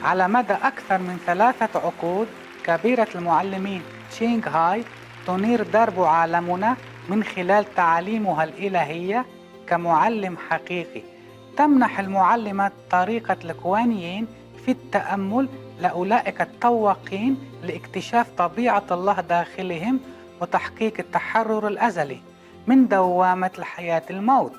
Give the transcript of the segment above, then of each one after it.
على مدى أكثر من 3 عقود كبيرة المعلمين تشينغ هاي تنير درب عالمنا من خلال تعاليمها الإلهية كمعلم حقيقي. تمنح المعلمة طريقة الكوانيين في التأمل لأولئك التواقين لاكتشاف طبيعة الله داخلهم وتحقيق التحرر الأزلي من دوامة الحياة الموت.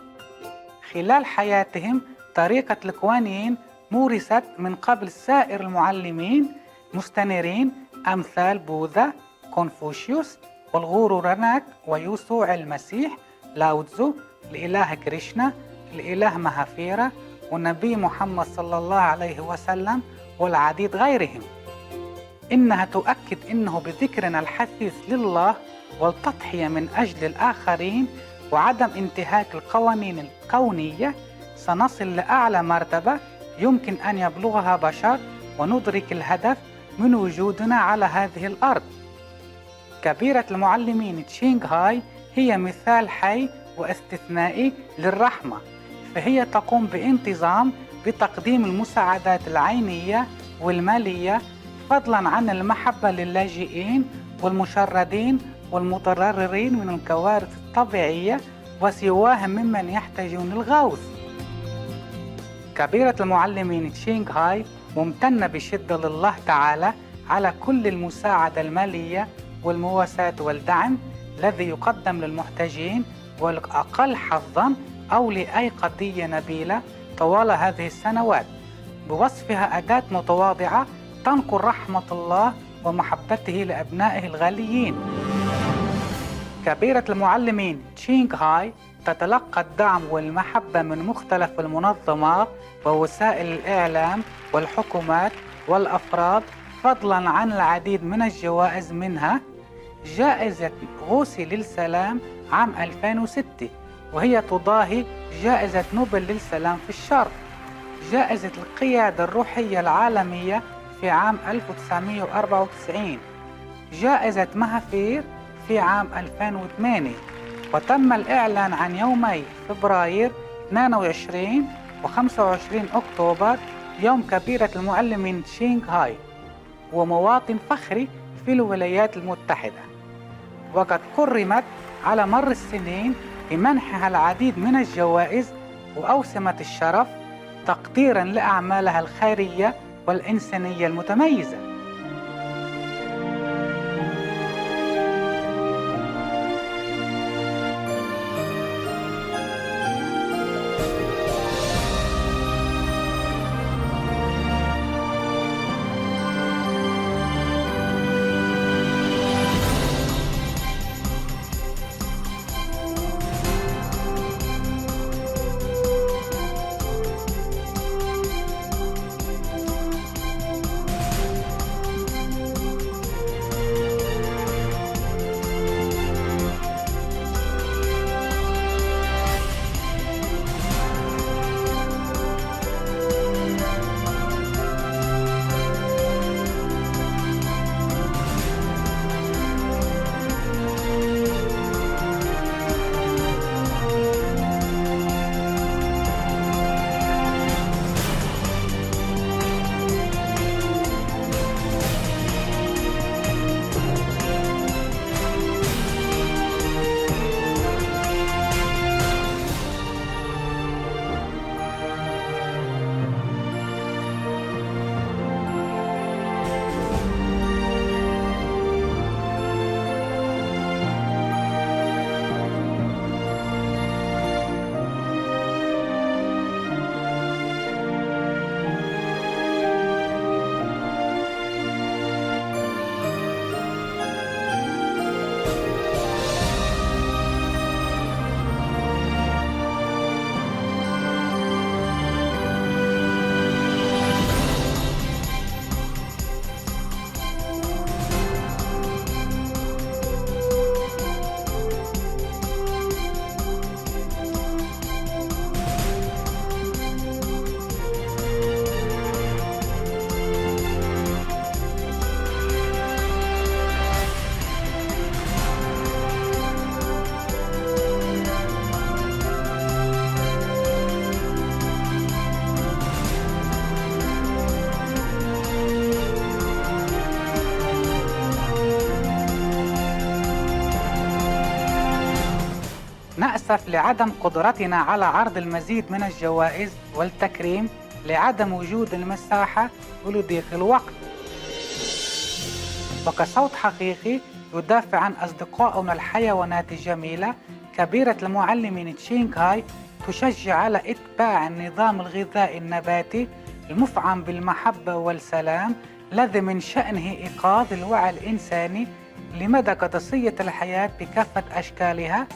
خلال حياتهم طريقة الكوانيين مورست من قبل سائر المعلمين مستنيرين أمثال بوذا، كونفوشيوس، والغورو راناك، ويسوع المسيح، لاوتزو، الإله كريشنا، الإله مهافيرا، والنبي محمد صلى الله عليه وسلم، والعديد غيرهم. إنها تؤكد إنه بذكرنا الحثيث لله والتضحية من أجل الآخرين وعدم انتهاك القوانين الكونية سنصل لأعلى مرتبة يمكن أن يبلغها بشر وندرك الهدف من وجودنا على هذه الأرض. كبيرة المعلمين تشينغ هاي هي مثال حي واستثنائي للرحمة، فهي تقوم بانتظام بتقديم المساعدات العينية والمالية فضلا عن المحبة للاجئين والمشردين والمتضررين من الكوارث الطبيعية وسواهم ممن يحتاجون الغوث. كبيرة المعلمين تشينغ هاي ممتنة بشدة لله تعالى على كل المساعدة المالية والمواساة والدعم الذي يقدم للمحتاجين والأقل حظاً أو لأي قضية نبيلة طوال هذه السنوات، بوصفها أداة متواضعة تنقل رحمة الله ومحبته لأبنائه الغاليين. كبيرة المعلمين تشينغ هاي تتلقى الدعم والمحبة من مختلف المنظمات ووسائل الإعلام والحكومات والأفراد فضلاً عن العديد من الجوائز، منها جائزة غوثي للسلام عام 2006 وهي تضاهي جائزة نوبل للسلام في الشرق، جائزة القيادة الروحية العالمية في عام 1994، جائزة مهافير في عام 2008. وتم الإعلان عن يومي فبراير 22 و 25 أكتوبر يوم كبيرة المعلمين تشينغ هاي، ومواطن فخري في الولايات المتحدة. وقد كرمت على مر السنين بمنحها العديد من الجوائز وأوسمة الشرف تقديراً لأعمالها الخيرية والإنسانية المتميزة. نأسف لعدم قدرتنا على عرض المزيد من الجوائز والتكريم لعدم وجود المساحة ولضيق الوقت. وكصوت حقيقي يدافع عن أصدقائنا الحيوانات الجميلة، كبيرة المعلمين تشينغهاي تشجع على اتباع النظام الغذائي النباتي المفعم بالمحبة والسلام، الذي من شأنه إيقاظ الوعي الإنساني لمدى قدسية الحياة بكافة أشكالها،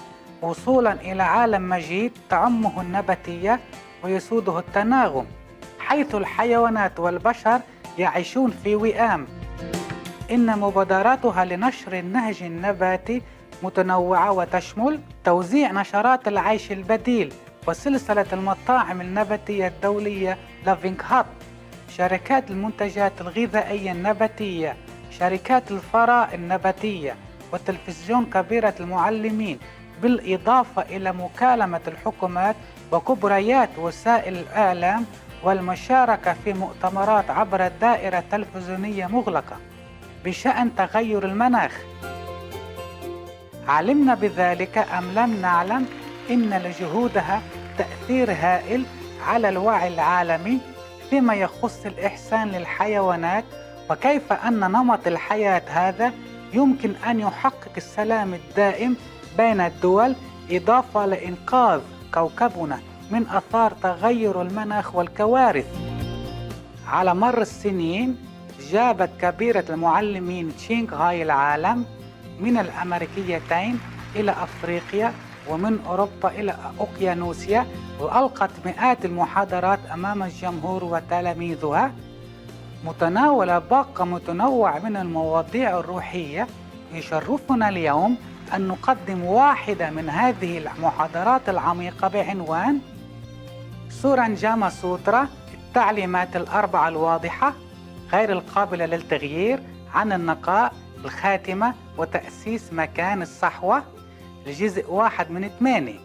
وصولا إلى عالم مجيد تعمه النباتية ويسوده التناغم، حيث الحيوانات والبشر يعيشون في وئام. إن مبادراتها لنشر النهج النباتي متنوعة وتشمل توزيع نشرات العيش البديل وسلسلة المطاعم النباتية الدولية لافينغ هات، شركات المنتجات الغذائية النباتية، شركات الفراء النباتية، وتلفزيون كبيرة المعلمين، بالإضافة إلى مكالمة الحكومات وكبريات وسائل الإعلام والمشاركة في مؤتمرات عبر الدائرة التلفزيونية مغلقة بشأن تغير المناخ. علمنا بذلك أم لم نعلم إن لجهودها تأثير هائل على الوعي العالمي فيما يخص الإحسان للحيوانات، وكيف أن نمط الحياة هذا يمكن أن يحقق السلام الدائم بين الدول، إضافة لإنقاذ كوكبنا من آثار تغير المناخ والكوارث. على مر السنين جابت كبيرة المعلمين تشينغهاي العالم من الأمريكيتين إلى أفريقيا ومن أوروبا إلى أوقيانوسيا، وألقت مئات المحاضرات أمام الجمهور وتلاميذها متناولة باقة متنوع من المواضيع الروحية. يشرفنا اليوم أن نقدم واحدة من هذه المحاضرات العميقة بعنوان سورانجاما سوترا، التعليمات الأربعة الواضحة غير القابلة للتغيير عن النقاء، الخاتمة، وتأسيس مكان الصحوة، الجزء 1 من 8،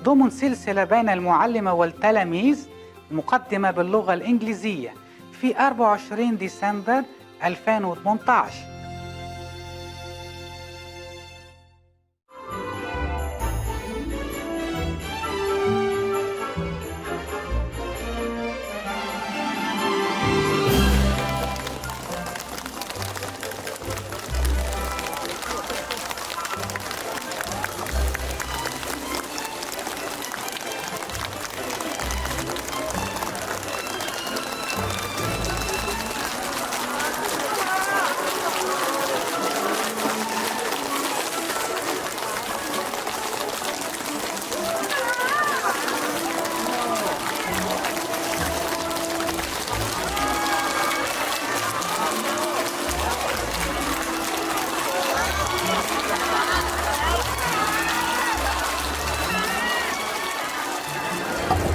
ضمن سلسلة بين المعلمة والتلاميذ، مقدمة باللغة الإنجليزية في 24 ديسمبر 2018.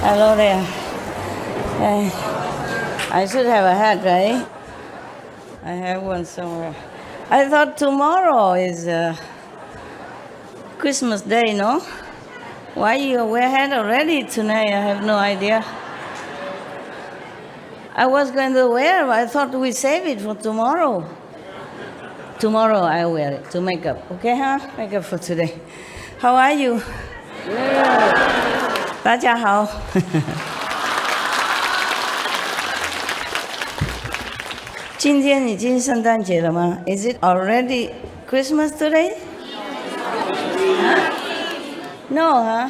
Hello there. I should have a hat, right? I have one somewhere. I thought tomorrow is Christmas Day, no? Why you wear hat already tonight? I have no idea. I was going to wear, but I thought we save it for tomorrow. Tomorrow I wear it to make up, okay, huh? Make up for today. How are you? Yeah. 大家好。今天已经圣诞节了吗？ Is it already Christmas today? Huh? No, huh?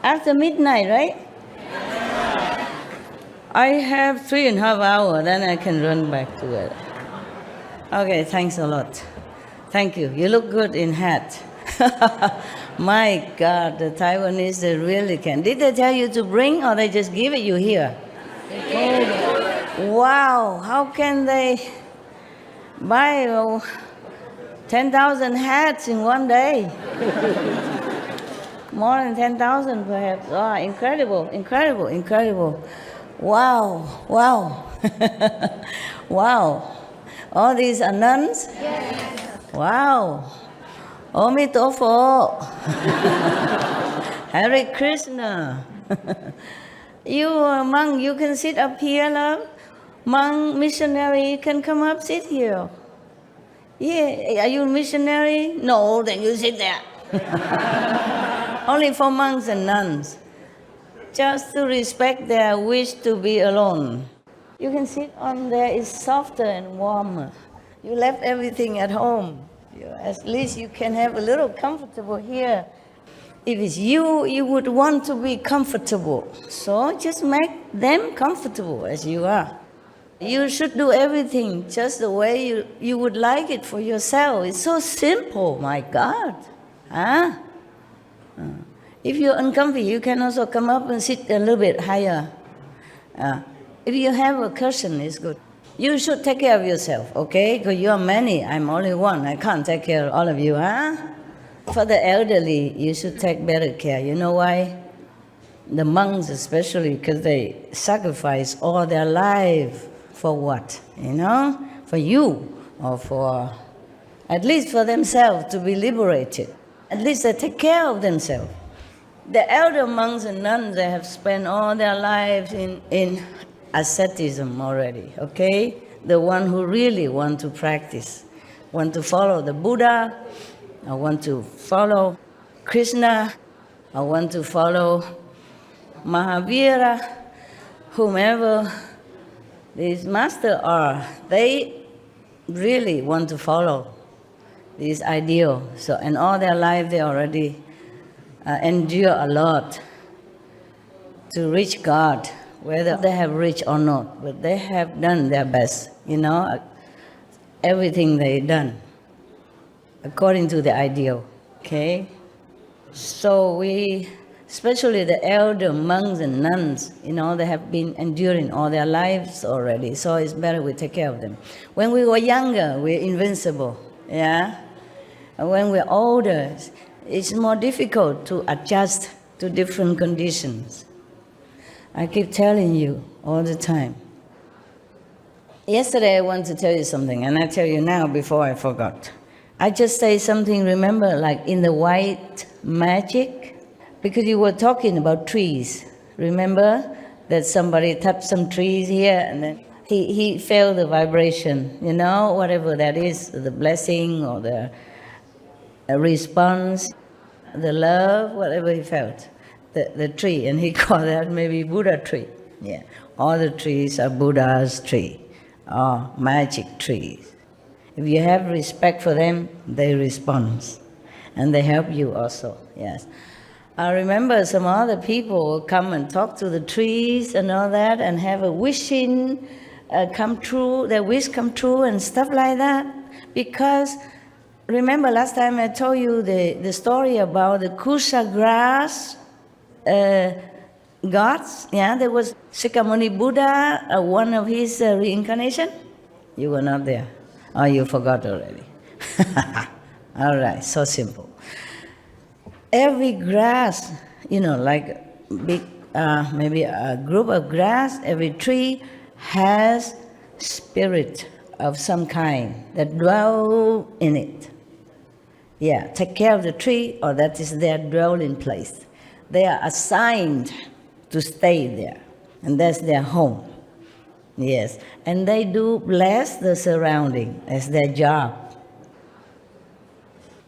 After midnight, right? I have 3.5 hours, then I can run back to it. Okay, thanks a lot. Thank you. You look good in hat. My God, the Taiwanese, they really can. Did they tell you to bring, or they just give it you here? Wow, how can they buy 10,000 hats in one day? More than 10,000 perhaps. Oh, incredible, incredible, incredible. Wow, wow. Wow. All these are nuns? Yes. Wow. Omitofo. Hare Krishna. You monk, you can sit up here, love. Monk, missionary, you can come up, sit here. Yeah, are you a missionary? No, then you sit there. only for monks and nuns, just to respect their wish to be alone. You can sit on there, it's softer and warmer. You left everything at home. At least you can have a little comfortable here. If it's you, you would want to be comfortable. So just make them comfortable as you are. You should do everything just the way you would like it for yourself. It's so simple, my God. Huh? If you're uncomfy, you can also come up and sit a little bit higher. If you have a cushion, it's good. You should take care of yourself, okay? Because you are many, I'm only one. I can't take care of all of you, huh? For the elderly, you should take better care. You know why? The monks especially, because they sacrifice all their life for what? You know? For you, or for, at least for themselves, to be liberated. At least they take care of themselves. The elder monks and nuns, they have spent all their lives in asceticism already, okay? The one who really want to practice, want to follow the Buddha, or want to follow Krishna, or want to follow Mahavira, whomever these masters are, they really want to follow this ideal. So, and all their life they already endure a lot to reach God, whether they have reached or not, but they have done their best, you know, everything they've done according to the ideal, okay? So we, especially the elder monks and nuns, you know, they have been enduring all their lives already, so it's better we take care of them. When we were younger, we're invincible, yeah? And when we're older, it's more difficult to adjust to different conditions. I keep telling you all the time. Yesterday I want to tell you something, and I tell you now before I forgot. I just say something, remember, like in the white magic? Because you were talking about trees. Remember that somebody touched some trees here, and then he felt the vibration, you know, whatever that is, the blessing or the response, the love, whatever he felt. The tree, and he called that maybe Buddha tree. Yeah, all the trees are Buddha's tree, or magic trees. If you have respect for them, they respond, and they help you also, yes. I remember some other people will come and talk to the trees and all that, and have a wishing come true, their wish come true and stuff like that, because remember last time I told you the story about the Kusha grass gods, yeah, there was Shakyamuni Buddha, one of his reincarnation. You were not there. Oh, you forgot already. All right, so simple. Every grass, you know, like big, maybe a group of grass, every tree has spirit of some kind that dwell in it. Yeah, take care of the tree, or that is their dwelling place. They are assigned to stay there, and that's their home. Yes, and they do bless the surrounding as their job.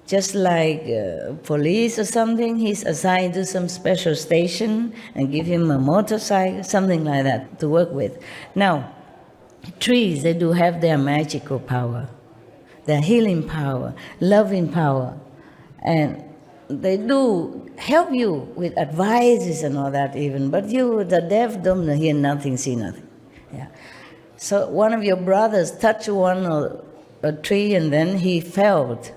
Just like police or something, he's assigned to some special station and give him a motorcycle, something like that, to work with. Now, trees, they do have their magical power, their healing power, loving power, and they do help you with advices and all that even, but you, the deaf, don't hear nothing, see nothing. Yeah. So one of your brothers touched one or a tree, and then he felt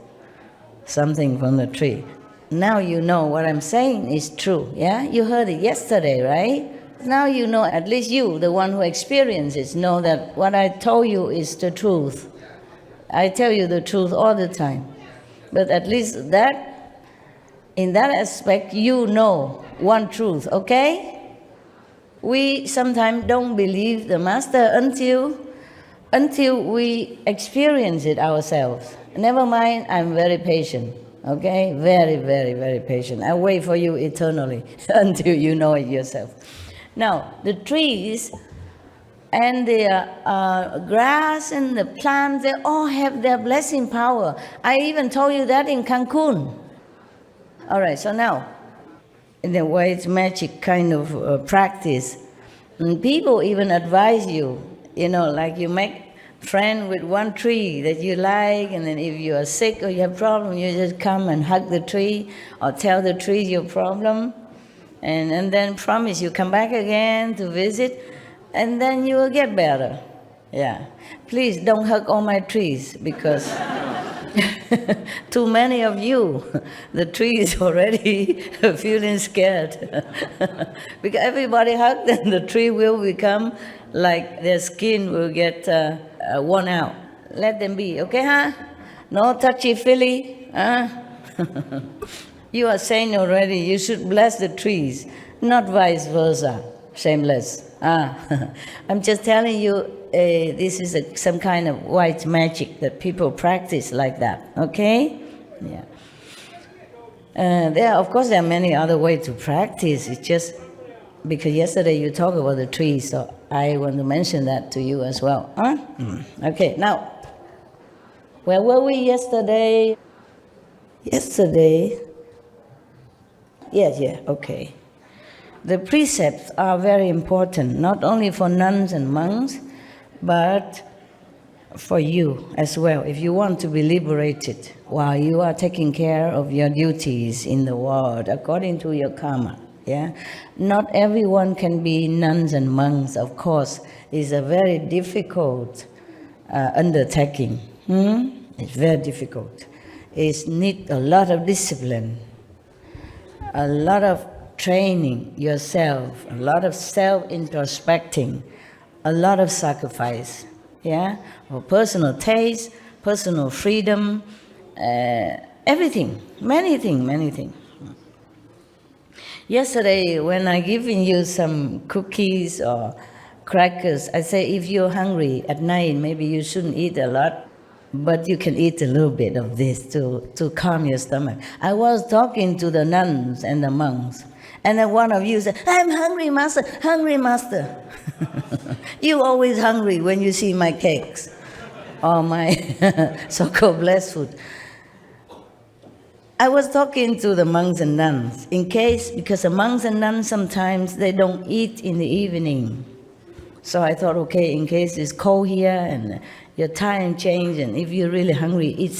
something from the tree. Now you know what I'm saying is true, yeah? You heard it yesterday, right? Now you know, at least you, the one who experiences, know that what I told you is the truth. I tell you the truth all the time. But at least that, in that aspect, you know one truth, okay? We sometimes don't believe the Master until we experience it ourselves. Never mind, I'm very patient, okay? Very, very, very patient. I wait for you eternally until you know it yourself. Now, the trees and the grass and the plants, they all have their blessing power. I even told you that in Cancun. All right, so now, in a white magic kind of practice. And people even advise you, like you make friend with one tree that you like, and then if you are sick or you have problem, you just come and hug the tree or tell the tree your problem, and then promise you come back again to visit, and then you will get better. Yeah. Please don't hug all my trees, because too many of you, the tree is already feeling scared. Because everybody hugs, then the tree will become like their skin will get worn out. Let them be, okay, huh? No touchy-feely, huh? You are saying already, you should bless the trees, not vice versa. Shameless. I'm just telling you, this is some kind of white magic that people practice like that, okay? Yeah. Of course, there are many other ways to practice. It's just because yesterday you talked about the trees, so I want to mention that to you as well. Huh? Okay, now, where were we yesterday? Yeah, okay. The precepts are very important, not only for nuns and monks, but for you as well, if you want to be liberated while you are taking care of your duties in the world according to your karma. Yeah, not everyone can be nuns and monks, of course. It's a very difficult undertaking. It's very difficult. It needs a lot of discipline, a lot of training yourself, a lot of self-introspecting, a lot of sacrifice, yeah, for personal taste, personal freedom, everything, many things. Yesterday, when I given you some cookies or crackers, I say if you're hungry at night, maybe you shouldn't eat a lot, but you can eat a little bit of this to calm your stomach. I was talking to the nuns and the monks, and then one of you said, I'm hungry, master, hungry, master. You always hungry when you see my cakes or my so-called blessed food. I was talking to the monks and nuns, because the monks and nuns sometimes they don't eat in the evening. So I thought, okay, in case it's cold here and your time change, and if you're really hungry, eat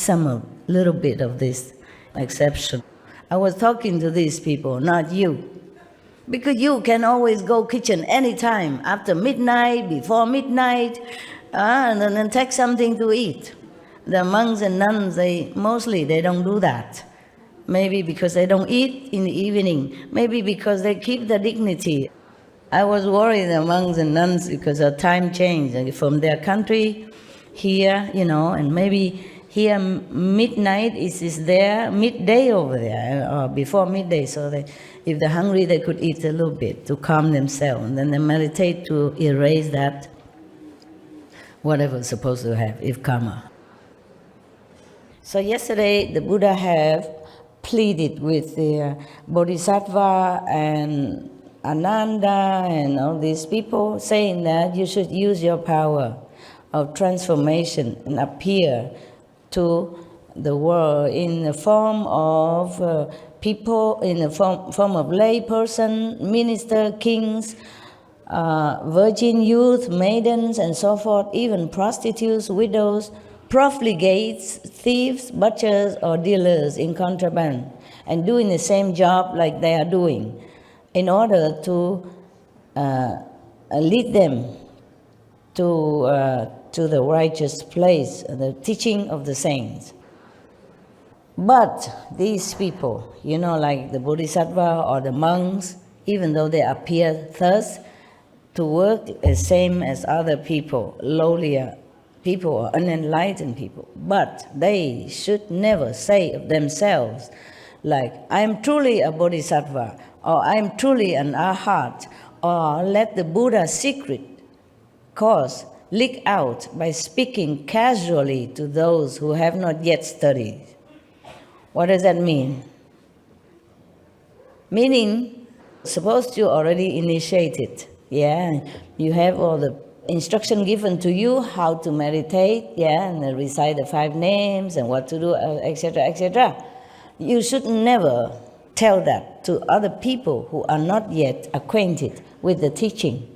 little bit of this exception. I was talking to these people, not you. Because you can always go kitchen anytime, after midnight, before midnight, and then take something to eat. The monks and nuns, they don't do that. Maybe because they don't eat in the evening. Maybe because they keep the dignity. I was worried, the monks and nuns, because of time change from their country here, and maybe here midnight is there, midday over there, or before midday, so if they're hungry, they could eat a little bit to calm themselves, and then they meditate to erase that, whatever it's supposed to have, if karma. So yesterday, the Buddha have pleaded with the Bodhisattva and Ananda and all these people, saying that you should use your power of transformation and appear to the world in the form of people, in the form of lay person, minister, kings, virgin youth, maidens, and so forth, even prostitutes, widows, profligates, thieves, butchers, or dealers in contraband, and doing the same job like they are doing, in order to lead them to the righteous place, the teaching of the saints. But these people, like the Bodhisattva or the monks, even though they appear thus to work the same as other people, lowlier people or unenlightened people, but they should never say of themselves, like, I am truly a Bodhisattva, or I am truly an Arhat, or let the Buddha's secret cause leak out by speaking casually to those who have not yet studied. What does that mean? Meaning, suppose you already initiated, you have all the instruction given to you how to meditate, and recite the 5 names and what to do, etc., etc. You should never tell that to other people who are not yet acquainted with the teaching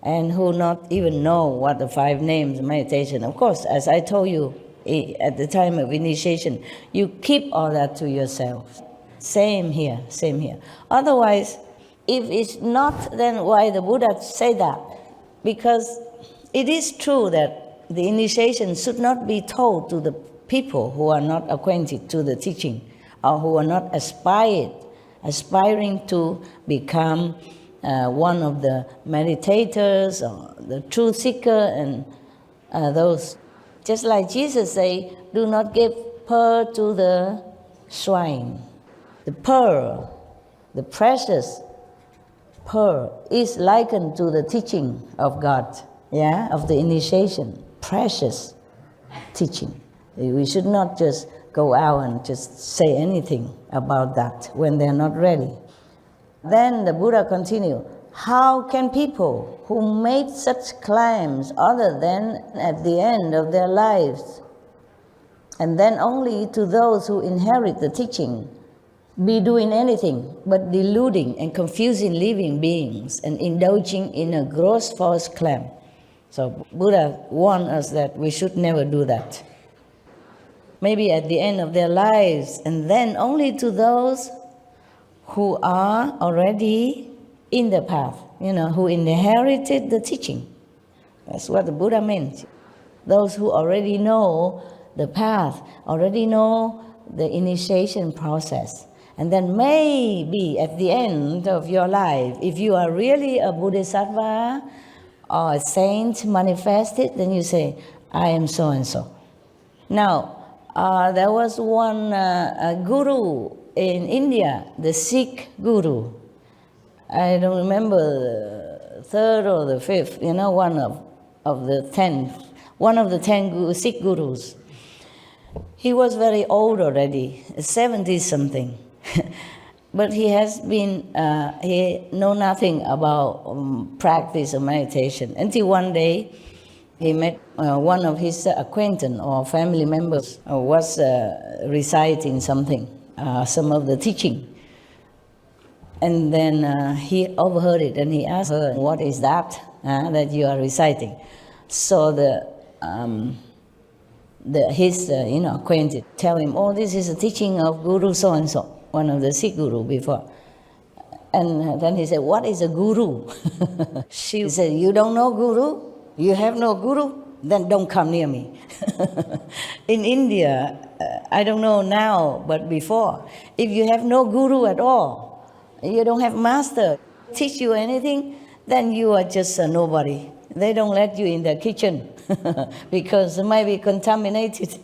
and who not even know what the 5 names meditation. Of course, as I told you at the time of initiation, you keep all that to yourself. Same here, same here. Otherwise, if it's not, then why the Buddha say that? Because it is true that the initiation should not be told to the people who are not acquainted to the teaching or who are not aspiring to become one of the meditators or the truth seeker and those. Just like Jesus say, do not give pearl to the swine. The pearl, the precious pearl, is likened to the teaching of God, of the initiation, precious teaching. We should not just go out and just say anything about that when they're not ready. Then the Buddha continued, how can people who made such claims other than at the end of their lives, and then only to those who inherit the teaching, be doing anything but deluding and confusing living beings and indulging in a gross false claim? So Buddha warned us that we should never do that. Maybe at the end of their lives, and then only to those who are already in the path, who inherited the teaching. That's what the Buddha meant. Those who already know the path, already know the initiation process. And then maybe at the end of your life, if you are really a bodhisattva or a saint manifested, then you say, I am so and so. Now, there was one guru in India, the Sikh guru. I don't remember the 3rd or the 5th, one of the 10, one of the 10 Sikh gurus. He was very old already, 70-something. But he has been, he know nothing about practice of meditation. Until one day, he met one of his acquaintance or family members was reciting something, some of the teaching. And then he overheard it and he asked her, what is that that you are reciting? So his acquaintance tell him, oh, this is a teaching of Guru so-and-so, one of the Sikh guru before. And then he said, what is a guru? She said, you don't know guru? You have no guru? Then don't come near me. In India, I don't know now, but before, if you have no guru at all, you don't have master, teach you anything, then you are just a nobody. They don't let you in the kitchen because it might be contaminated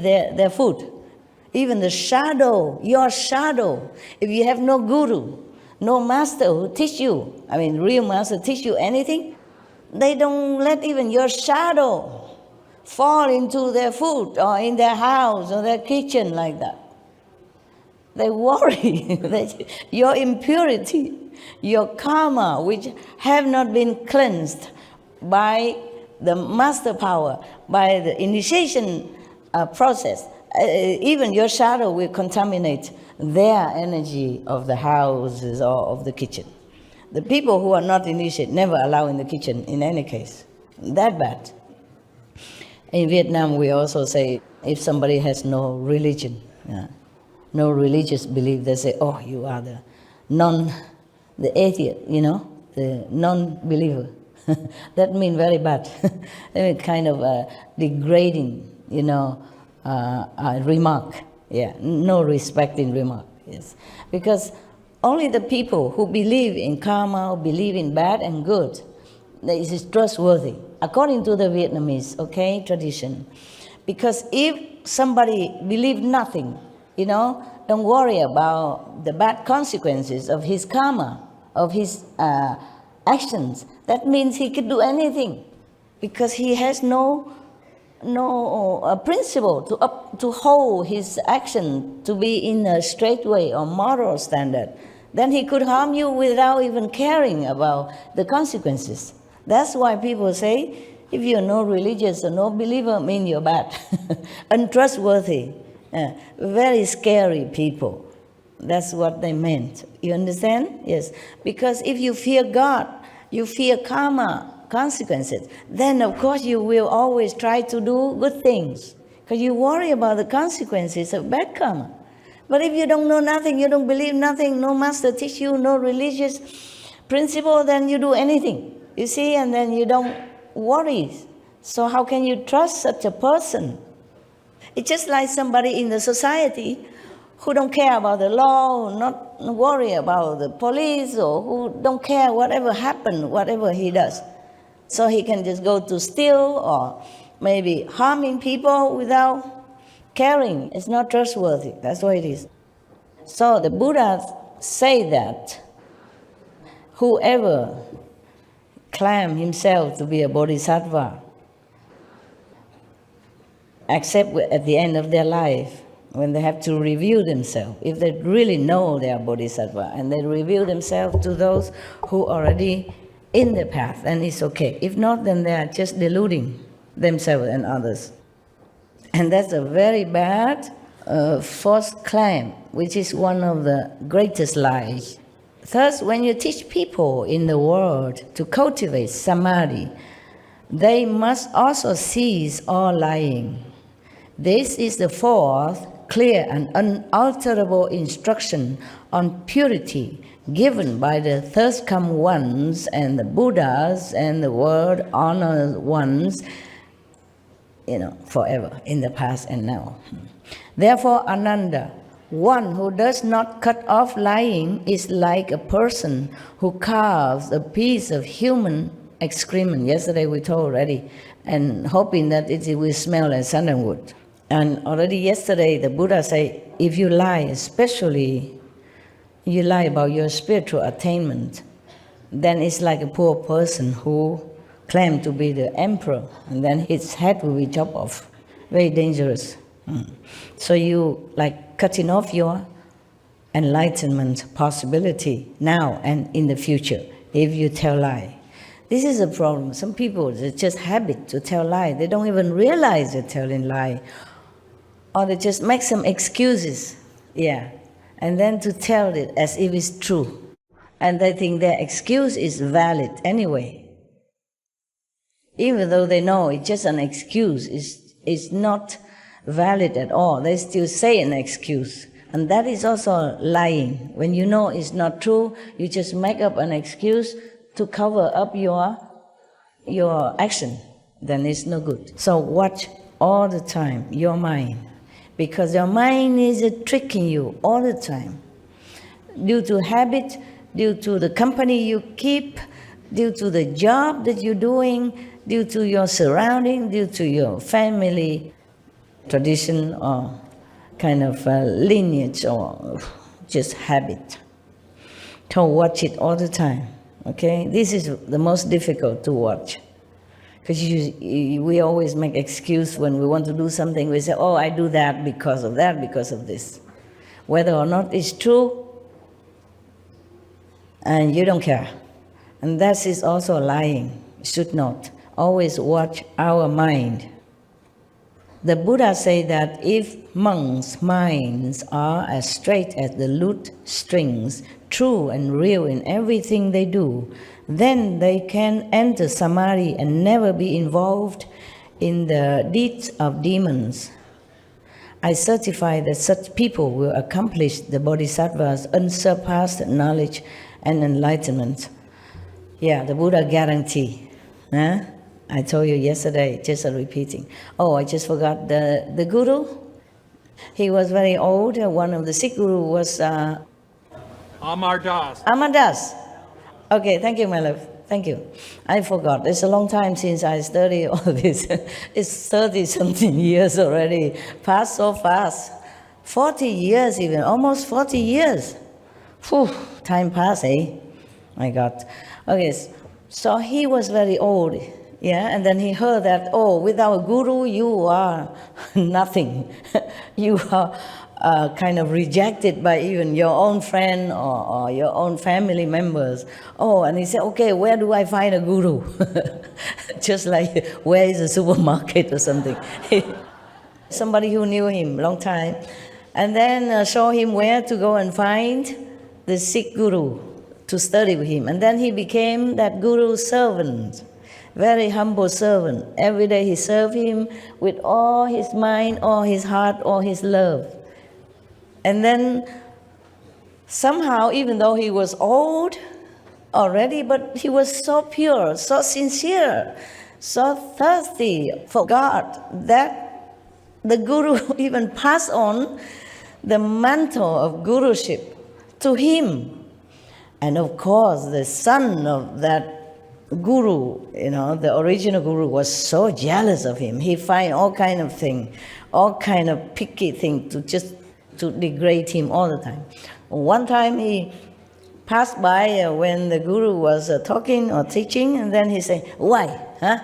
their food. Even the shadow, your shadow, if you have no guru, no master who teach you, real master teach you anything, they don't let even your shadow fall into their food or in their house or their kitchen like that. They worry that your impurity, your karma, which have not been cleansed by the master power, by the initiation process, even your shadow will contaminate their energy of the houses or of the kitchen. The people who are not initiated never allow in the kitchen in any case. That bad. In Vietnam, we also say if somebody has no religion, no religious belief, they say, oh, you are the atheist, the non-believer. That means very bad. I mean, kind of a degrading, remark. No respecting remark. Yes, because only the people who believe in karma, believe in bad and good, that is trustworthy, according to the Vietnamese, tradition. Because if somebody believes nothing, don't worry about the bad consequences of his karma, of his actions. That means he could do anything, because he has no principle to hold his action to be in a straight way or moral standard. Then he could harm you without even caring about the consequences. That's why people say, if you're no religious or no believer, you're bad, untrustworthy, very scary people. That's what they meant. You understand? Yes. Because if you fear God, you fear karma, consequences, then of course you will always try to do good things. Because you worry about the consequences of bad karma. But if you don't know nothing, you don't believe nothing, no master teach you, no religious principle, then you do anything. You see, and then you don't worry. So how can you trust such a person? It's just like somebody in the society who don't care about the law, who not worry about the police, or who don't care whatever happened, whatever he does. So he can just go to steal or maybe harming people without caring. It's not trustworthy. That's what it is. So the Buddha say that whoever claim himself to be a bodhisattva, except at the end of their life, when they have to review themselves, if they really know they are bodhisattva, and they reveal themselves to those who are already in the path, then it's okay. If not, then they are just deluding themselves and others. And that's a very bad false claim, which is one of the greatest lies. Thus, when you teach people in the world to cultivate samadhi, they must also cease all lying. This is the fourth clear and unalterable instruction on purity given by the thirst come ones and the Buddhas and the world honored ones, forever, in the past and now. Therefore, Ananda, one who does not cut off lying is like a person who carves a piece of human excrement. Yesterday we told already, and hoping that it will smell like sandalwood. And already yesterday the Buddha said, if you lie, especially you lie about your spiritual attainment, then it's like a poor person who claimed to be the emperor, and then his head will be chopped off. Very dangerous. So you like cutting off your enlightenment possibility now and in the future if you tell lie. This is a problem. Some people, it's just habit to tell lie. They don't even realize they're telling lie. Or they just make some excuses, and then to tell it as if it's true. And they think their excuse is valid anyway. Even though they know it's just an excuse, it's not valid at all. They still say an excuse. And that is also lying. When you know it's not true, you just make up an excuse to cover up your action. Then it's no good. So watch all the time your mind. Because your mind is tricking you all the time. Due to habit, due to the company you keep, due to the job that you're doing, due to your surrounding, due to your family tradition or kind of lineage or just habit. So watch it all the time, okay? This is the most difficult to watch. Because we always make excuse when we want to do something. We say, I do that, because of this. Whether or not it's true, and you don't care. And that is also lying. Should not. Always watch our mind. The Buddha say that if monks' minds are as straight as the lute strings, true and real in everything they do, then they can enter samadhi and never be involved in the deeds of demons. I certify that such people will accomplish the bodhisattva's unsurpassed knowledge and enlightenment. The Buddha guarantee. I told you yesterday, just repeating. I just forgot the guru. He was very old. One of the Sikh guru was Amar Das. Amar Das. Okay, thank you, my love. Thank you. I forgot. It's a long time since I studied all this. It's 30-something years already. Passed so fast. 40 years even, almost 40 years. Whew, time passed, eh? My God. Okay, so he was very old. And then he heard that, without a guru, you are nothing. You are kind of rejected by even your own friend or your own family members. And he said, okay, where do I find a guru? Just like, where is a supermarket or something? Somebody who knew him long time and then show him where to go and find the Sikh guru to study with him. And then he became that guru's servant, very humble servant. Every day he served him with all his mind, all his heart, all his love. And then somehow, even though he was old already, but he was so pure, so sincere, so thirsty for God that the guru even passed on the mantle of guruship to him. And of course, the son of that guru, the original guru, was so jealous of him. He find all kind of thing, all kind of picky thing to degrade him all the time. One time he passed by when the guru was talking or teaching, and then he said, "Why, huh?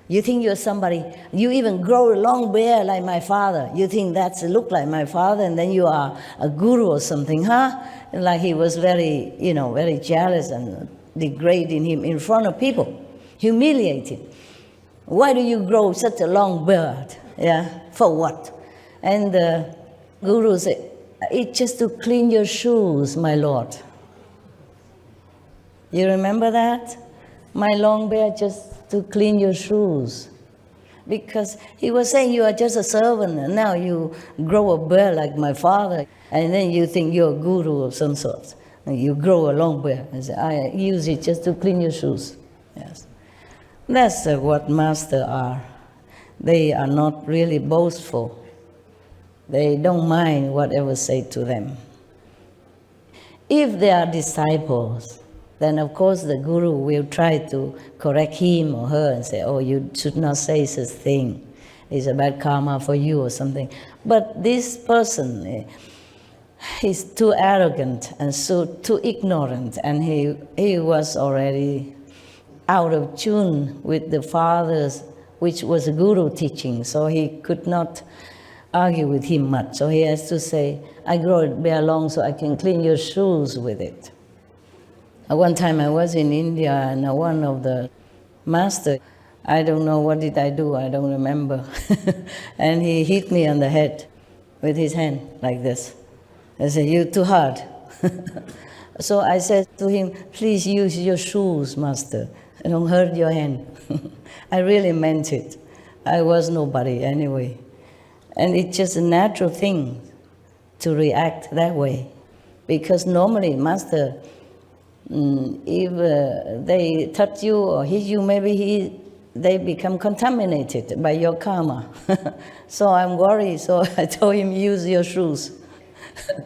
You think you're somebody? You even grow a long beard like my father. You think that's a look like my father, and then you are a guru or something, huh?" And like he was very, very jealous and degrading him in front of people, humiliating. "Why do you grow such a long beard? Yeah, for what?" And the guru said, "It's just to clean your shoes, my lord." You remember that? "My long beard just to clean your shoes." Because he was saying, you are just a servant, and now you grow a beard like my father, and then you think you're a guru of some sort. And you grow a long beard. I say, "I use it just to clean your shoes." Yes. That's what masters are. They are not really boastful. They don't mind whatever said to them. If they are disciples, then of course the guru will try to correct him or her and say, "Oh, you should not say such thing. It's a bad karma for you," or something. But this person is too arrogant and so too ignorant, and he was already out of tune with the father's, which was a guru teaching, so he could not argue with him much. So he has to say, "I grow it bear long so I can clean your shoes with it." One time I was in India, and one of the master, I don't know what did I do, I don't remember. And he hit me on the head with his hand like this. I said, "You're too hard." So I said to him, "Please use your shoes, master. Don't hurt your hand." I really meant it. I was nobody anyway. And it's just a natural thing to react that way. Because normally, master, if they touch you or hit you, maybe they become contaminated by your karma. So I'm worried, so I told him, "Use your shoes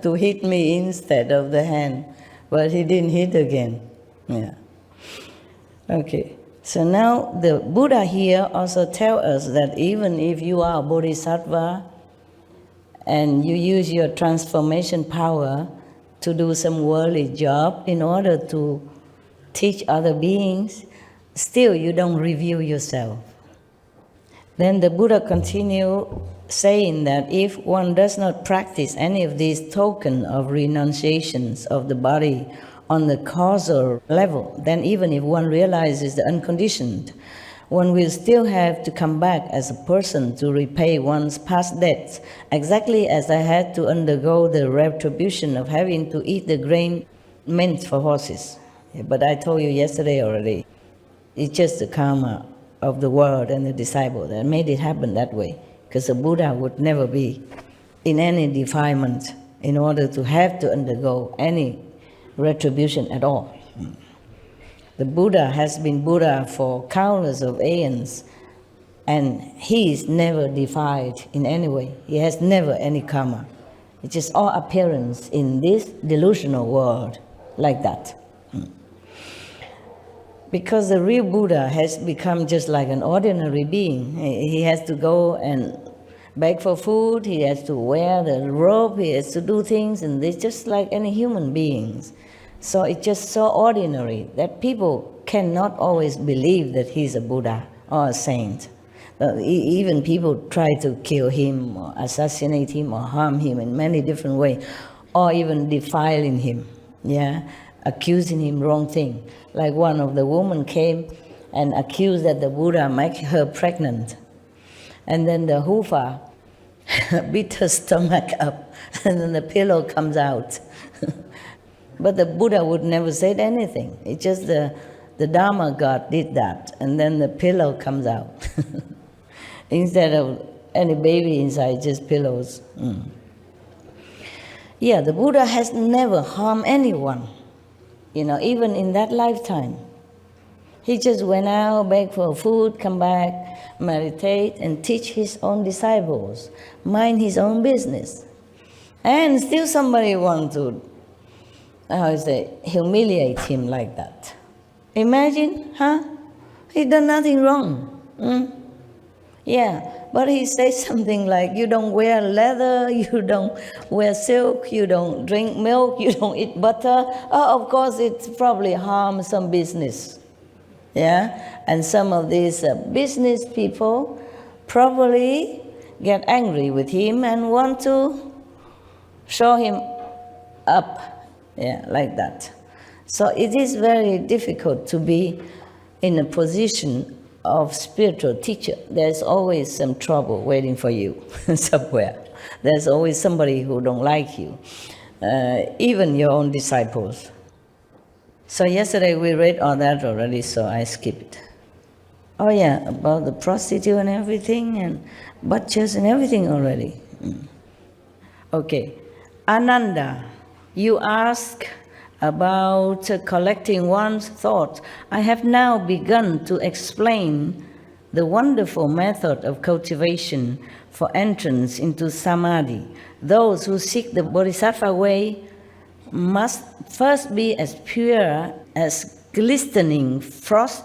to hit me instead of the hand." But he didn't hit again. Yeah. Okay. So now the Buddha here also tells us that even if you are a bodhisattva and you use your transformation power to do some worldly job in order to teach other beings, still you don't reveal yourself. Then the Buddha continued saying that if one does not practice any of these tokens of renunciations of the body on the causal level, then even if one realizes the unconditioned, one will still have to come back as a person to repay one's past debts, exactly as I had to undergo the retribution of having to eat the grain meant for horses. Yeah, but I told you yesterday already, it's just the karma of the world and the disciple that made it happen that way, because the Buddha would never be in any defilement in order to have to undergo any retribution at all. The Buddha has been Buddha for countless of aeons, and he is never defied in any way. He has never any karma. It's just all appearance in this delusional world like that. Because the real Buddha has become just like an ordinary being. He has to go and beg for food, he has to wear the robe, he has to do things, and it's just like any human beings. So it's just so ordinary that people cannot always believe that he's a Buddha or a saint. Even people try to kill him or assassinate him or harm him in many different ways, or even defiling him, accusing him wrong thing. Like one of the women came and accused that the Buddha make her pregnant. And then the Hufa beat her stomach up, and then the pillow comes out. But the Buddha would never say anything. It's just the Dharma God did that, and then the pillow comes out. Instead of any baby inside, just pillows. Yeah, the Buddha has never harmed anyone, even in that lifetime. He just went out, begged for food, come back, meditate, and teach his own disciples, mind his own business. And still somebody wants to, humiliate him like that. Imagine, huh? He done nothing wrong. Yeah, but he says something like, you don't wear leather, you don't wear silk, you don't drink milk, you don't eat butter. Oh, of course, it probably harms some business. Yeah, and some of these business people probably get angry with him and want to show him up, like that. So it is very difficult to be in a position of spiritual teacher. There's always some trouble waiting for you somewhere. There's always somebody who don't like you, even your own disciples. So yesterday we read all that already, so I skip it. Oh yeah, about the prostitute and everything, and butchers and everything already. Okay, Ananda, you ask about collecting one's thoughts. I have now begun to explain the wonderful method of cultivation for entrance into samadhi. Those who seek the bodhisattva way must first be as pure as glistening frost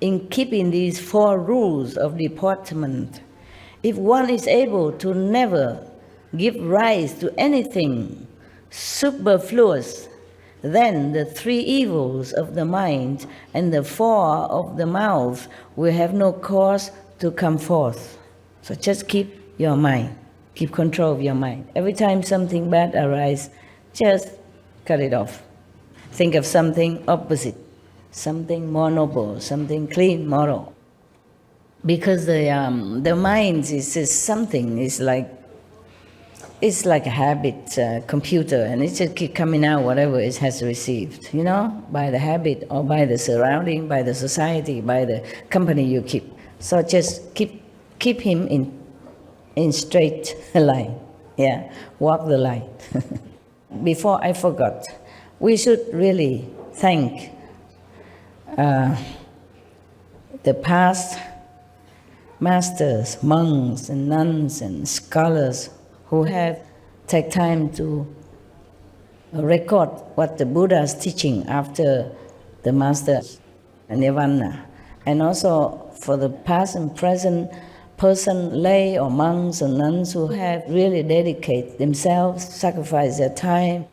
in keeping these 4 rules of deportment. If one is able to never give rise to anything superfluous, then the 3 evils of the mind and the 4 of the mouth will have no cause to come forth. So just keep your mind, keep control of your mind. Every time something bad arises, just cut it off. Think of something opposite, something more noble, something clean, moral. Because the mind is just something, it's like a habit computer, and it just keeps coming out whatever it has received, by the habit or by the surrounding, by the society, by the company you keep. So just keep him in straight line, walk the line. Before I forgot, we should really thank the past masters, monks and nuns and scholars who have taken time to record what the Buddha is teaching after the master nirvana. And also for the past and present person, lay or monks or nuns who have really dedicated themselves, sacrificed their time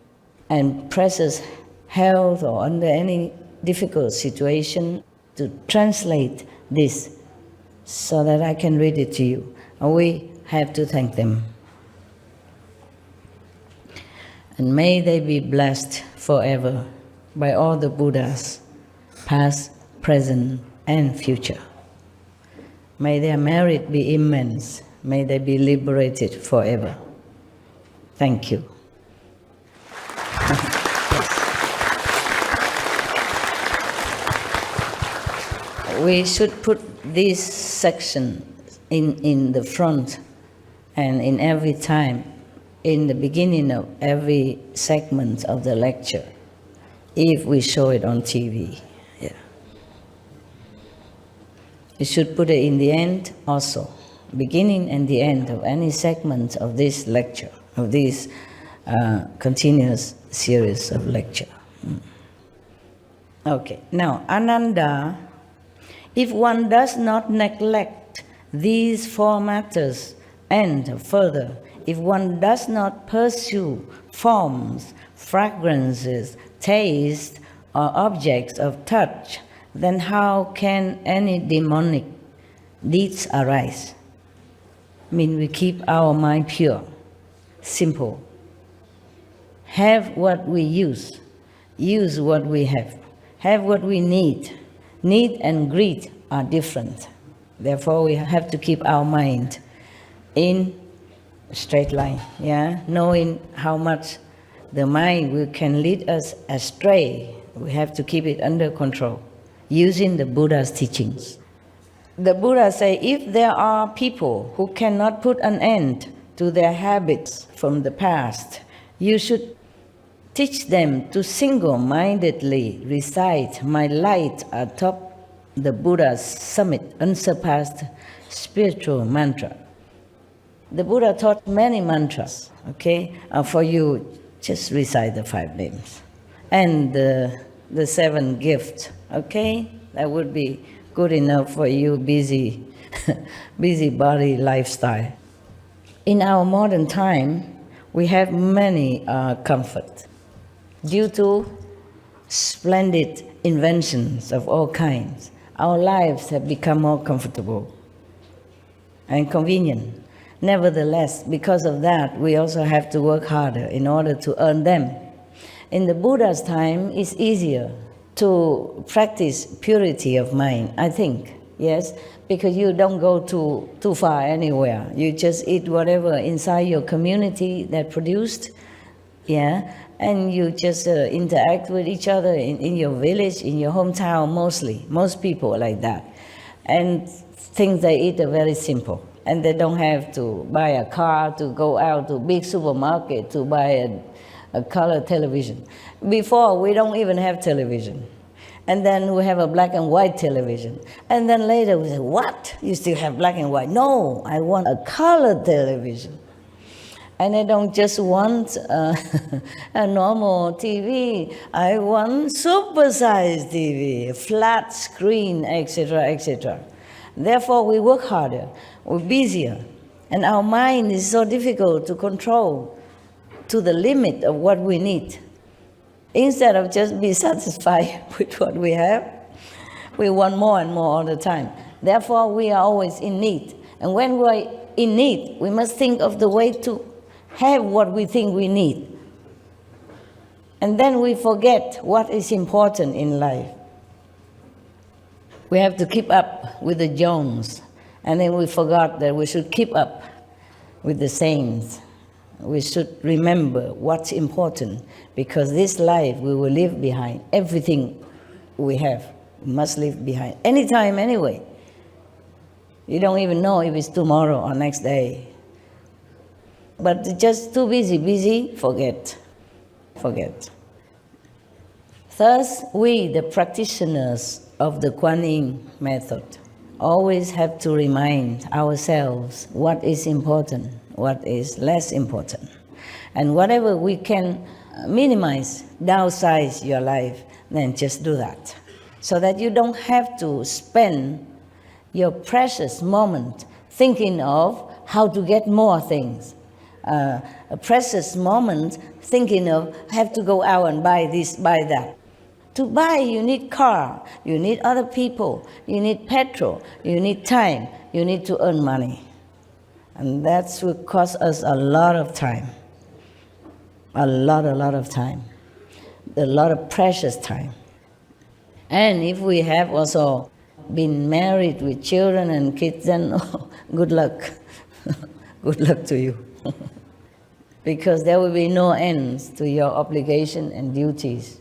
and precious health or under any difficult situation to translate this so that I can read it to you. And we have to thank them. And may they be blessed forever by all the Buddhas, past, present, and future. May their merit be immense. May they be liberated forever. Thank you. We should put this section in the front and in every time, in the beginning of every segment of the lecture, if we show it on TV. You should put it in the end also, beginning and the end of any segment of this lecture, of this continuous series of lecture. Okay, now Ananda, if one does not neglect these 4 matters, and further, if one does not pursue forms, fragrances, taste, or objects of touch, then how can any demonic deeds arise? We keep our mind pure, simple. Have what we use what we have what we need. Need and greed are different. Therefore, we have to keep our mind in straight line, yeah? Knowing how much the mind can lead us astray, we have to keep it under control, using the Buddha's teachings. The Buddha say, if there are people who cannot put an end to their habits from the past, you should teach them to single-mindedly recite my light atop the Buddha's summit, unsurpassed spiritual mantra. The Buddha taught many mantras, okay? For you, just recite the 5 names. And the 7 gifts, okay? That would be good enough for you, busybody lifestyle. In our modern time, we have many comfort due to splendid inventions of all kinds. Our lives have become more comfortable and convenient. Nevertheless, because of that, we also have to work harder in order to earn them. In the Buddha's time, it's easier to practice purity of mind, I think, yes, because you don't go too far anywhere. You just eat whatever inside your community that produced, yeah, and you just interact with each other in your village, in your hometown mostly. Most people are like that. And things they eat are very simple. And they don't have to buy a car to go out to big supermarket to buy a color television. Before, we don't even have television. And then we have a black and white television. And then later we say, what? You still have black and white? No, I want a color television. And I don't just want a normal TV. I want super-sized TV, a flat screen, etc., etc. Therefore, we work harder, we're busier, and our mind is so difficult to control to the limit of what we need. Instead of just be satisfied with what we have, we want more and more all the time. Therefore, we are always in need. And when we're in need, we must think of the way to have what we think we need. And then we forget what is important in life. We have to keep up with the Jones, and then we forgot that we should keep up with the saints. We should remember what's important, because this life we will leave behind. Everything we have, we must leave behind. Anytime, anyway. You don't even know if it's tomorrow or next day. But just too busy, forget. Thus, we, the practitioners of the Kuan Yin method, always have to remind ourselves what is important, what is less important. And whatever we can minimize, downsize your life, then just do that. So that you don't have to spend your precious moment thinking of how to get more things. A precious moment thinking of have to go out and buy this, buy that. To buy, you need car, you need other people, you need petrol, you need time, you need to earn money. And that's what costs us a lot of time. A lot of time. A lot of precious time. And if we have also been married with children and kids, then good luck. Good luck to you. Because there will be no ends to your obligation and duties.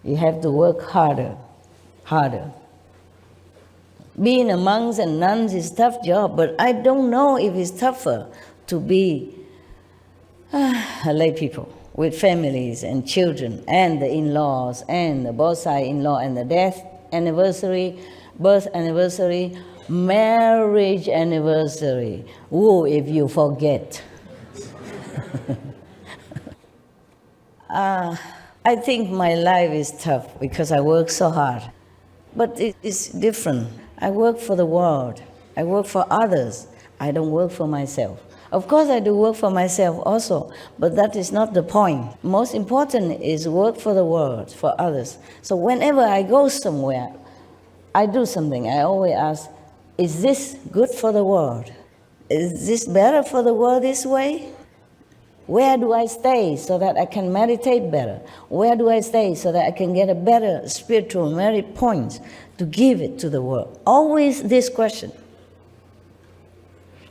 You have to work harder. Being a monks and nuns is a tough job, but I don't know if it's tougher to be lay people with families and children and the in-laws and the bosai in-law and the death anniversary, birth anniversary, marriage anniversary. Whoa, if you forget. I think my life is tough because I work so hard. But it is different. I work for the world. I work for others. I don't work for myself. Of course, I do work for myself also, but that is not the point. Most important is work for the world, for others. So whenever I go somewhere, I do something. I always ask, is this good for the world? Is this better for the world this way? Where do I stay so that I can meditate better? Where do I stay so that I can get a better spiritual merit points to give it to the world? Always this question.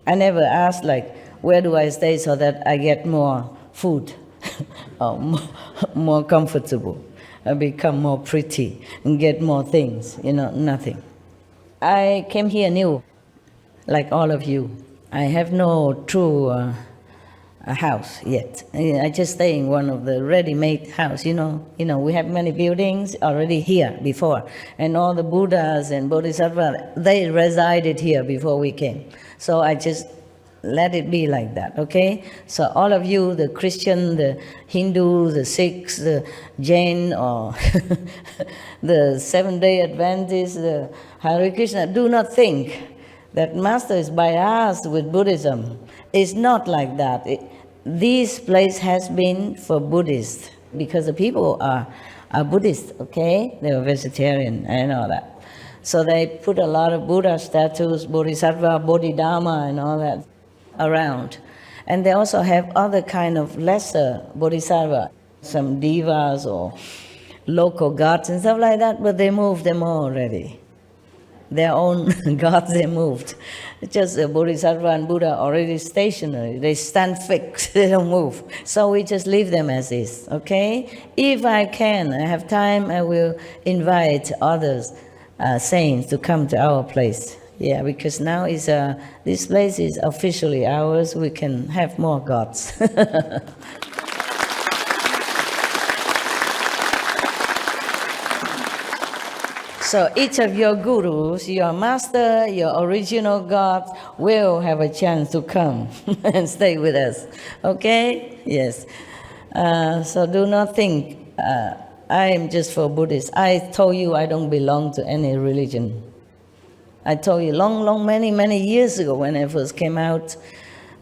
I never ask like, where do I stay so that I get more food, or more comfortable, I become more pretty, and get more things, nothing. I came here new, like all of you. I have no true a house yet. I just stay in one of the ready-made house. We have many buildings already here before, and all the Buddhas and Bodhisattvas, they resided here before we came. So I just let it be like that, okay? So all of you, the Christian, the Hindu, the Sikhs, the Jain, or the Seventh-day Adventists, the Hare Krishna, do not think that Master is biased with Buddhism. It's not like that. This place has been for Buddhists because the people are Buddhist, okay? They are vegetarian and all that. So they put a lot of Buddha statues, Bodhisattva, Bodhidharma and all that around. And they also have other kind of lesser Bodhisattva, some divas or local gods and stuff like that, but they moved them all already. Their own gods, they moved. Just the Bodhisattva and Buddha already stationary. They stand fixed, they don't move. So we just leave them as is, okay? If I have time, I will invite others, saints, to come to our place. Yeah, because now this place is officially ours. We can have more gods. So each of your gurus, your master, your original gods, will have a chance to come and stay with us. Okay? Yes. So do not think I am just for Buddhists. I told you I don't belong to any religion. I told you many years ago when I first came out,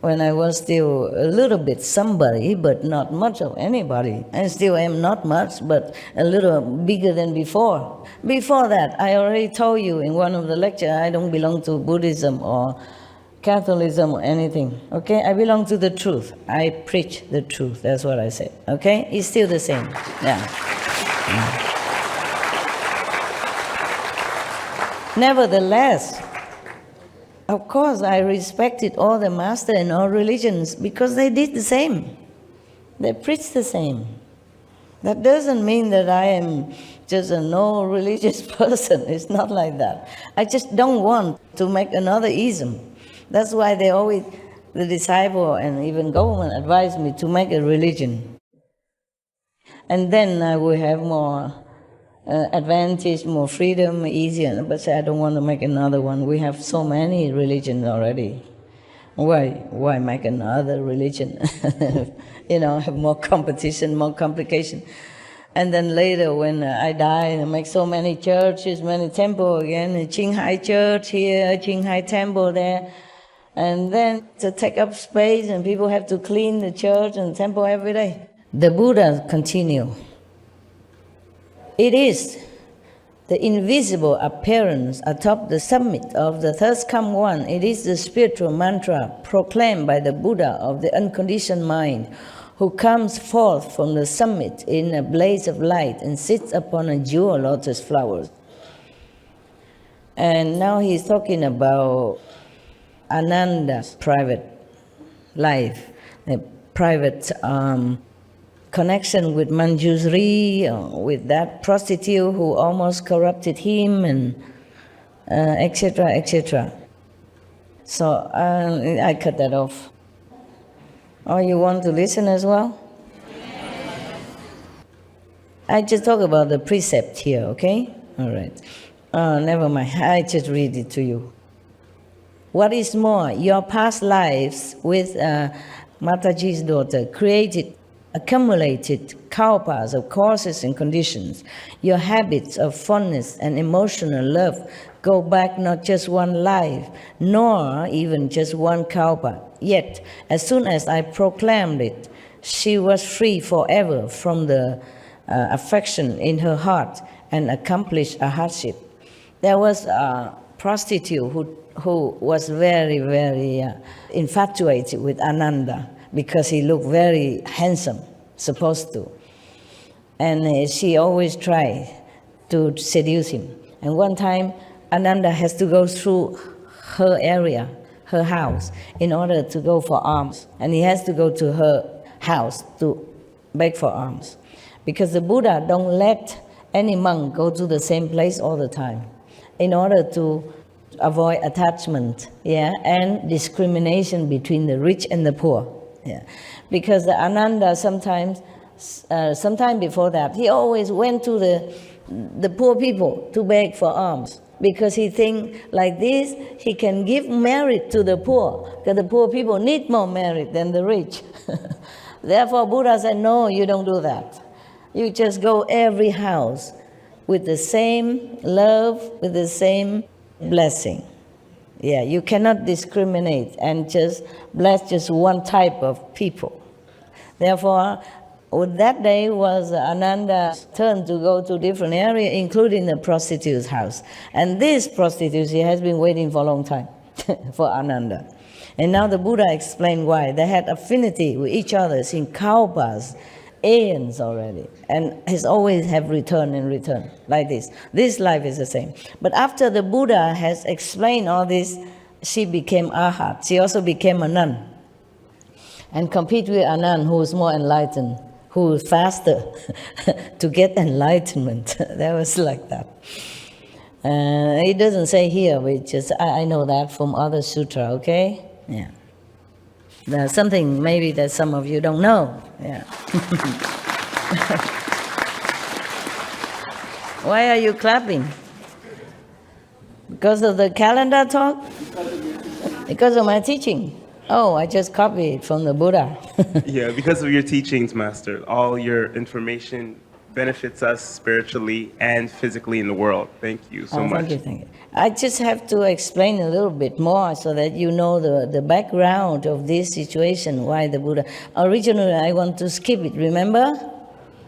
when I was still a little bit somebody, but not much of anybody. I still am not much, but a little bigger than before. Before that, I already told you in one of the lectures, I don't belong to Buddhism or Catholicism or anything, okay? I belong to the truth. I preach the truth, that's what I said, okay? It's still the same, yeah. Nevertheless, of course, I respected all the masters and all religions because they did the same. They preached the same. That doesn't mean that I am just a no religious person. It's not like that. I just don't want to make another ism. That's why the disciple and even government advised me to make a religion. And then I will have more advantage, more freedom, easier. But I don't want to make another one. We have so many religions already. Why make another religion? Have more competition, more complication. And then later when I die, I make so many churches, many temples again, Qinghai Church here, Qinghai Temple there. And then to take up space and people have to clean the church and temple every day. The Buddha continue. It is the invisible appearance atop the summit of the third come one. It is the spiritual mantra proclaimed by the Buddha of the unconditioned mind, who comes forth from the summit in a blaze of light and sits upon a jewel lotus flower. And now he's talking about Ananda's private life, the private connection with Manjusri, with that prostitute who almost corrupted him, and etc., etc. So I cut that off. Oh, you want to listen as well? I just talk about the precept here, okay? All right. Never mind, I just read it to you. What is more, your past lives with Mataji's daughter accumulated kalpas of causes and conditions. Your habits of fondness and emotional love go back not just one life, nor even just one kalpa. Yet, as soon as I proclaimed it, she was free forever from the affection in her heart and accomplished a hardship. There was a prostitute who was very, very infatuated with Ananda, because he looked very handsome, supposed to. And she always tried to seduce him. And one time, Ananda has to go through her her house in order to go for alms. And he has to go to her house to beg for alms. Because the Buddha don't let any monk go to the same place all the time in order to avoid attachment, and discrimination between the rich and the poor. Because the Ananda sometime before that, he always went to the poor people to beg for alms, because he think like this, he can give merit to the poor, because the poor people need more merit than the rich. Therefore, Buddha said, no, you don't do that. You just go every house with the same love, with the same blessing. You cannot discriminate and just bless just one type of people. Therefore, that day was Ananda's turn to go to different areas, including the prostitute's house. And this prostitute, she has been waiting for a long time for Ananda. And now the Buddha explained why. They had affinity with each other in kalpas, aeons already, and has always have return and return, like this. This life is the same. But after the Buddha has explained all this, she became arhat. She also became a nun, and compete with a nun who is more enlightened, who is faster to get enlightenment. That was like that. It doesn't say here, which is, I know that from other sutra, okay? There's something maybe that some of you don't know. Why are you clapping? Because of the calendar talk? Because of my teaching? Oh, I just copied from the Buddha. Because of your teachings, Master. All your information benefits us spiritually and physically in the world. Thank you so much. Thank you. I just have to explain a little bit more so that you know the background of this situation, why the Buddha. Originally, I want to skip it, remember?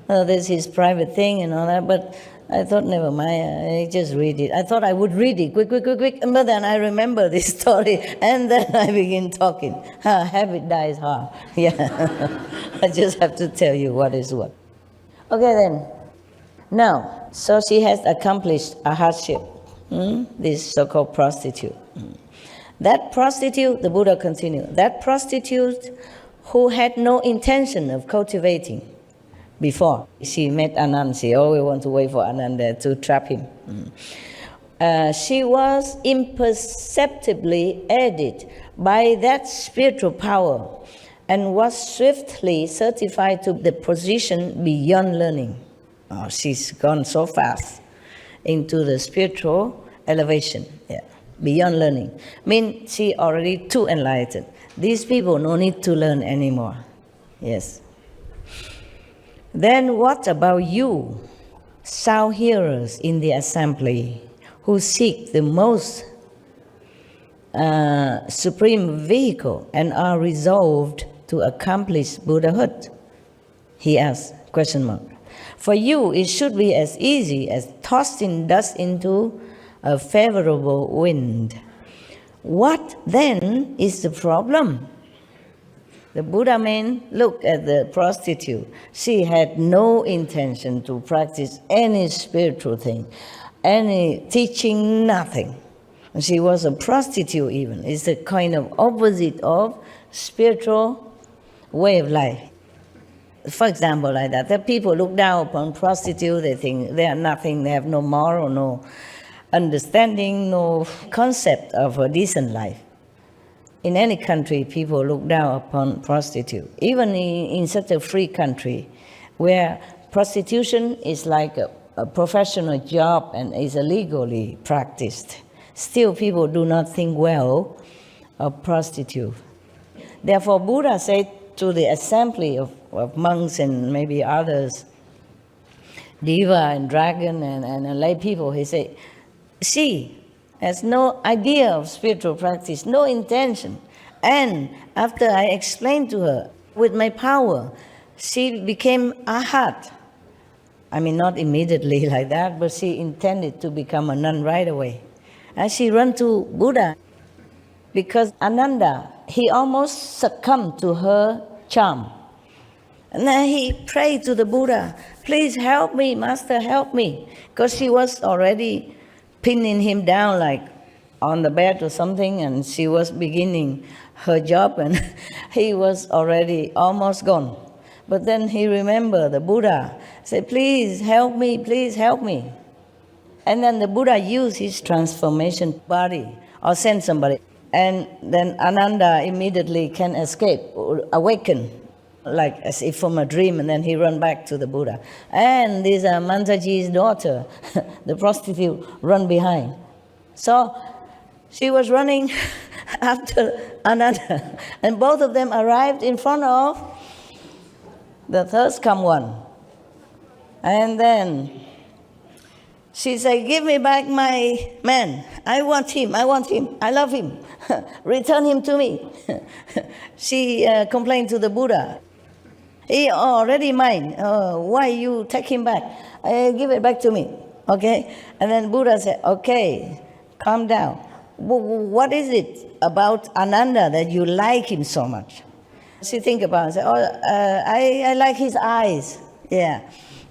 This is his private thing and all that, but I thought, never mind, I just read it. I thought I would read it, quick, but then I remember this story, and then I begin talking. Habit dies hard. I just have to tell you what is what. Okay then, now, so she has accomplished a hardship, this so-called prostitute. That prostitute, the Buddha continued, that prostitute who had no intention of cultivating before she met Ananda, she always wanted to wait for Ananda to trap him. She was imperceptibly aided by that spiritual power and was swiftly certified to the position beyond learning. She's gone so fast into the spiritual elevation, beyond learning. Means she already too enlightened. These people no need to learn anymore. Yes. Then what about you, sound hearers in the assembly, who seek the most supreme vehicle and are resolved to accomplish Buddhahood? He asked, question mark. For you, it should be as easy as tossing dust into a favorable wind. What then is the problem? The Buddha man looked at the prostitute. She had no intention to practice any spiritual thing, any teaching, nothing. She was a prostitute even. It's a kind of opposite of spiritual way of life. For example, like that, the people look down upon prostitutes, they think they are nothing, they have no moral, no understanding, no concept of a decent life. In any country, people look down upon prostitutes. Even in such a free country, where prostitution is like a professional job and is illegally practiced, still people do not think well of prostitutes. Therefore, Buddha said to the assembly of monks and maybe others, Deva and dragon and lay people, he said, she has no idea of spiritual practice, no intention. And after I explained to her, with my power, she became arhat. I mean, not immediately like that, but she intended to become a nun right away. And she ran to Buddha because Ananda, he almost succumbed to her charm. And then he prayed to the Buddha, please help me, Master, help me. Because she was already pinning him down like on the bed or something, and she was beginning her job, and he was already almost gone. But then he remembered the Buddha, said, please help me, please help me. And then the Buddha used his transformation body or sent somebody. And then Ananda immediately can escape, or awaken, like as if from a dream, and then he run back to the Buddha. And this Mantaji's daughter, the prostitute, run behind. So she was running after Ananda, and both of them arrived in front of the thirst come one. And then she said, give me back my man. I want him, I love him. Return him to me. She complained to the Buddha. He already mine. Why you take him back? Give it back to me. Okay? And then Buddha said, okay, calm down. What is it about Ananda that you like him so much? She think about it. Said, I like his eyes. Yeah.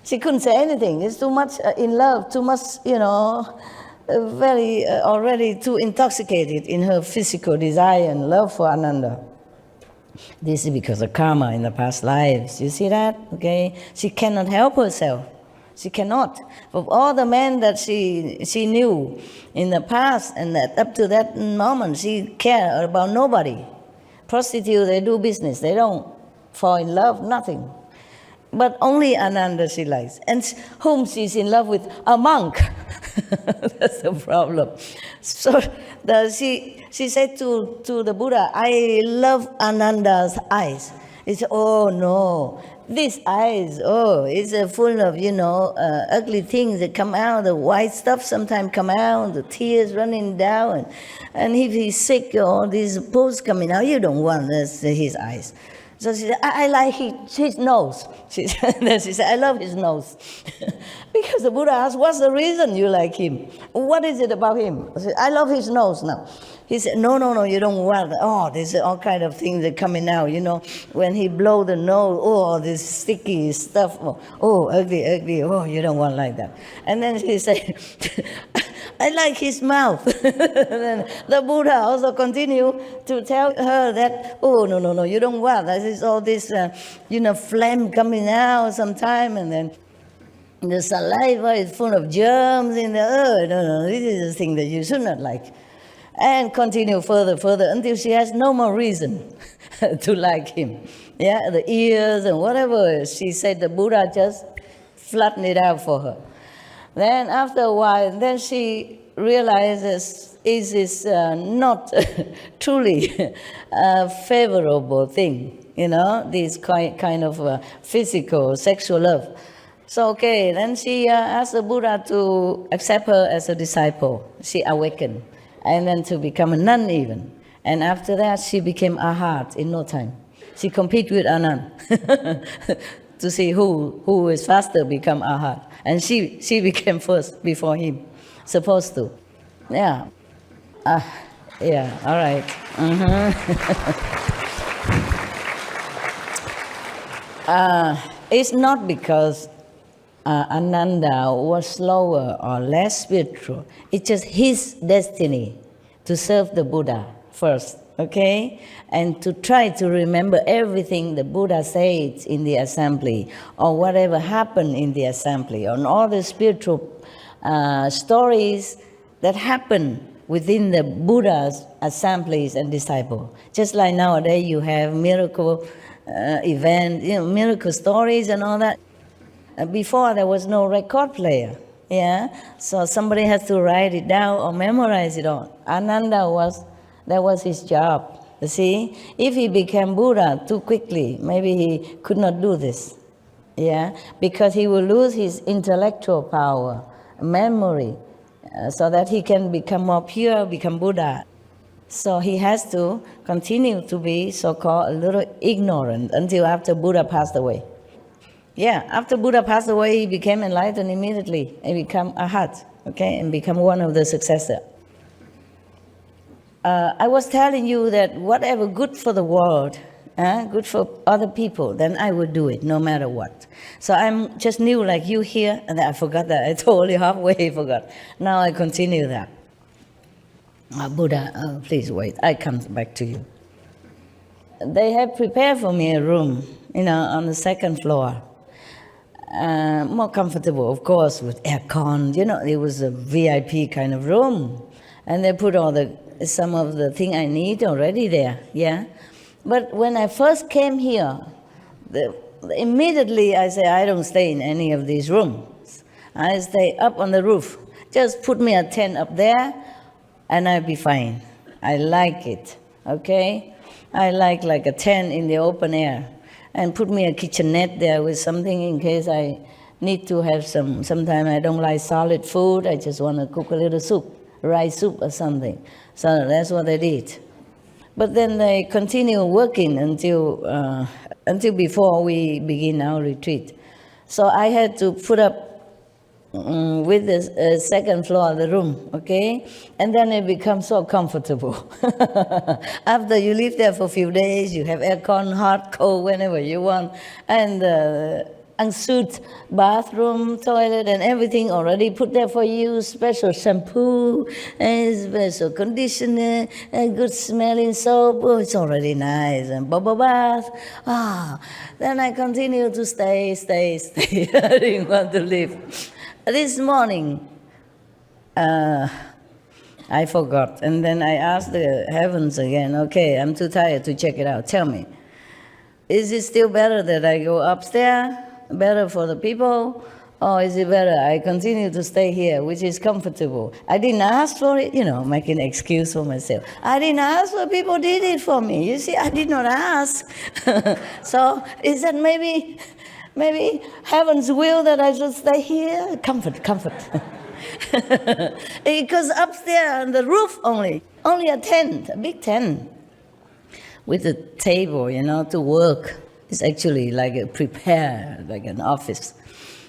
She couldn't say anything. It's too much in love, too much, very already too intoxicated in her physical desire and love for Ananda. This is because of karma in the past lives. You see that? Okay? She cannot help herself. She cannot. Of all the men that she knew in the past, and that up to that moment, she cared about nobody. Prostitutes, they do business. They don't fall in love, nothing. But only Ananda she likes. And whom she's in love with? A monk. That's the problem. So she said to the Buddha, I love Ananda's eyes. He said, oh no, these eyes, it's full of, ugly things that come out, the white stuff sometimes come out, the tears running down. And if he's sick, all these pores coming out, you don't want his eyes. So she said, I like his nose. She said, I love his nose. Because the Buddha asked, what's the reason you like him? What is it about him? I said, I love his nose now. He said, no, you don't want that. Oh, there's all kind of things that coming out, when he blow the nose, this sticky stuff, ugly, you don't want like that. And then she said, I like his mouth. Then the Buddha also continued to tell her that, no, you don't want. There's all this, phlegm coming out sometime, and then the saliva is full of germs in the no, this is the thing that you should not like. And continue further, until she has no more reason to like him. Yeah, the ears and whatever. She said the Buddha just flattened it out for her. Then after a while, then she realizes is this not truly a favorable thing, this kind of physical, sexual love. So, then she asked the Buddha to accept her as a disciple. She awakened, and then to become a nun even. And after that, she became Arhat in no time. She competed with Anand to see who is faster become Arhat. And she became first before him, supposed to. Yeah. Yeah, all right. It's not because Ananda was slower or less spiritual. It's just his destiny to serve the Buddha first, okay? And to try to remember everything the Buddha said in the assembly, or whatever happened in the assembly, on all the spiritual stories that happen within the Buddha's assemblies and disciples. Just like nowadays you have miracle events, miracle stories and all that. Before there was no record player, so somebody has to write it down or memorize it all. Ananda that was his job. You see, if he became Buddha too quickly, maybe he could not do this, because he will lose his intellectual power, memory, so that he can become more pure, become Buddha. So he has to continue to be so-called a little ignorant until after Buddha passed away. Yeah, after Buddha passed away, he became enlightened immediately and become Arhat, and become one of the successors. I was telling you that whatever good for the world, good for other people, then I would do it no matter what. So I'm just new like you here, and I forgot that. I totally halfway forgot. Now I continue that. Buddha, please wait, I come back to you. They have prepared for me a room, on the second floor. More comfortable, of course, with aircon. It was a VIP kind of room. And they put some of the thing I need already there, yeah? But when I first came here, immediately I say, I don't stay in any of these rooms. I stay up on the roof. Just put me a tent up there, and I'll be fine. I like it, okay? I like a tent in the open air. And put me a kitchenette there with something in case I need to have sometimes I don't like solid food, I just want to cook a little soup, rice soup or something. So that's what I did. But then they continue working until before we begin our retreat. So I had to put up with the second floor of the room, okay? And then it becomes so comfortable. After you live there for a few days, you have aircon, hot, cold, whenever you want, and ensuite bathroom, toilet, and everything already put there for you, special shampoo, and special conditioner, and good smelling soap. Oh, it's already nice, and bubble bath. Then I continue to stay. I didn't want to leave. This morning, I forgot, and then I asked the heavens again, okay, I'm too tired to check it out. Tell me, is it still better that I go upstairs, better for the people, or is it better I continue to stay here, which is comfortable? I didn't ask for it, making an excuse for myself. I didn't ask for people did it for me. You see, I did not ask. So is that maybe heaven's will that I should stay here? Comfort. Because upstairs on the roof only a tent, a big tent, with a table, to work. It's actually like like an office,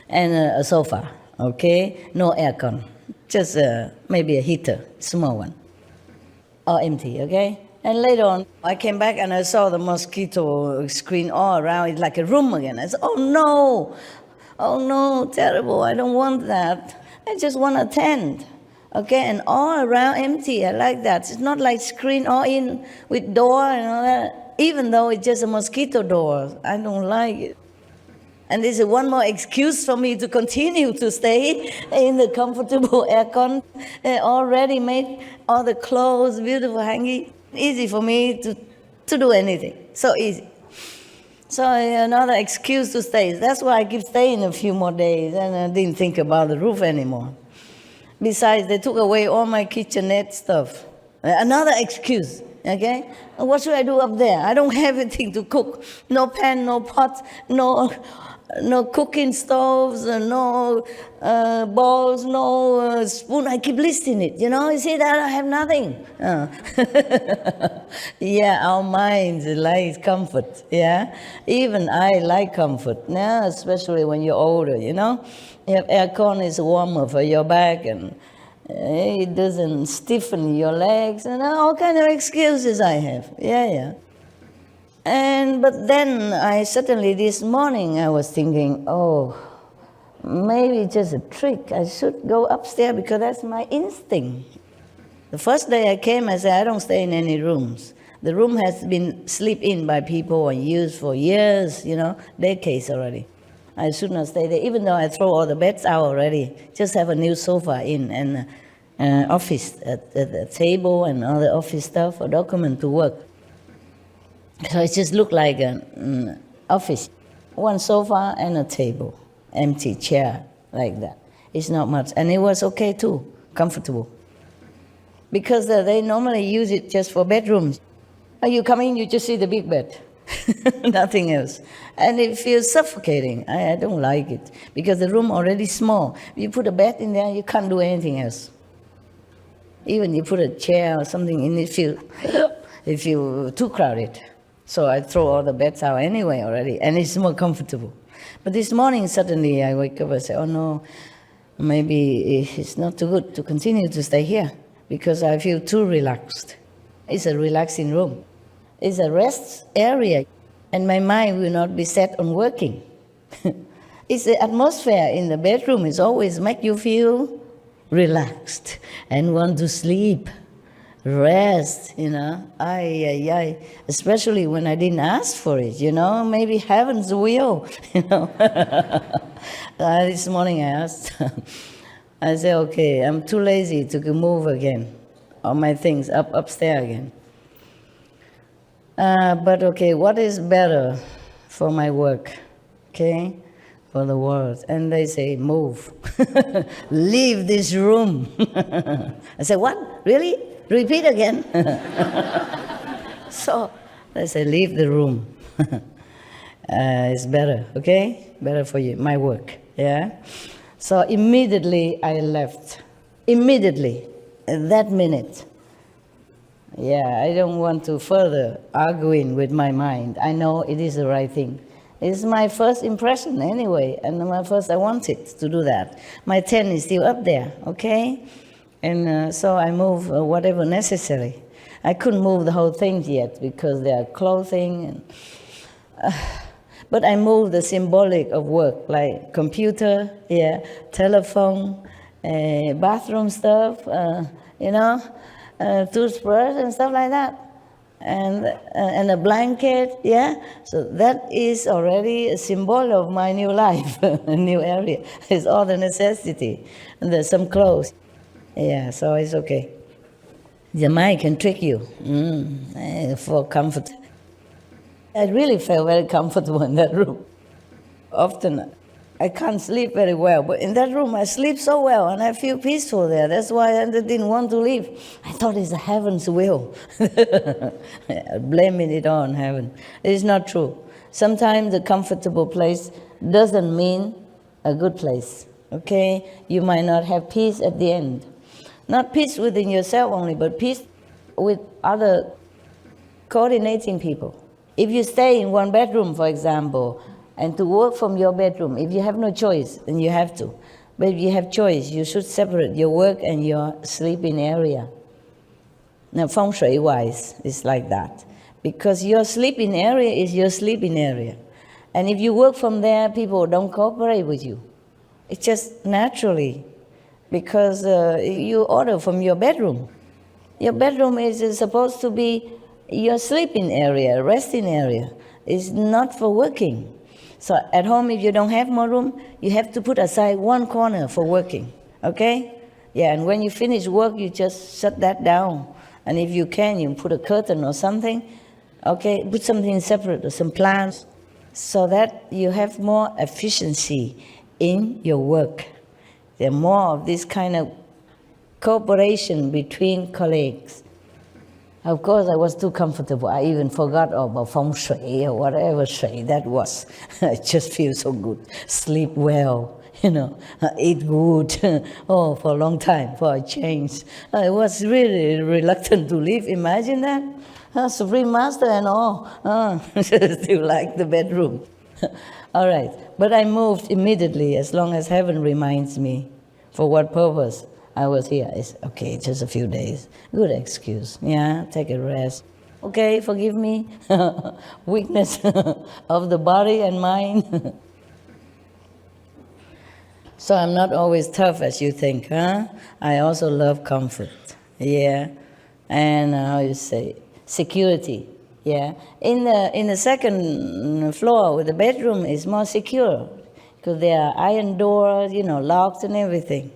and a sofa, okay? No aircon, just maybe a heater, small one, all empty, okay? And later on, I came back and I saw the mosquito screen all around. It's like a room again. I said, oh no, terrible, I don't want that. I just want a tent, okay? And all around empty, I like that. It's not like screen all in with door and all that. Even though it's just a mosquito door, I don't like it. And this is one more excuse for me to continue to stay in the comfortable aircon. Already made all the clothes, beautiful hanging. Easy for me to do anything, so easy. So another excuse to stay. That's why I keep staying a few more days, and I didn't think about the roof anymore. Besides, they took away all my kitchenette stuff. Another excuse, okay? What should I do up there? I don't have anything to cook. No pan, no pot, no cooking stoves, no bowls, no spoon. I keep listing it, You see that I have nothing. Yeah, our minds like comfort, yeah? Even I like comfort, now, especially when you're older, You have aircon, is warmer for your back, and it doesn't stiffen your legs, and all kind of excuses I have, yeah. But then this morning I was thinking, maybe just a trick. I should go upstairs because that's my instinct. The first day I came, I said, I don't stay in any rooms. The room has been slept in by people and used for years, decades already. I should not stay there, even though I throw all the beds out already. Just have a new sofa in and office, a table and all the office stuff, a document to work. So it just looked like an office. One sofa and a table, empty chair, like that. It's not much. And it was okay too, comfortable. Because they normally use it just for bedrooms. You come in, you just see the big bed. Nothing else. And it feels suffocating. I don't like it. Because the room already small. You put a bed in there, you can't do anything else. Even you put a chair or something in it, it feels too crowded. So I throw all the beds out anyway already, and it's more comfortable. But this morning, suddenly I wake up and say, oh no, maybe it's not too good to continue to stay here because I feel too relaxed. It's a relaxing room. It's a rest area, and my mind will not be set on working. It's the atmosphere in the bedroom is always make you feel relaxed and want to sleep. rest, especially when I didn't ask for it, maybe heaven's will, This morning I asked, I said, okay, I'm too lazy to move again, all my things upstairs again. But okay, what is better for my work, okay, for the world? And they say, move, leave this room. I said, what, really? Repeat again. So they say, leave the room. It's better, okay? Better for you, my work, yeah? So immediately I left. Immediately, at that minute. Yeah, I don't want to further arguing with my mind. I know it is the right thing. It's my first impression anyway, and I wanted to do that. My tent is still up there, okay? And so I move whatever necessary. I couldn't move the whole thing yet because there are clothing. But I moved the symbolic of work, like computer, telephone, bathroom stuff, toothbrush and stuff like that. And a blanket, So that is already a symbol of my new life, a new area. It's all the necessity. And there's some clothes. Yeah, so it's okay. The mind can trick you for comfort. I really felt very comfortable in that room. Often I can't sleep very well, but in that room I sleep so well and I feel peaceful there. That's why I didn't want to leave. I thought it's heaven's will. Blaming it on heaven. It's not true. Sometimes a comfortable place doesn't mean a good place, okay? You might not have peace at the end. Not peace within yourself only, but peace with other coordinating people. If you stay in one bedroom, for example, and to work from your bedroom, if you have no choice, then you have to. But if you have choice, you should separate your work and your sleeping area. Now, feng shui-wise, it's like that. Because your sleeping area is your sleeping area. And if you work from there, people don't cooperate with you. It's just naturally. Because you order from your bedroom. Your bedroom is supposed to be your sleeping area, resting area. It's not for working. So at home, if you don't have more room, you have to put aside one corner for working, okay? Yeah, and when you finish work, you just shut that down. And if you can, you put a curtain or something, okay? Put something separate or some plants so that you have more efficiency in your work. There are more of this kind of cooperation between colleagues. Of course, I was too comfortable. I even forgot about feng shui or whatever shui that was. I just feel so good. Sleep well, eat good. For a long time, for a change. I was really reluctant to leave. Imagine that. Supreme Master and all. Still like the bedroom. All right. But I moved immediately as long as heaven reminds me for what purpose I was here. It's okay, just a few days. Good excuse. Yeah, take a rest. Okay, forgive me. Weakness of the body and mind. So I'm not always tough as you think, huh? I also love comfort. Yeah. And how you say, security. Yeah. In the second floor with the bedroom is more secure because there are iron doors, locked and everything.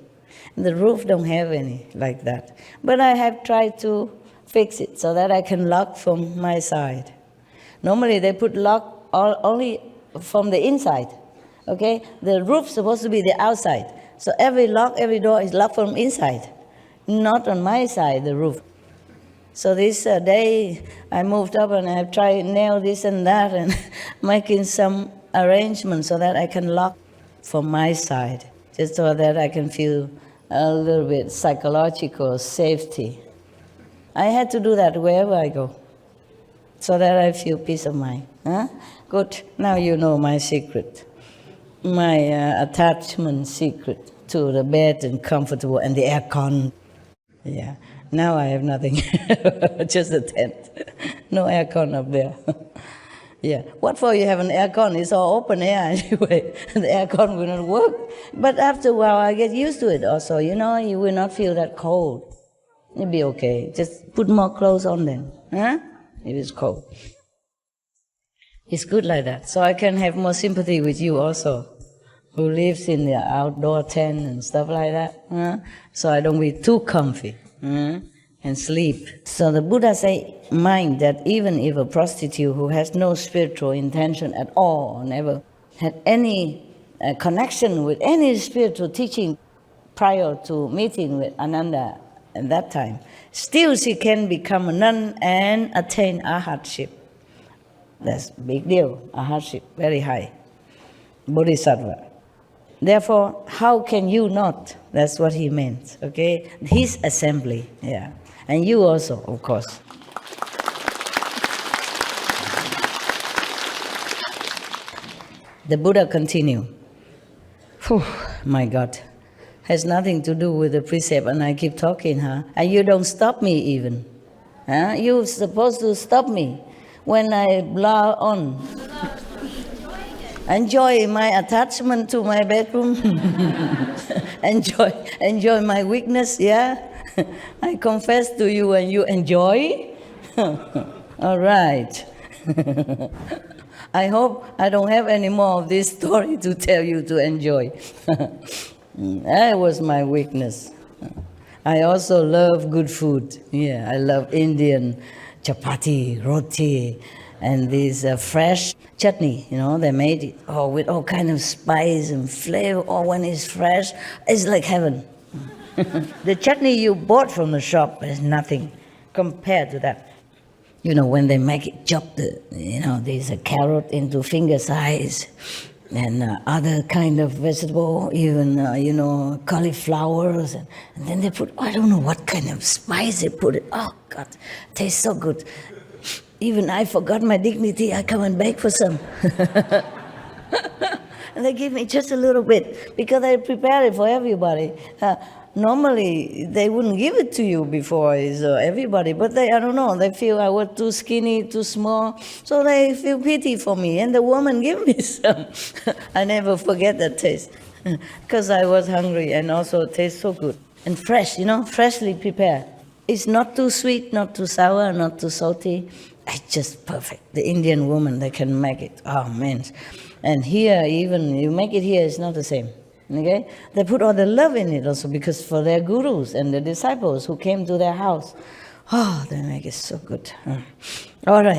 The roof don't have any like that. But I have tried to fix it so that I can lock from my side. Normally they put lock only from the inside, okay? The roof's supposed to be the outside. So every door is locked from inside, not on my side, the roof. So this day I moved up and I have tried nail this and that and making some arrangements so that I can lock from my side, just so that I can feel a little bit psychological safety. I had to do that wherever I go, so that I feel peace of mind. Huh? Good. Now you know my secret, my attachment secret to the bed and comfortable and the aircon. Yeah. Now I have nothing, just a tent. No aircon up there. Yeah. What for you have an aircon? It's all open air anyway. The aircon will not work. But after a while, I get used to it also. You will not feel that cold. You'll be okay. Just put more clothes on then. Huh? If it's cold. It's good like that. So I can have more sympathy with you also, who lives in the outdoor tent and stuff like that. So I don't be too comfy and sleep. So the Buddha say, mind that even if a prostitute who has no spiritual intention at all, or never had any connection with any spiritual teaching prior to meeting with Ananda at that time, still she can become a nun and attain arhatship. That's a big deal, arhatship, very high, bodhisattva. Therefore, how can you not? That's what he meant, okay? His assembly, yeah. And you also, of course. The Buddha continued. My God. Has nothing to do with the precept, and I keep talking, huh? And you don't stop me even. Huh? You're supposed to stop me when I blah on. Enjoy my attachment to my bedroom. enjoy my weakness, yeah? I confess to you and you enjoy? All right. I hope I don't have any more of this story to tell you to enjoy. That was my weakness. I also love good food. Yeah, I love Indian chapati, roti, and this fresh chutney, they made it with all kind of spice and flavor. When it's fresh, it's like heaven. The chutney you bought from the shop is nothing compared to that. When they make it, chop there's a carrot into finger size, and other kind of vegetable, even, cauliflowers. And then they put, I don't know what kind of spice they put it. Oh, God, tastes so good. Even I forgot my dignity. I come and beg for some. And they give me just a little bit because I prepare it for everybody. Normally, they wouldn't give it to you before everybody, but I don't know, they feel I was too skinny, too small, so they feel pity for me, and the woman gave me some. I never forget that taste, because I was hungry, and also it tastes so good. And fresh, freshly prepared. It's not too sweet, not too sour, not too salty. It's just perfect. The Indian woman, they can make it. Oh, man. And here, even, you make it here, it's not the same. Okay? They put all the love in it also, because for their gurus and the disciples who came to their house, they make it so good. All right.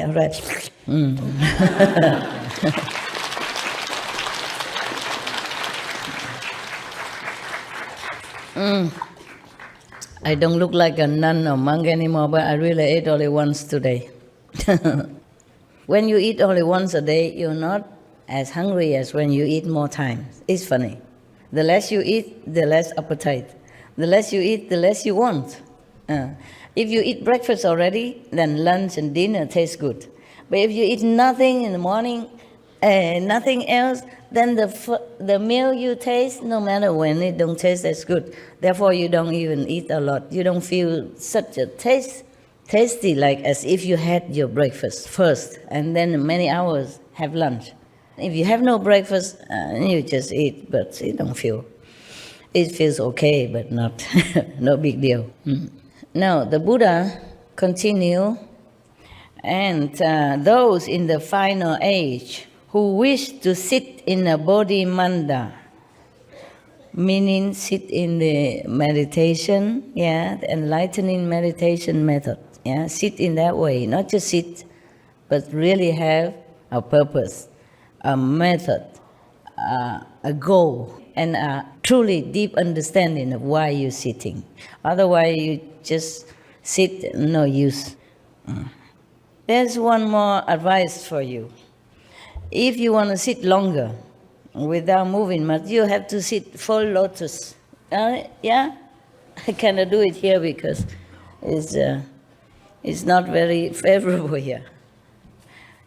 I don't look like a nun or monk anymore, but I really ate only once today. When you eat only once a day, you're not as hungry as when you eat more times. It's funny. The less you eat, the less appetite. The less you eat, the less you want. If you eat breakfast already, then lunch and dinner taste good. But if you eat nothing in the morning, nothing else, then the meal you taste, no matter when, it don't taste as good. Therefore, you don't even eat a lot. You don't feel such a tasty like as if you had your breakfast first, and then many hours have lunch. If you have no breakfast, you just eat, but you don't feel. It feels okay, but not no big deal. Now, the Buddha continue, and those in the final age who wish to sit in a bodhimanda, meaning sit in the meditation, the enlightening meditation method. Sit in that way, not just sit, but really have a purpose, a method, a goal, and a truly deep understanding of why you're sitting. Otherwise, you just sit, no use. There's one more advice for you. If you want to sit longer without moving much, you have to sit full lotus. I cannot do it here because it's not very favorable here.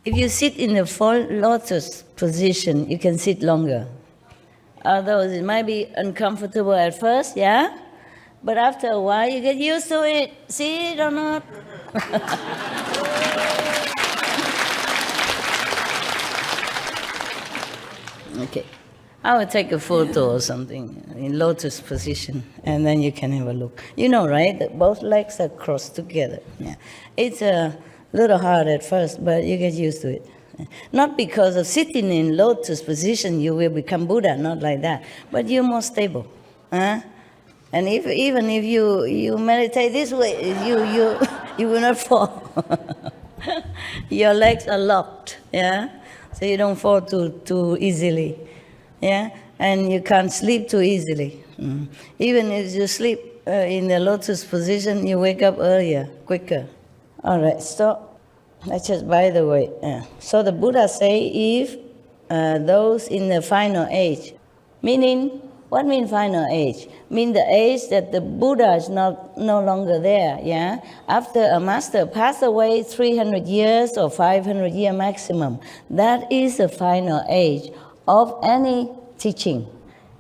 If you sit in the full lotus position, you can sit longer. Although it might be uncomfortable at first, but after a while you get used to it. See it or not? Okay. I will take a photo or something in lotus position, and then you can have a look. You know, right? That both legs are crossed together. Yeah. It's a little hard at first, but you get used to it. Not because of sitting in lotus position you will become Buddha, not like that, but you're more stable. Huh? And even if you meditate this way, you will not fall. Your legs are locked, yeah? So you don't fall too easily, yeah? And you can't sleep too easily. Even if you sleep in the lotus position, you wake up earlier, quicker. All right, stop. That's just by the way. Yeah. So the Buddha say if those in the final age, meaning, what means final age? Mean the age that the Buddha is no longer there, yeah? After a master passed away 300 years or 500 years maximum, that is the final age of any teaching.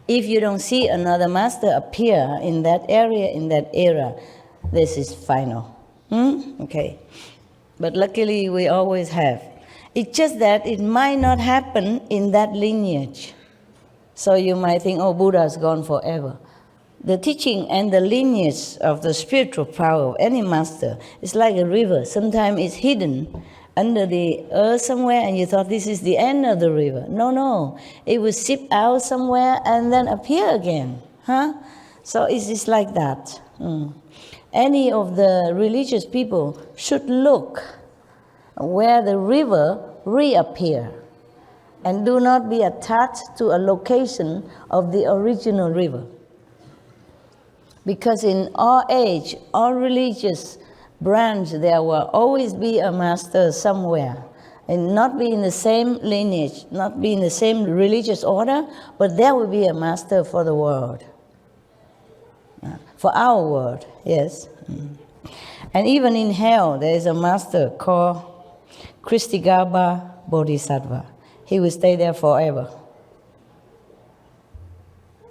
If you don't see another master appear in that area, in that era, this is final. Okay. But luckily we always have. It's just that it might not happen in that lineage. So you might think, oh, Buddha's gone forever. The teaching and the lineage of the spiritual power of any master is like a river. Sometimes it's hidden under the earth somewhere and you thought this is the end of the river. No. It will seep out somewhere and then appear again. So it's like that. Any of the religious people should look where the river reappear and do not be attached to a location of the original river. Because in all age, all religious branch, there will always be a master somewhere. And not be in the same lineage, not be in the same religious order, but there will be a master for the world. For our world, yes. And even in hell, there is a master called Kristigaba Bodhisattva. He will stay there forever.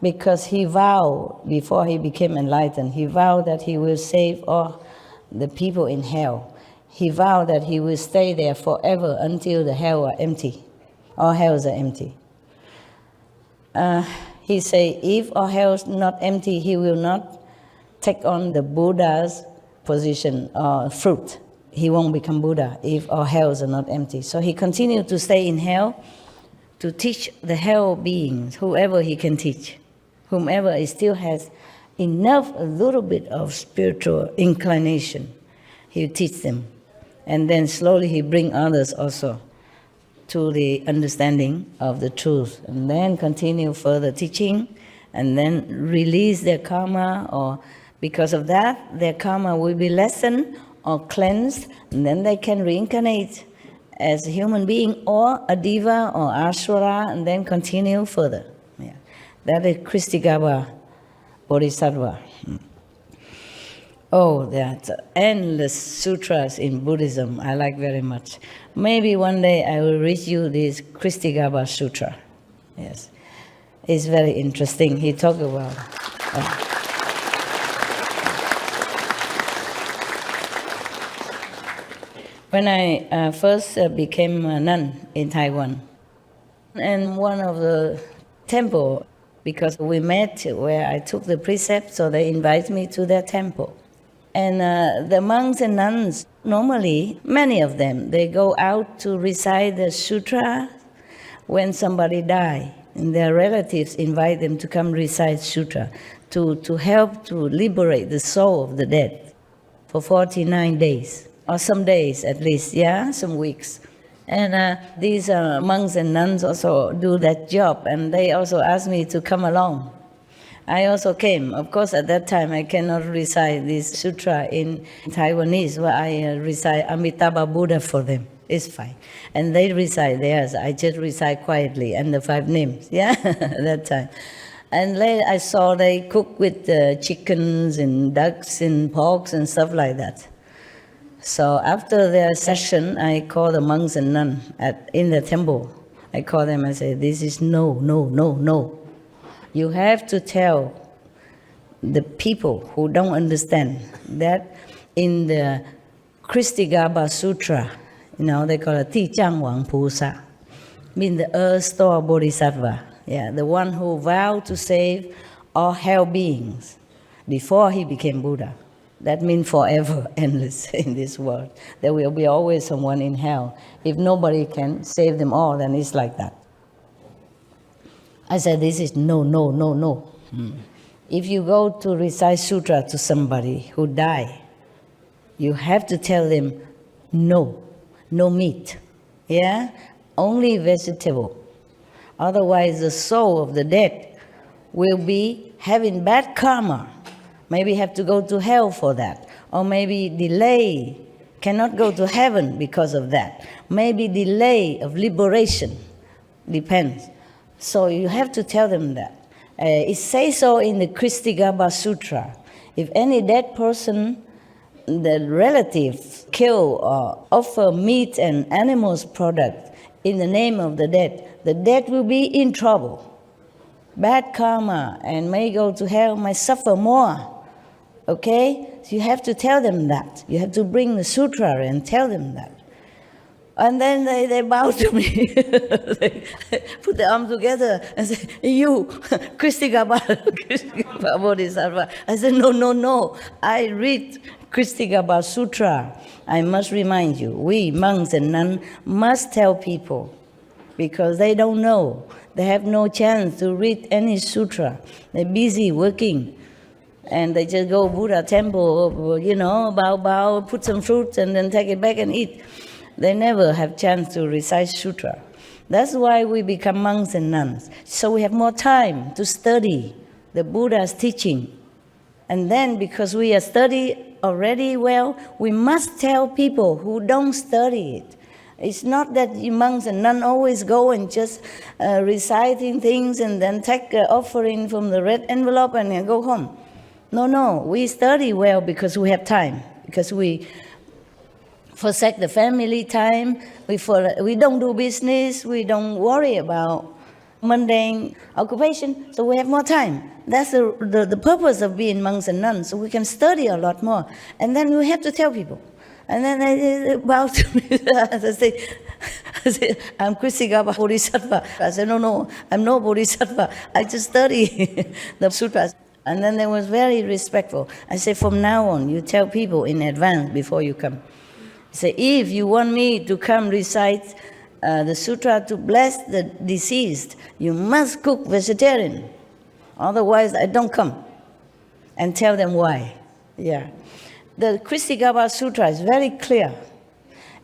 Because he vowed, before he became enlightened, he vowed that he will save all the people in hell. He vowed that he will stay there forever until the hell are empty. All hells are empty. He said, if all hells not empty, he will not take on the Buddha's position or fruit. He won't become Buddha if all hells are not empty. So he continued to stay in hell to teach the hell beings, whoever he can teach. Whomever still has enough, a little bit of spiritual inclination, he will teach them. And then slowly he bring others also to the understanding of the truth. And then continue further teaching, and then release their karma, or because of that, their karma will be lessened or cleansed, and then they can reincarnate as a human being or a diva or asura, and then continue further. Yeah. That is Kristigaba Bodhisattva. Oh, there are endless sutras in Buddhism I like very much. Maybe one day I will read you this Kristigaba Sutra. Yes. It's very interesting. He talked about when I first became a nun in Taiwan, and one of the temple, because we met where I took the precept, so they invited me to their temple. And the monks and nuns, normally, many of them, they go out to recite the sutra when somebody dies. And their relatives invite them to come recite sutra to help to liberate the soul of the dead for 49 days, or some days at least, yeah, some weeks. And these monks and nuns also do that job, and they also asked me to come along. I also came. Of course, at that time, I cannot recite this sutra in Taiwanese, where I recite Amitabha Buddha for them. It's fine. And they recite theirs. I just recite quietly, and the 5 names, yeah, at that time. And later I saw they cook with chickens and ducks and porks and stuff like that. So after their session, I called the monks and nuns in the temple. I called them and said, this is no. You have to tell the people who don't understand that in the Kristigaba Sutra, they call it Ti Chang Wang Pusa, means the earth store bodhisattva. Yeah, the one who vowed to save all hell beings before he became Buddha. That means forever, endless in this world. There will be always someone in hell. If nobody can save them all, then it's like that. I said, this is no. If you go to recite sutra to somebody who died, you have to tell them, no meat, yeah? Only vegetable. Otherwise, the soul of the dead will be having bad karma. Maybe have to go to hell for that. Or maybe delay, cannot go to heaven because of that. Maybe delay of liberation, depends. So you have to tell them that. It says so in the Surangama Sutra. If any dead person, the relative kill or offer meat and animals product in the name of the dead will be in trouble. Bad karma and may go to hell, may suffer more. Okay? So you have to tell them that. You have to bring the sutra and tell them that. And then they bow to me. They put their arms together and say, you, Surangama Bodhisattva. I said, no. I read Surangama Sutra. I must remind you, we monks and nuns must tell people because they don't know. They have no chance to read any sutra. They're busy working. And they just go Buddha temple, bow, put some fruits and then take it back and eat. They never have chance to recite sutra. That's why we become monks and nuns. So we have more time to study the Buddha's teaching. And then because we are study already well, we must tell people who don't study it. It's not that you monks and nuns always go and just reciting things and then take an offering from the red envelope and then go home. No, we study well because we have time, because we forsake the family time, we don't do business, we don't worry about mundane occupation, so we have more time. That's the purpose of being monks and nuns, so we can study a lot more. And then we have to tell people. And then they bow to me. I say, I'm Surangama Bodhisattva. I said, no, I'm no Bodhisattva. I just study the sutras. And then they was very respectful. I say, from now on, you tell people in advance before you come. I say, if you want me to come recite the sutra to bless the deceased, you must cook vegetarian. Otherwise, I don't come. And tell them why. Yeah. The Surangama Sutra is very clear.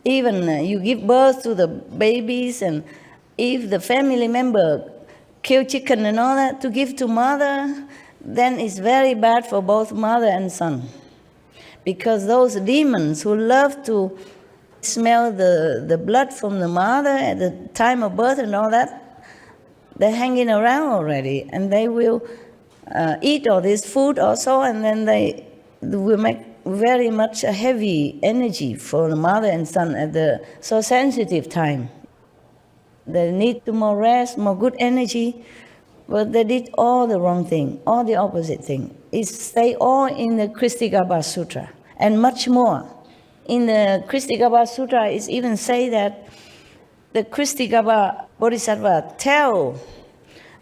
Even you give birth to the babies, and if the family member kill chicken and all that to give to mother, then it's very bad for both mother and son. Because those demons who love to smell the blood from the mother at the time of birth and all that, they're hanging around already, and they will eat all this food also, and then they will make very much a heavy energy for the mother and son at the so sensitive time. They need more rest, more good energy, but they did all the wrong thing, all the opposite thing. It's they all in the Surangama Sutra, and much more. In the Surangama Sutra, it's even say that the Surangama Bodhisattva tell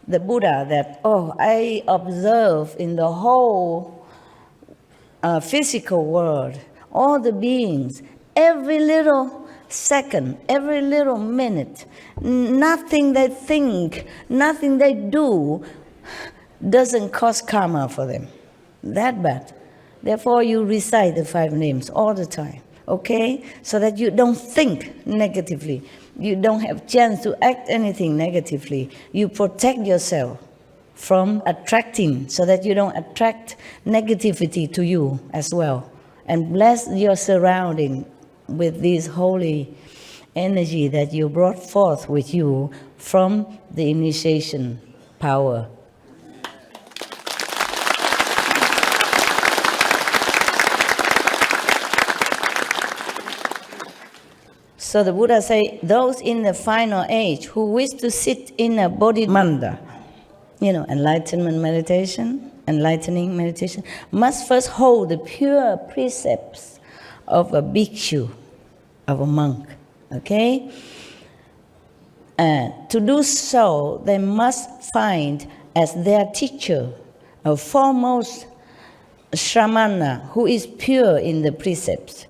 the Buddha that, I observe in the whole physical world, all the beings, every little second, every little minute, nothing they think, nothing they do doesn't cause karma for them. That bad. Therefore, you recite the 5 names all the time, okay? So that you don't think negatively. You don't have chance to act anything negatively. You protect yourself from attracting, so that you don't attract negativity to you as well. And bless your surrounding with this holy energy that you brought forth with you from the initiation power. So the Buddha say, those in the final age who wish to sit in a bodhimanda, enlightening meditation, must first hold the pure precepts of a bhikshu, of a monk, okay? To do so, they must find as their teacher a foremost Shramana who is pure in the precepts.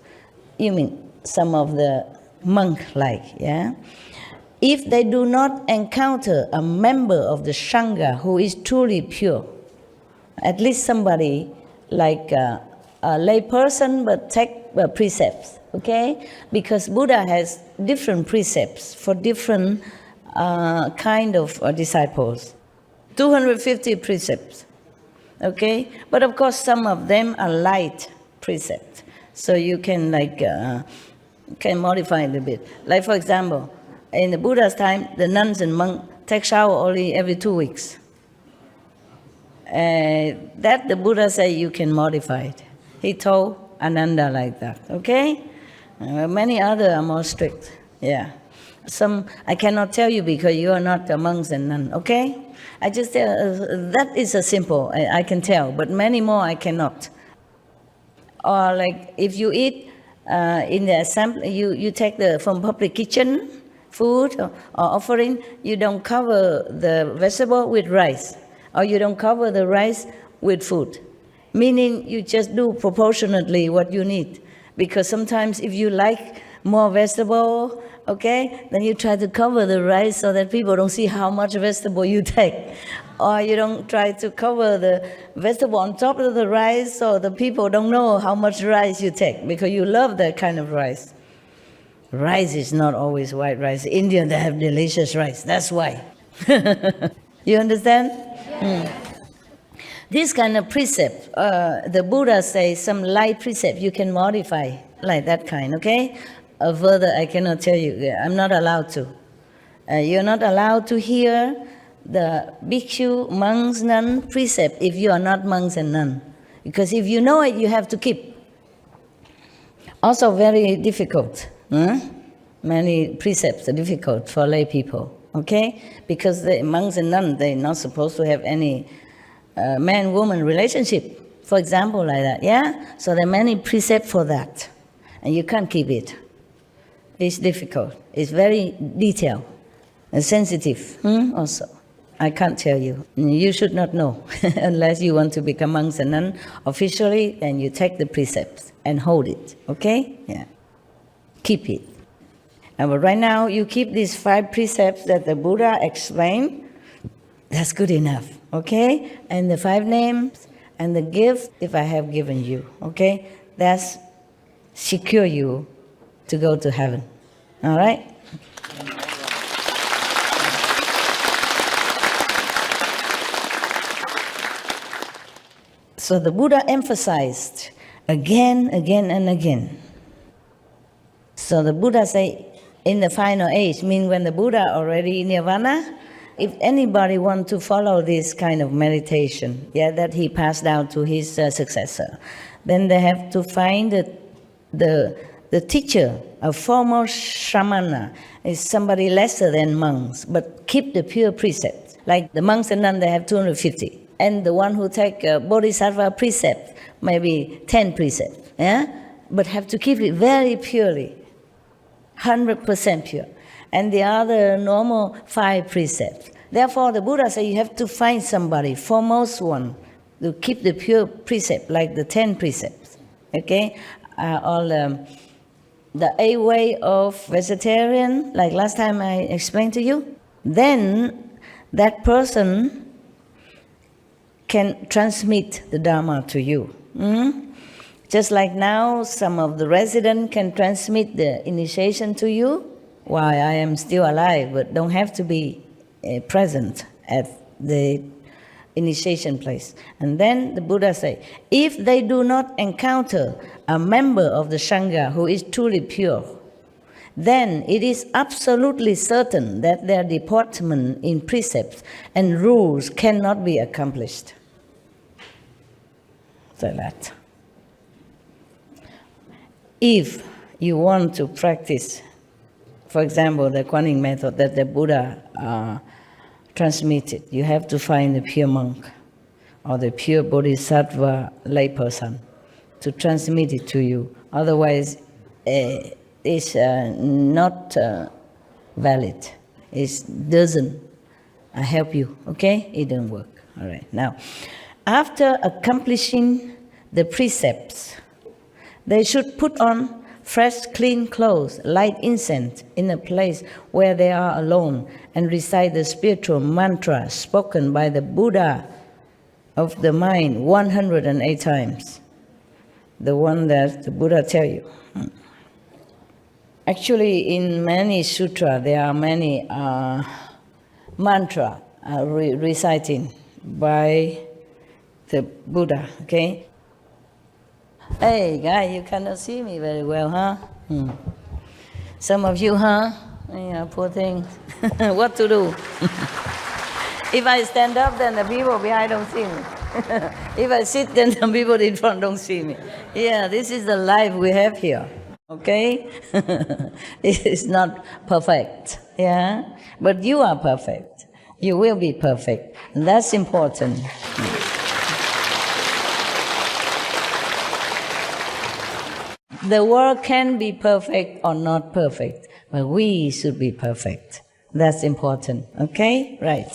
You mean some of the monk-like, yeah? If they do not encounter a member of the Sangha who is truly pure, at least somebody like a lay person but take precepts, okay? Because Buddha has different precepts for different kind of disciples. 250 precepts, okay? But of course some of them are light precepts. So you can can modify a little bit. Like for example, in the Buddha's time, the nuns and monks take shower only every 2 weeks. That the Buddha said you can modify it. He told Ananda like that, okay? Many other are more strict, yeah. Some I cannot tell you because you are not a monks and nuns, okay? I just tell, that is a simple, I can tell, but many more I cannot. Or like if you eat in the assembly, you take from public kitchen food or offering, you don't cover the vegetable with rice, or you don't cover the rice with food. Meaning you just do proportionately what you need. Because sometimes if you like more vegetable, okay, then you try to cover the rice so that people don't see how much vegetable you take. Or you don't try to cover the vegetable on top of the rice so the people don't know how much rice you take, because you love that kind of rice. Rice is not always white rice. In India, they have delicious rice. That's why. You understand? Yeah. This kind of precept, the Buddha says some light precept you can modify, like that kind, okay? Further, I cannot tell you. I'm not allowed to. You're not allowed to hear the bhikshu, monks, nun precept if you are not monks and nun. Because if you know it, you have to keep. Also very difficult. Many precepts are difficult for lay people, okay? Because the monks and nuns, they're not supposed to have any man-woman relationship, for example, like that, yeah? So there are many precepts for that, and you can't keep it. It's difficult. It's very detailed and sensitive also. I can't tell you. You should not know unless you want to become monks and nuns officially, then you take the precepts and hold it, okay? Yeah. Keep it. But right now, you keep these 5 precepts that the Buddha explained. That's good enough, okay? And the 5 names and the gift, if I have given you, okay? That's secure you to go to heaven, all right? So the Buddha emphasized again, and again. So the Buddha said, in the final age, mean when the Buddha already in nirvana, if anybody want to follow this kind of meditation, yeah, that he passed down to his successor, then they have to find the teacher, a foremost Shramana, is somebody lesser than monks, but keep the pure precepts. Like the monks and nuns, they have 250. And the one who take Bodhisattva precept, maybe 10 precepts, yeah? But have to keep it very purely, 100% pure. And the other normal 5 precepts. Therefore, the Buddha said you have to find somebody, foremost one, to keep the pure precept, like the 10 precepts, okay? All the 8 way of vegetarian, like last time I explained to you. Then that person can transmit the Dharma to you. Just like now, some of the residents can transmit the initiation to you while I am still alive, but don't have to be present at the initiation place. And then the Buddha said, if they do not encounter a member of the Sangha who is truly pure, then it is absolutely certain that their deportment in precepts and rules cannot be accomplished. So that. If you want to practice, for example, the Kuan method that the Buddha transmitted, you have to find a pure monk or the pure Bodhisattva layperson to transmit it to you. Otherwise, it's not valid. It doesn't help you, okay? It doesn't work. All right. Now, after accomplishing the precepts, they should put on fresh, clean clothes, light incense in a place where they are alone, and recite the spiritual mantra spoken by the Buddha of the mind 108 times. The one that the Buddha tell you. Actually, in many sutras, there are many mantra reciting by the Buddha, okay? Hey, guy, you cannot see me very well, huh? Some of you, huh? Yeah, poor things. What to do? If I stand up, then the people behind don't see me. If I sit, then the people in front don't see me. Yeah, this is the life we have here, okay? It is not perfect, yeah? But you are perfect. You will be perfect. And that's important. The world can be perfect or not perfect, but we should be perfect. That's important, okay? Right.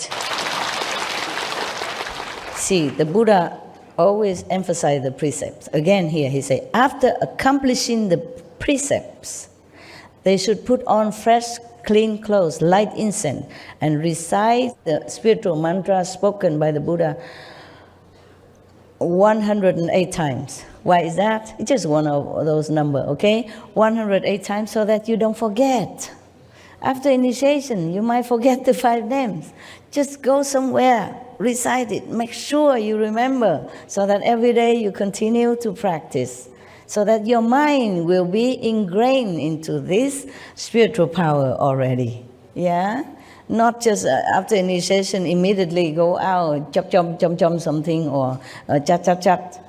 See, the Buddha always emphasized the precepts. Again here he said, after accomplishing the precepts, they should put on fresh, clean clothes, light incense, and recite the spiritual mantra spoken by the Buddha 108 times. Why is that? It's just one of those numbers, okay? 108 times so that you don't forget. After initiation, you might forget the 5 names. Just go somewhere, recite it, make sure you remember, so that every day you continue to practice, so that your mind will be ingrained into this spiritual power already, yeah? Not just after initiation, immediately go out, chop something, or chat.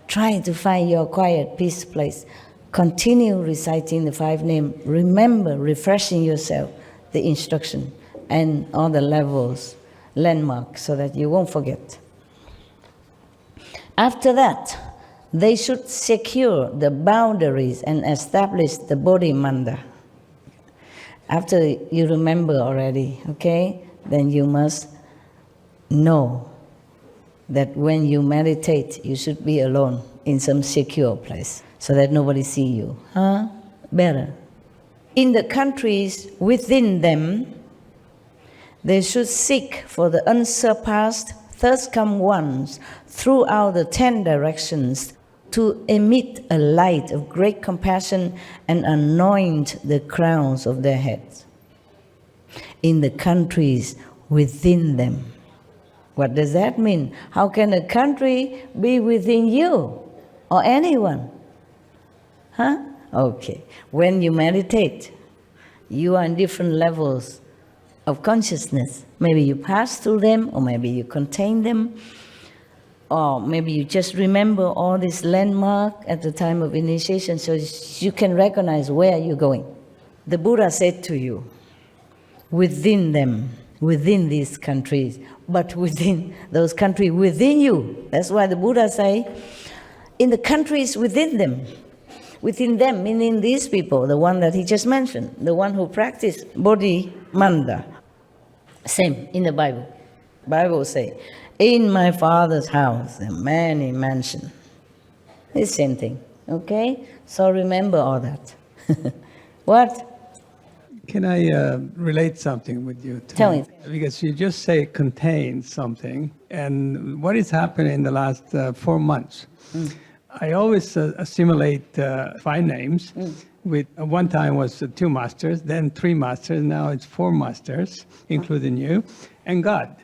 Try to find your quiet, peace place. Continue reciting the 5 names. Remember, refreshing yourself, the instruction, and all the levels, landmarks, so that you won't forget. After that, they should secure the boundaries and establish the Bodhi Manda. After you remember already, okay, then you must know that when you meditate, you should be alone in some secure place so that nobody see you. Huh? Better. In the countries within them, they should seek for the unsurpassed thirst-come ones throughout the 10 directions to emit a light of great compassion and anoint the crowns of their heads. In the countries within them. What does that mean? How can a country be within you or anyone? Huh? Okay. When you meditate, you are in different levels of consciousness. Maybe you pass through them, or maybe you contain them, or maybe you just remember all this landmark at the time of initiation so you can recognize where you're going. The Buddha said to you, within them, within these countries, but within those countries within you. That's why the Buddha say, in the countries within them, meaning these people, the one that he just mentioned, the one who practice Bodhi Manda. Same in the Bible. Bible say, in my Father's house, there are many mansions. It's the same thing, okay? So remember all that. What? Can I relate something with you? Tell me. Because you just say contain something, and what has happened in the last 4 months? I always assimilate 5 names. With one time was 2 masters, then 3 masters, now it's 4 masters, including you, and God.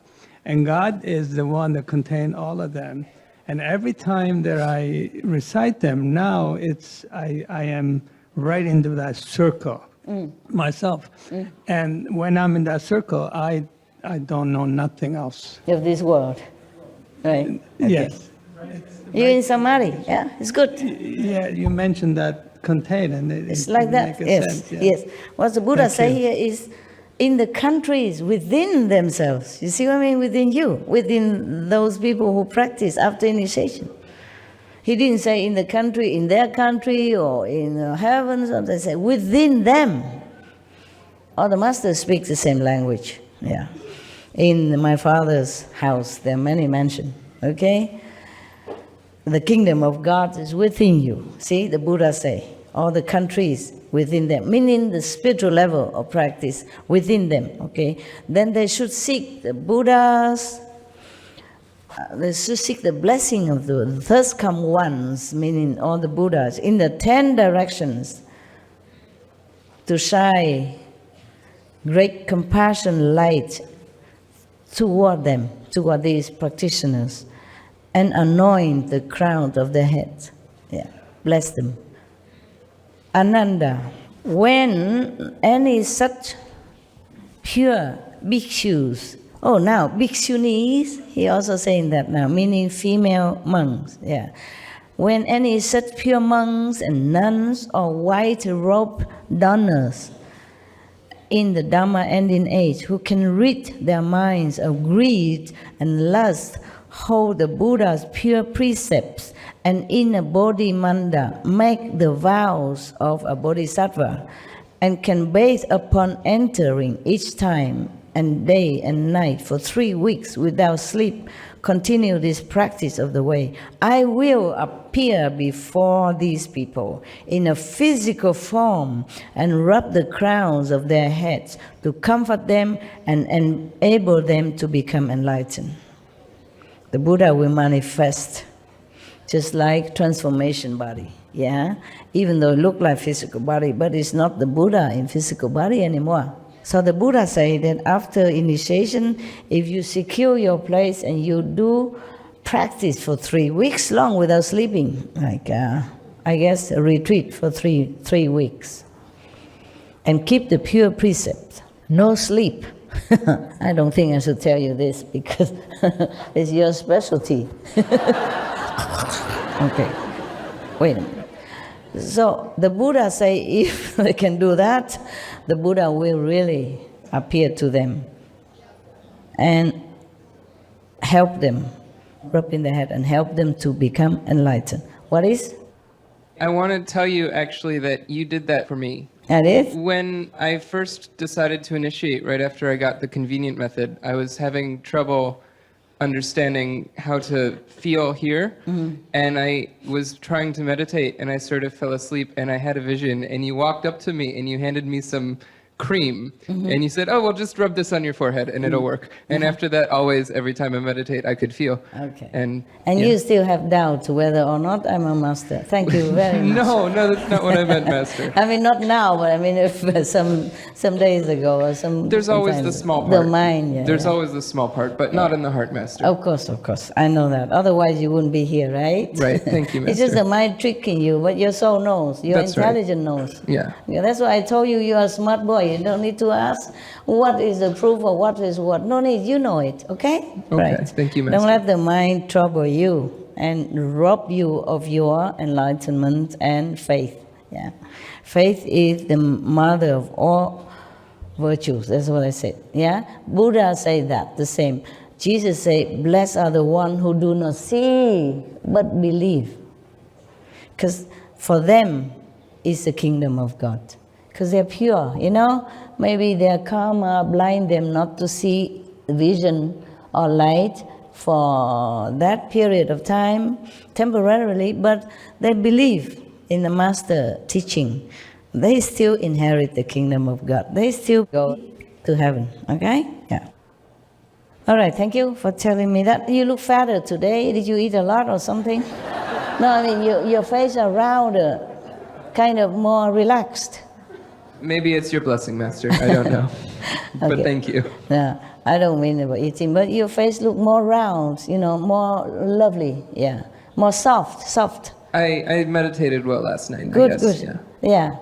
And God is the one that contains all of them. And every time that I recite them, now I am right into that circle myself. And when I'm in that circle, I don't know nothing else. Of this world, right? Okay. Yes. You're in Samadhi, yeah, it's good. Yeah, you mentioned that contain, and It's like that, makes yes, sense, yeah. yes. What the Buddha Thank say you. here is, in the countries within themselves. You see what I mean? Within you, within those people who practice after initiation. He didn't say in the country, in their country, or in the heavens, or they say within them. All the masters speak the same language. Yeah. In my father's house, there are many mansions. Okay? The kingdom of God is within you. See, the Buddha say, all the countries within them, meaning the spiritual level of practice within them. Okay? Then they should seek the Buddhas. They should seek the blessing of the first come ones, meaning all the Buddhas, in the 10 directions to shine great compassion light toward them, toward these practitioners, and anoint the crown of their heads. Yeah, bless them. Ananda, when any such pure bhikshus, now bhikshunis, he also saying that now, meaning female monks, yeah. When any such pure monks and nuns or white-robed donors in the Dhamma ending age who can rid their minds of greed and lust, hold the Buddha's pure precepts, and in a bodhimanda make the vows of a bodhisattva, and can bathe upon entering each time and day and night for 3 weeks without sleep, continue this practice of the way, I will appear before these people in a physical form and rub the crowns of their heads to comfort them and enable them to become enlightened. The Buddha will manifest just like transformation body, yeah? Even though it looks like physical body, but it's not the Buddha in physical body anymore. So the Buddha say that after initiation, if you secure your place and you do practice for 3 weeks long without sleeping, like I guess a retreat for three weeks, and keep the pure precept, no sleep. I don't think I should tell you this because it's your specialty. Okay, wait a minute. So the Buddha say if they can do that, the Buddha will really appear to them and help them, rub in the head and help them to become enlightened. What is? I want to tell you actually that you did that for me. That is? When I first decided to initiate, right after I got the convenient method, I was having trouble understanding how to feel here, and I was trying to meditate, and I sort of fell asleep, and I had a vision, and you walked up to me, and you handed me some cream, and you said, oh, well, just rub this on your forehead, and it'll work. And after that, always, every time I meditate, I could feel. Okay. And yeah. You still have doubt whether or not I'm a master. Thank you very much. No, that's not what I meant, Master. I mean, not now, but I mean, if some days ago or some. There's always the small part. The mind, yeah. There's always the small part, but not in the heart, Master. Of course. I know that. Otherwise, you wouldn't be here, right? Right. Thank you, Master. It's just the mind tricking you, but your soul knows. Your That's intelligence right. knows. Yeah. That's why I told you you're a smart boy. You don't need to ask what is the proof or what is what. No need. You know it. Okay? Okay. Right. Thank you, Master. Don't let the mind trouble you and rob you of your enlightenment and faith. Yeah. Faith is the mother of all virtues. That's what I said. Yeah. Buddha said that the same. Jesus said, blessed are the ones who do not see but believe. Because for them is the kingdom of God. Because they're pure, you know. Maybe their karma blind them not to see vision or light for that period of time, temporarily, but they believe in the master teaching. They still inherit the kingdom of God. They still go to heaven, okay? Yeah. All right, thank you for telling me that. You look fatter today. Did you eat a lot or something? No, I mean, your face are rounder, kind of more relaxed. Maybe it's your blessing, Master. I don't know. Okay. But thank you. No, I don't mean about eating, but your face look more round, you know, more lovely, yeah. More soft. I meditated well last night, Good, I guess. good. Yeah,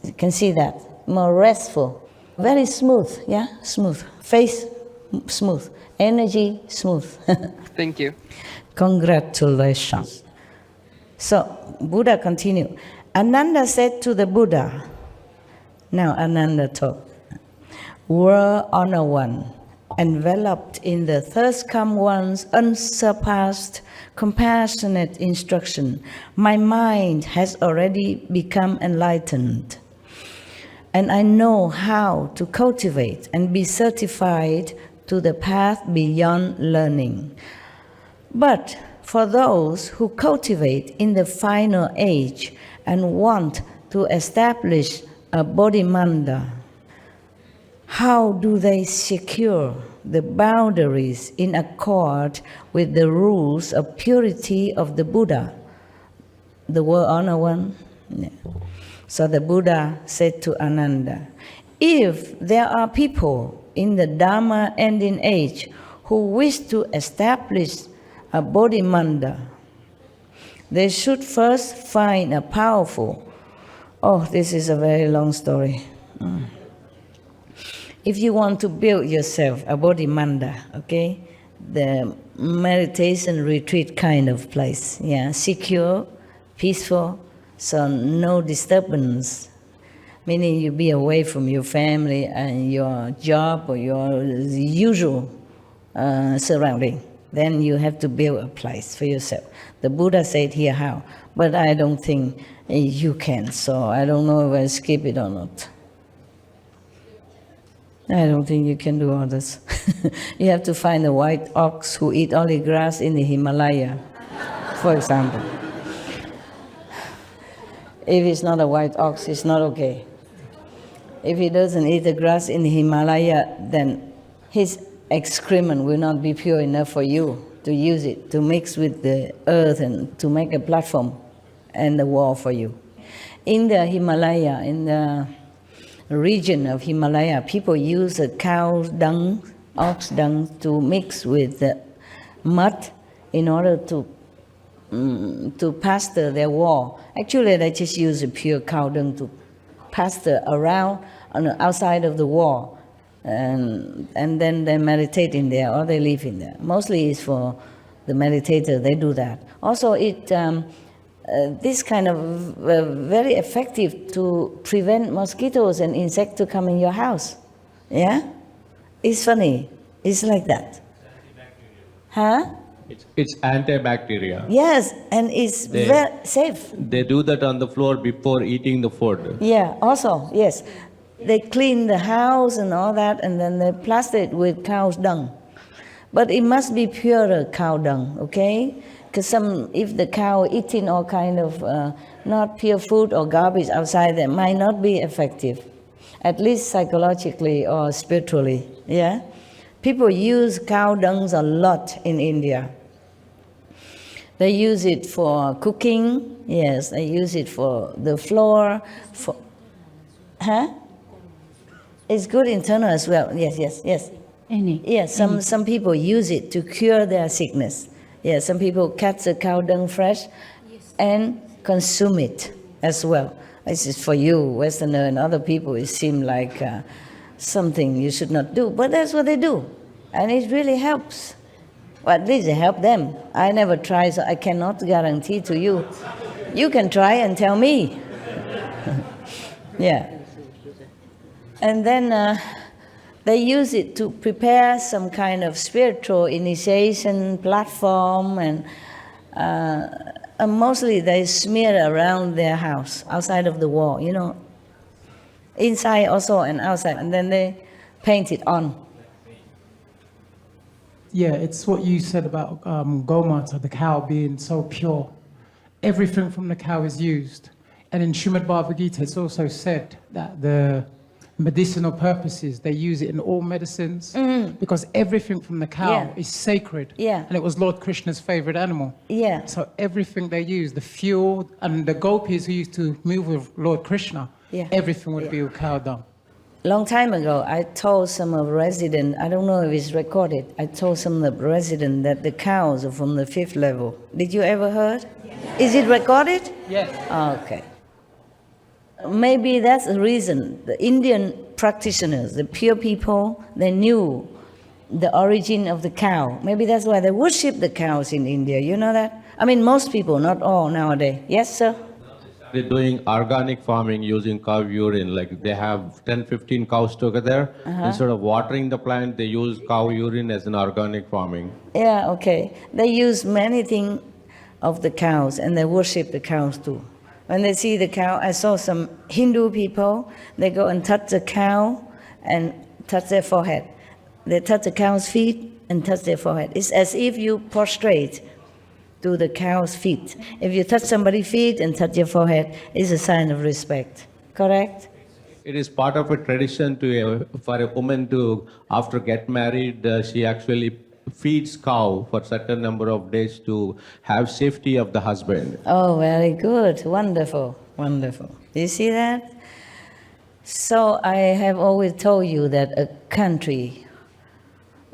you can see that. More restful. Very smooth, yeah, smooth. Face smooth. Energy smooth. Thank you. Congratulations. So, Buddha continued. Ananda said to the Buddha, now Ananda talk, were honor one, enveloped in the thirst come one's unsurpassed, compassionate instruction, my mind has already become enlightened. and I know how to cultivate and be certified to the path beyond learning. But for those who cultivate in the final age and want to establish a bodhimanda, how do they secure the boundaries in accord with the rules of purity of the Buddha? The world honor one? Yeah. So the Buddha said to Ananda, if there are people in the Dharma ending age who wish to establish a bodhimanda, they should first find a powerful, this is a very long story. If you want to build yourself a bodhimanda, okay, the meditation retreat kind of place, yeah, secure, peaceful, so no disturbance, meaning you be away from your family and your job or your usual surrounding. Then you have to build a place for yourself. The Buddha said here how, but I don't think you can, so I don't know if I skip it or not. I don't think you can do all this. You have to find a white ox who eat only grass in the Himalaya, for example. If it's not a white ox, it's not okay. If he doesn't eat the grass in the Himalaya, then his excrement will not be pure enough for you to use it, to mix with the earth and to make a platform and the wall for you. In the Himalaya, in the region of Himalaya, people use a cow dung, ox dung, to mix with the mud in order to pasture their wall. Actually, they just use a pure cow dung to pasture around on the outside of the wall. And then they meditate in there or they live in there. Mostly it's for the meditator, they do that. Also, this kind of very effective to prevent mosquitoes and insects to come in your house. Yeah? It's funny. It's like that. Huh? It's antibacterial. Yes, and it's very safe. They do that on the floor before eating the food. Yeah, also, yes. They clean the house and all that, and then they plaster it with cow's dung. But it must be purer cow dung, okay? Because if the cow eating all kind of not pure food or garbage outside, that might not be effective, at least psychologically or spiritually, yeah? People use cow dungs a lot in India. They use it for cooking, yes, they use it for the floor, for... Huh? It's good internal as well. Yes. Yes, some people use it to cure their sickness. Yeah, some people catch the cow dung fresh and consume it as well. This is for you, Westerner, and other people. It seems like something you should not do, but that's what they do, and it really helps. Well, at least it helps them. I never tried, so I cannot guarantee to you. You can try and tell me. Yeah. And then they use it to prepare some kind of spiritual initiation platform, and mostly they smear around their house, outside of the wall, you know, inside also and outside, and then they paint it on. Yeah, it's what you said about Gomata, the cow being so pure. Everything from the cow is used. And in Srimad Bhagavad Gita, it's also said that the medicinal purposes, they use it in all medicines because everything from the cow is sacred. Yeah. And it was Lord Krishna's favorite animal. Yeah. So everything they use, the fuel, and the gopis who used to move with Lord Krishna, everything would be with cow dung. Long time ago, I told some of residents, I don't know if it's recorded, I told some of the residents that the cows are from the 5th level. Did you ever heard? Yes. Is it recorded? Yes. Okay. Maybe that's the reason. The Indian practitioners, the pure people, they knew the origin of the cow. Maybe that's why they worship the cows in India. You know that? I mean, most people, not all nowadays. Yes, sir? They're doing organic farming using cow urine. Like they have 10, 15 cows together. Instead of watering the plant, they use cow urine as an organic farming. Yeah, okay. They use many things of the cows and they worship the cows too. When they see the cow, I saw some Hindu people, they go and touch the cow and touch their forehead. They touch the cow's feet and touch their forehead. It's as if you prostrate to the cow's feet. If you touch somebody's feet and touch your forehead, it's a sign of respect. Correct? It is part of a tradition for a woman to, after get married, she actually feeds cow for certain number of days to have safety of the husband. Oh, very good. Wonderful. Wonderful. You see that? So I have always told you that a country,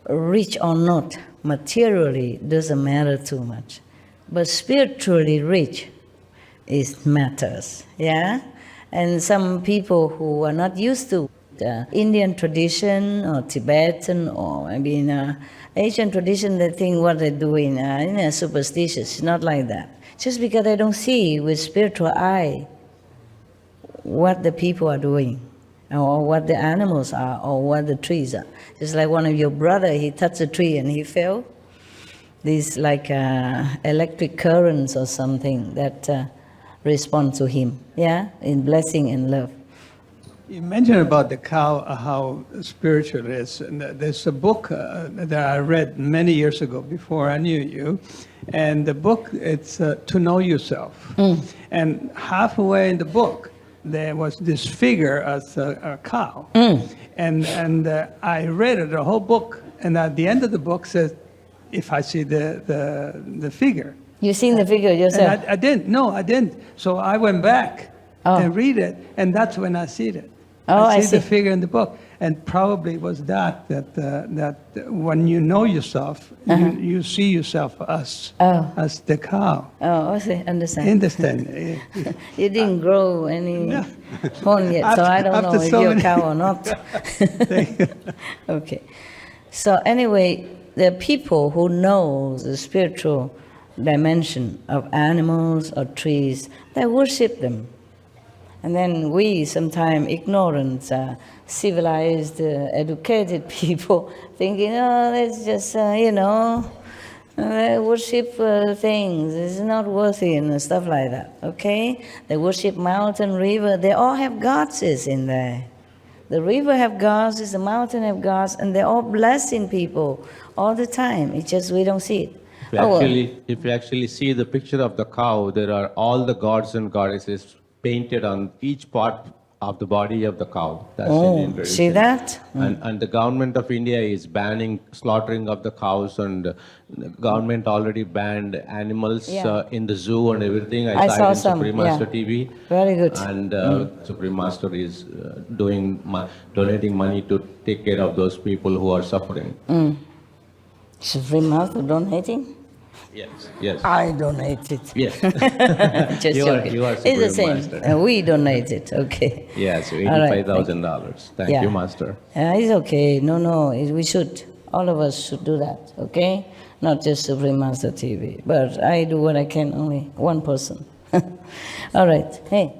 rich or not, materially doesn't matter too much. But spiritually rich, it matters. Yeah? And some people who are not used to the Indian tradition or Tibetan or maybe in Asian tradition, they think what they're doing superstitious. It's not like that. Just because they don't see with spiritual eye what the people are doing or what the animals are or what the trees are. Just like one of your brother, he touched a tree and he fell. These like electric currents or something that respond to him, yeah, in blessing and love. You mentioned about the cow, how spiritual it is. And there's a book that I read many years ago before I knew you. And the book, it's To Know Yourself. And halfway in the book, there was this figure as a cow. And I read it, the whole book. And at the end of the book says, if I see the figure. You seen the figure yourself? And I didn't. No, I didn't. So I went back and read it, and that's when I see it. I see the figure in the book, and probably it was that when you know yourself, you see yourself as the cow. Oh, I see. Understand. Understand? You didn't grow any horn yet, so I don't know if you're a cow or not. Okay. So anyway, the people who know the spiritual dimension of animals or trees, they worship them. And then we, sometimes ignorant, civilized, educated people, thinking, oh, that's just, they worship things, it's not worthy and stuff like that, okay? They worship mountain, river, they all have goddesses in there. The river have gods, the mountain have gods, and they're all blessing people all the time. It's just we don't see it. If you actually see the picture of the cow, there are all the gods and goddesses painted on each part of the body of the cow. That's Indian tradition. See that? And the government of India is banning slaughtering of the cows, and the government already banned animals in the zoo and everything. I saw it in Supreme Master TV. Very good. And Supreme Master is donating money to take care of those people who are suffering. Supreme Master donating? Yes. I donate it. Yes. Just joking. You are it's the Supreme same. Master. We donate it. Okay. Yes, right, $85,000. Thank you, Master. It's okay. No, we should. All of us should do that. Okay? Not just Supreme Master TV. But I do what I can, only one person. All right. Hey.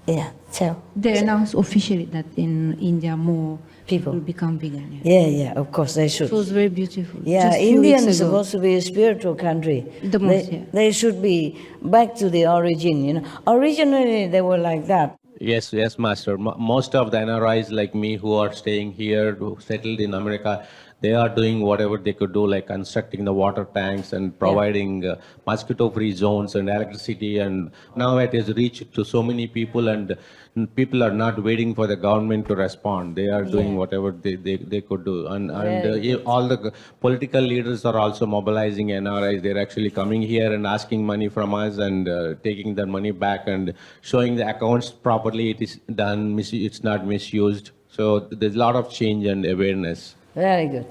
Yeah, tell. They announced officially that in India more people will become vegan. Yeah, of course they should. It was very beautiful. Yeah, Just few India weeks is ago. supposed to be a spiritual country. The most, They should be back to the origin, Originally they were like that. Yes, Master. Most of the NRIs like me who are staying here, who settled in America, they are doing whatever they could do, like constructing the water tanks and providing mosquito-free zones and electricity. And now it has reached to so many people, and people are not waiting for the government to respond. They are doing whatever they could do. And all the political leaders are also mobilizing NRIs. They're actually coming here and asking money from us and taking their money back and showing the accounts properly. It is done, it's not misused. So there's a lot of change and awareness. Very good.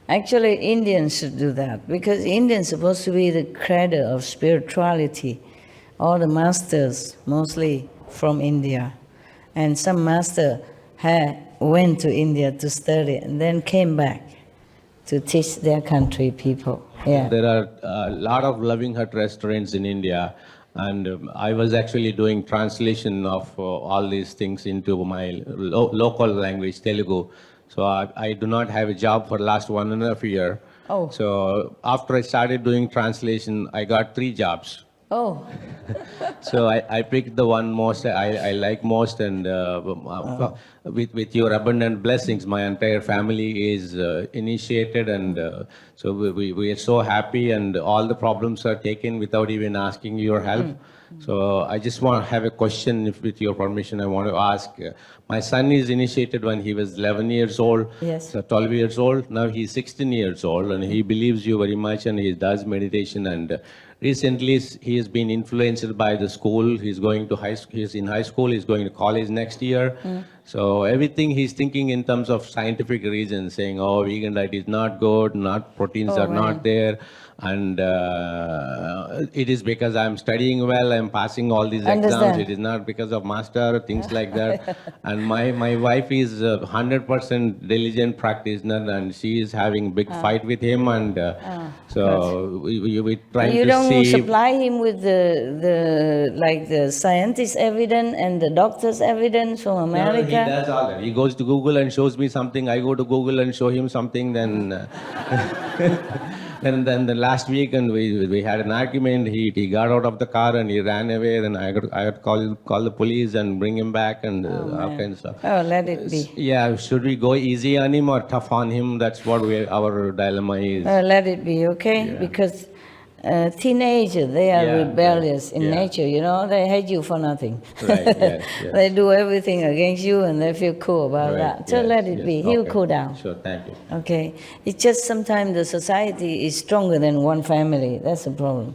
Actually, Indians should do that, because Indians are supposed to be the cradle of spirituality. All the masters, mostly from India. And some master went to India to study and then came back to teach their country people. Yeah. There are a lot of Loving Hut restaurants in India, and I was actually doing translation of all these things into my local language, Telugu. So I do not have a job for last 1.5 years. Oh. So after I started doing translation, I got 3 jobs. Oh, So I picked the one most I like most, and with your abundant blessings, my entire family is initiated, and so we are so happy, and all the problems are taken without even asking your help. So I just want to have a question, if with your permission, I want to ask. My son is initiated when he was 11 years old, Yes. so 12 years old. Now he's 16 years old, and he believes you very much, and he does meditation. And recently he has been influenced by the school. He's going to he's in high school. He's going to college next year. So everything he's thinking in terms of scientific reasons, saying, "Oh, vegan diet is not good. Not proteins Oh, are man. not there." And it is because I'm studying well, I'm passing all these exams. Understand. It is not because of master, things like that. And my wife is 100% diligent practitioner, and she is having big fight with him. And so we trying you to don't see. supply him with the scientist evidence and the doctor's evidence from No, America? he does all that. He goes to Google and shows me something. I go to Google and show him something. Then, then the last week, and we had an argument. He got out of the car and he ran away. Then I had to call the police and bring him back, and all kinds of stuff. Oh, let it be. Yeah, should we go easy on him or tough on him? That's what our dilemma is. Let it be, okay? Yeah. Because teenagers, they are Yeah, rebellious in yeah. nature, you know? They hate you for nothing. Right, yes, yes. They do everything against you and they feel cool about Right, that. So yes, let it yes. be. He'll Okay. cool down. Sure, thank you. Okay? It's just sometimes the society is stronger than one family. That's the problem.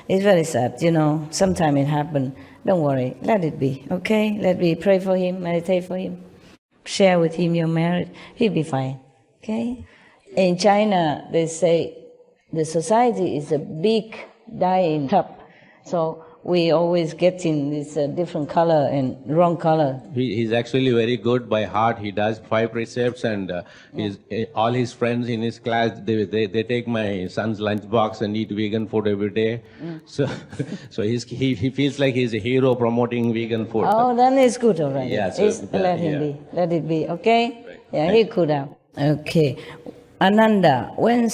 It's very sad, you know. Sometimes it happens. Don't worry. Let it be, okay? Let me pray for him, meditate for him. Share with him your merit. He'll be fine, okay? In China, they say the society is a big dyeing tub. So we always get in this different color and wrong color. He's actually very good by heart. He does 5 precepts, and all his friends in his class, they take my son's lunchbox and eat vegan food every day. So he feels like he's a hero promoting vegan food. Oh, then it's good already. Yeah, so Let him yeah. be. Let it be, okay? Yeah, he'll cool down. Okay. Ananda, when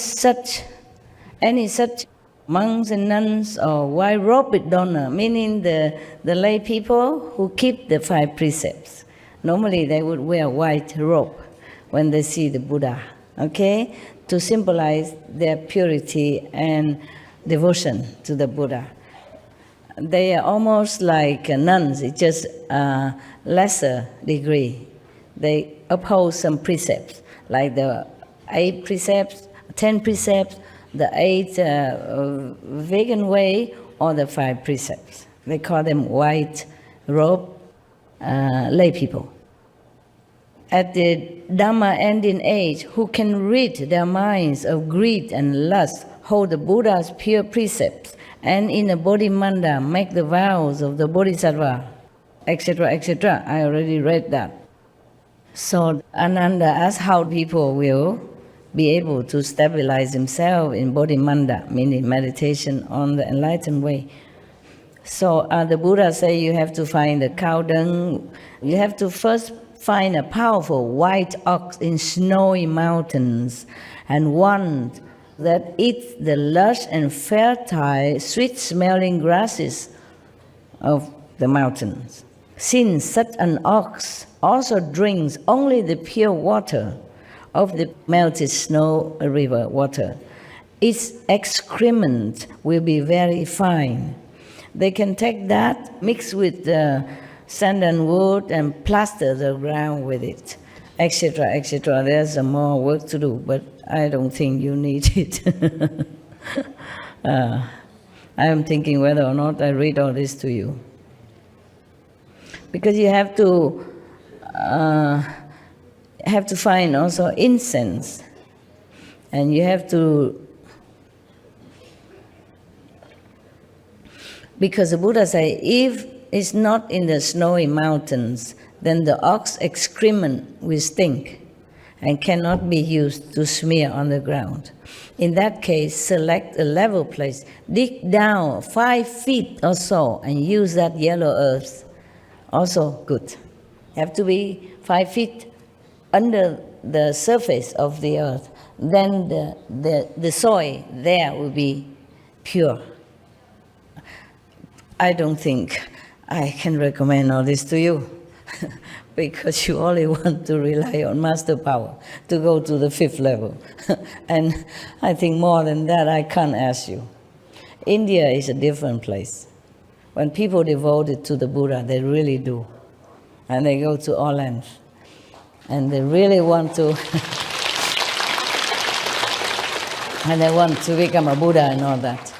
any such monks and nuns or white-robed donor, meaning the lay people who keep the 5 precepts. Normally they would wear white robe when they see the Buddha, okay? To symbolize their purity and devotion to the Buddha. They are almost like nuns, it's just a lesser degree. They uphold some precepts, like the 8 precepts, 10 precepts, the 8 vegan way, or the 5 precepts. They call them white robe lay people. At the Dhamma ending age, who can rid their minds of greed and lust, hold the Buddha's pure precepts, and in the Bodhimanda make the vows of the Bodhisattva, etc., etc. I already read that. So Ananda asked how people will be able to stabilize themselves in Bodhimanda, meaning meditation on the enlightened way. So the Buddha say you have to find the cow dung. You have to first find a powerful white ox in snowy mountains, and one that eats the lush and fertile, sweet-smelling grasses of the mountains. Since such an ox also drinks only the pure water of the melted snow river water, its excrement will be very fine. They can take that, mix with sand and wood, and plaster the ground with it, etc., etc. There's some more work to do, but I don't think you need it. I am thinking whether or not I read all this to you. Because you have to find also incense, and you have to, because the Buddha say, if it's not in the snowy mountains, then the ox excrement will stink and cannot be used to smear on the ground. In that case, select a level place, dig down 5 feet or so, and use that yellow earth. Also good. Have to be 5 feet under the surface of the earth, then the soil there will be pure. I don't think I can recommend all this to you because you only want to rely on master power to go to the 5th level. And I think more than that I can't ask you. India is a different place. When people devoted to the Buddha, they really do. And they go to all lengths. And they really want to and they want to become a Buddha and all that.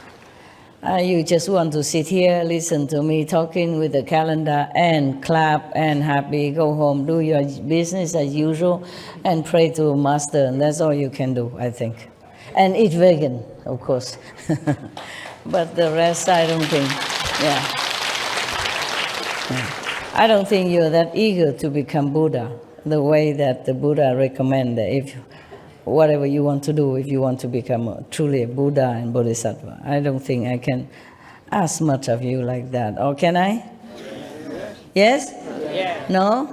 You just want to sit here, listen to me talking with the calendar and clap and happy, go home, do your business as usual and pray to Master, and that's all you can do, I think. And eat vegan, of course. But the rest, I don't think, I don't think you're that eager to become Buddha, the way that the Buddha recommend that if whatever you want to do, if you want to become truly a Buddha and Bodhisattva. I don't think I can ask much of you like that. Or can I? Yes? Yes? No?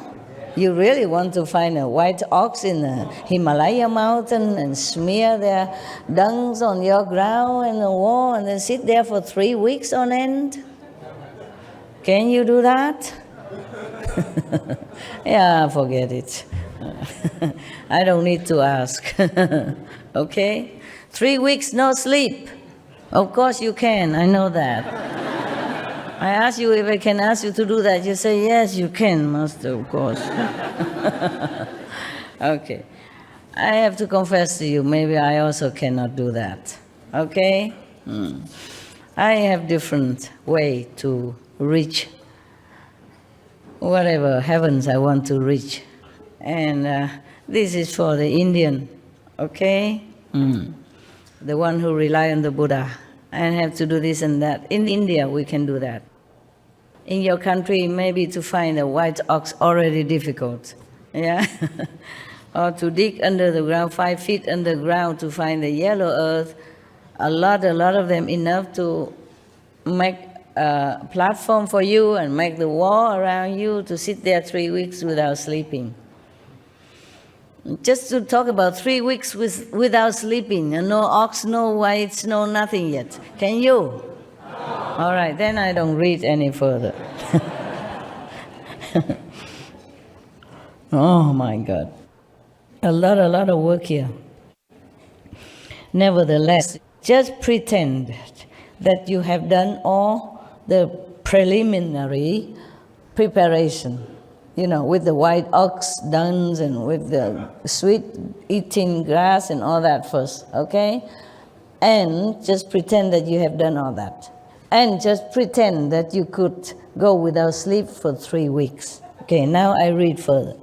You really want to find a white ox in the Himalaya mountain and smear their dungs on your ground and the wall and then sit there for 3 weeks on end? Can you do that? Yeah, forget it. I don't need to ask. Okay? 3 weeks no sleep. Of course you can, I know that. I ask you if I can ask you to do that. You say, yes, you can, Master, of course. Okay. I have to confess to you, maybe I also cannot do that. Okay? I have different way to reach whatever heavens I want to reach. And this is for the Indian, okay? The one who rely on the Buddha and have to do this and that. In India, we can do that. In your country, maybe to find a white ox already difficult, yeah? Or to dig under the ground, 5 feet underground to find the yellow earth, a lot of them, enough to make a platform for you and make the wall around you to sit there 3 weeks without sleeping. Just to talk about 3 weeks without sleeping, and no ox, no whites, no nothing yet. Can you? All right, then I don't read any further. Oh my God. A lot of work here. Nevertheless, just pretend that you have done all the preliminary preparation, you know, with the white ox dungs and with the sweet eating grass and all that first, okay? And just pretend that you have done all that. And just pretend that you could go without sleep for 3 weeks. Okay, now I read further.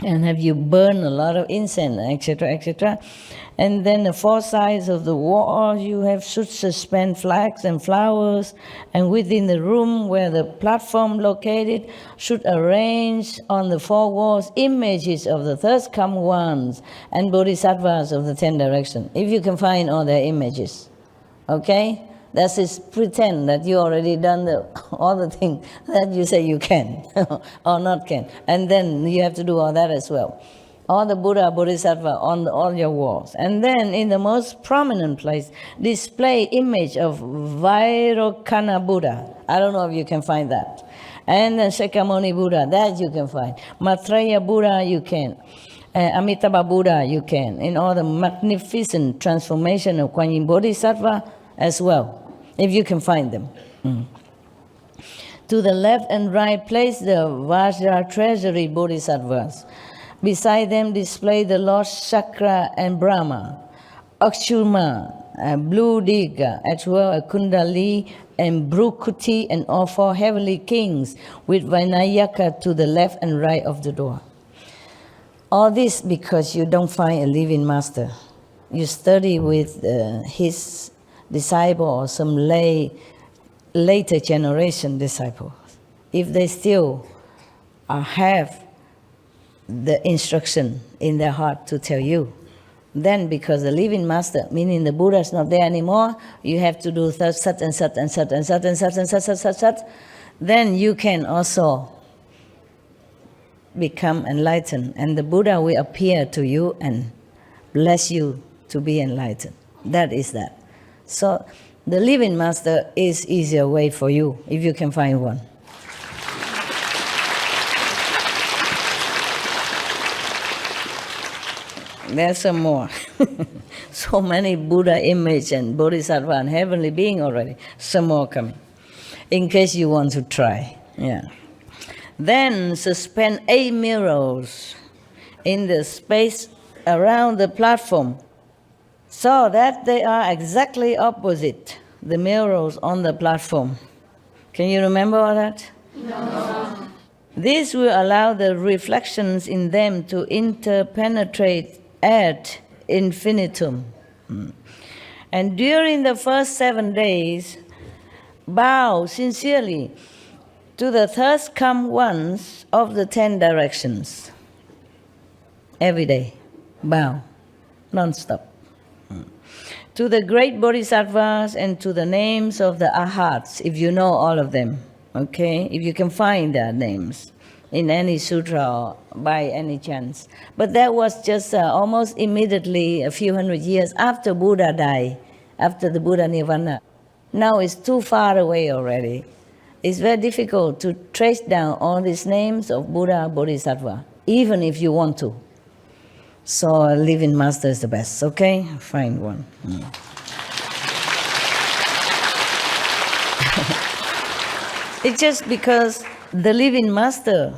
And have you burned a lot of incense, etc., etc. And then the 4 sides of the wall you should suspend flags and flowers, and within the room where the platform located should arrange on the 4 walls images of the third come ones and bodhisattvas of the 10 directions, if you can find all their images. Okay? That is pretend that you already done all the things that you say you can or not can. And then you have to do all that as well. All the Buddha, Bodhisattva on all your walls. And then in the most prominent place, display image of Vairocana Buddha. I don't know if you can find that. And then Shakyamuni Buddha, that you can find. Maitreya Buddha, you can. Amitabha Buddha, you can. In all the magnificent transformation of Kuan Yin Bodhisattva as well, if you can find them. To the left and right, place the Vajra treasury Bodhisattvas. Beside them display the Lord Chakra and Brahma, Akshurma, Blue Diga, as well as Kundali and Bhrukuti and all 4 heavenly kings with Vinayaka to the left and right of the door. All this because you don't find a living master. You study with his disciple or some later generation disciples. If they still have the instruction in their heart to tell you, then because the living master, meaning the Buddha is not there anymore, you have to do such and such and such and such and such and such and such, then you can also become enlightened, and the Buddha will appear to you and bless you to be enlightened. That is that. So the living master is easier way for you, if you can find one. There's some more. So many Buddha image and Bodhisattva and heavenly being already. Some more coming. In case you want to try. Yeah. Then suspend 8 mirrors in the space around the platform so that they are exactly opposite the mirrors on the platform. Can you remember all that? No. This will allow the reflections in them to interpenetrate ad infinitum. And during the first 7 days, bow sincerely to the thirst come ones of the 10 directions. Every day, bow, non-stop. To the great bodhisattvas and to the names of the arhats, if you know all of them, okay? If you can find their names in any sutra or by any chance. But that was just almost immediately, a few hundred years after Buddha died, after the Buddha Nirvana. Now it's too far away already. It's very difficult to trace down all these names of Buddha, Bodhisattva, even if you want to. So a living master is the best, okay? Find one. It's just because the living master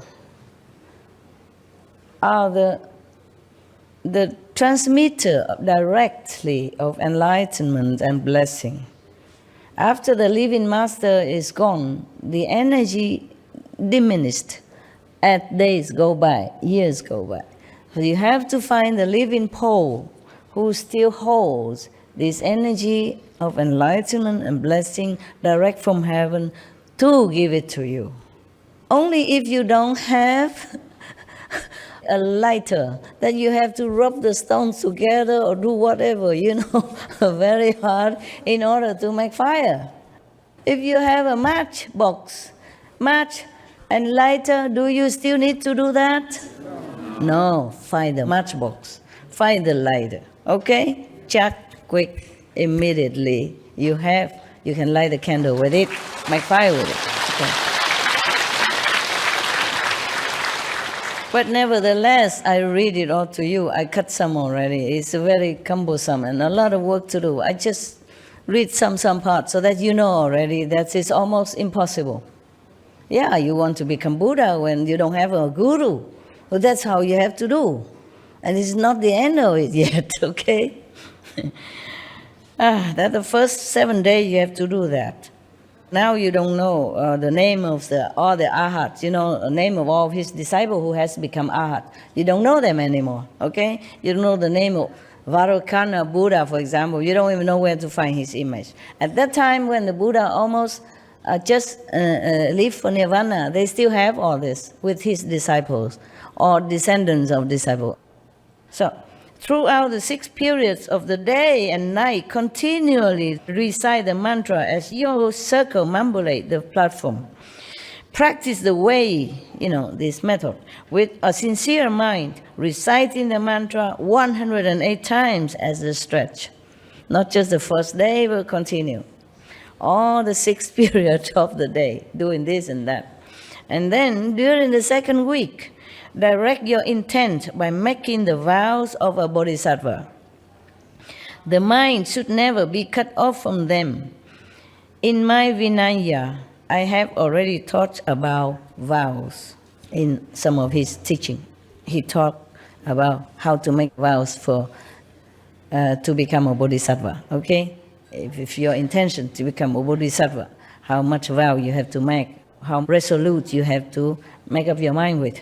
are the transmitter directly of enlightenment and blessing. After the living master is gone, the energy diminished as days go by, years go by. So you have to find the living pole who still holds this energy of enlightenment and blessing direct from heaven to give it to you. Only if you don't have a lighter that you have to rub the stones together or do whatever, very hard in order to make fire. If you have a match and lighter, do you still need to do that? No, find the matchbox, find the lighter, okay? Check, quick, immediately. You can light the candle with it, make fire with it. Okay. But nevertheless, I read it all to you. I cut some already. It's very cumbersome and a lot of work to do. I just read some parts so that you know already that it's almost impossible. Yeah, you want to become Buddha when you don't have a guru. Well, that's how you have to do. And it's not the end of it yet, okay? That's the first 7 days you have to do that. Now you don't know the name of all the arhats, the name of all his disciples who has become arhat. You don't know them anymore, okay? You don't know the name of Vairocana Buddha, for example. You don't even know where to find his image. At that time when the Buddha almost just left for Nirvana, they still have all this with his disciples or descendants of disciples. So, throughout the 6 periods of the day and night, continually recite the mantra as you circumambulate the platform. Practice the way, this method, with a sincere mind, reciting the mantra 108 times as a stretch. Not just the first day, but continue. All the 6 periods of the day, doing this and that. And then, during the 2nd week, direct your intent by making the vows of a bodhisattva. The mind should never be cut off from them. In my Vinaya, I have already taught about vows in some of his teaching. He talked about how to make vows to become a bodhisattva, okay? If your intention to become a bodhisattva, how much vow you have to make, how resolute you have to make up your mind with.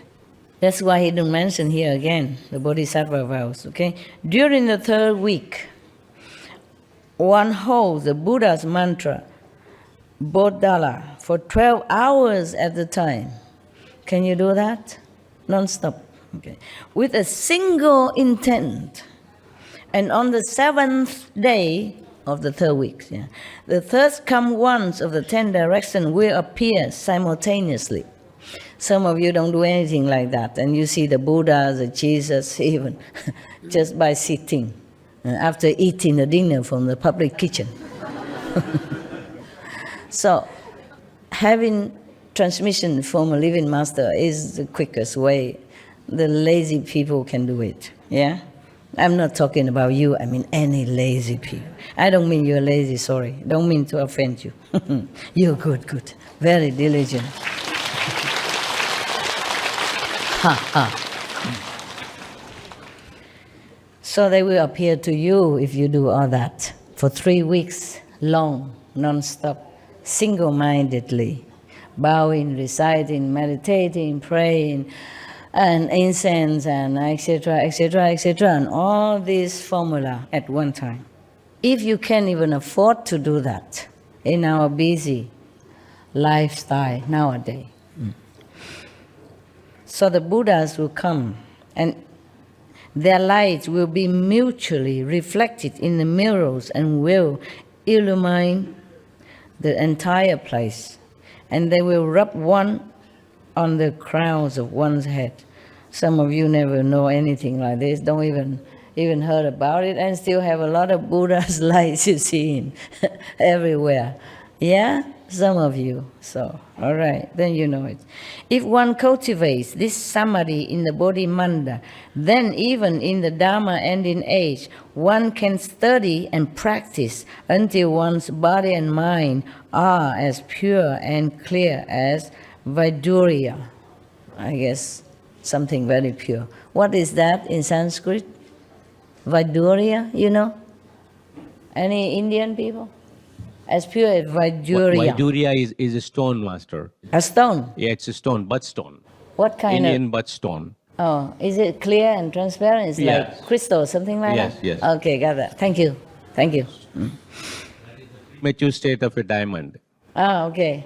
That's why he didn't mention here again, the bodhisattva vows, okay? During the 3rd week, one holds the Buddha's mantra, Bodhala, for 12 hours at a time. Can you do that? Non-stop, okay? With a single intent. And on the 7th day of the 3rd week, the third come ones of the 10 directions will appear simultaneously. Some of you don't do anything like that, and you see the Buddha, the Jesus, even just by sitting after eating the dinner from the public kitchen. So, having transmission from a living master is the quickest way. The lazy people can do it, yeah? I'm not talking about you, I mean any lazy people. I don't mean you're lazy, sorry. Don't mean to offend you. You're good, very diligent. Ha ha. So they will appear to you if you do all that for 3 weeks long, non-stop, single-mindedly, bowing, reciting, meditating, praying, and incense, and etc., and all these formula at one time. If you can't even afford to do that in our busy lifestyle nowadays, so the Buddhas will come, and their light will be mutually reflected in the mirrors and will illumine the entire place. And they will rub one on the crowns of one's head. Some of you never know anything like this, don't even heard about it, and still have a lot of Buddha's lights you see everywhere. Yeah? Some of you. So, all right, then you know it. If one cultivates this samadhi in the Bodhimanda, then even in the Dharma ending age, one can study and practice until one's body and mind are as pure and clear as Vaidurya. I guess something very pure. What is that in Sanskrit? Vaidurya, you know? Any Indian people? As pure as Vaidurya. Vaidurya is a stone, Master. A stone? Yeah, it's a stone, butt stone. What kind Indian of? butt stone. Oh, is it clear and transparent? It's Yes. like crystal, something like Yes, that? yes. Okay, got that. Thank you. Thank you. Mature state of a diamond. Ah, okay.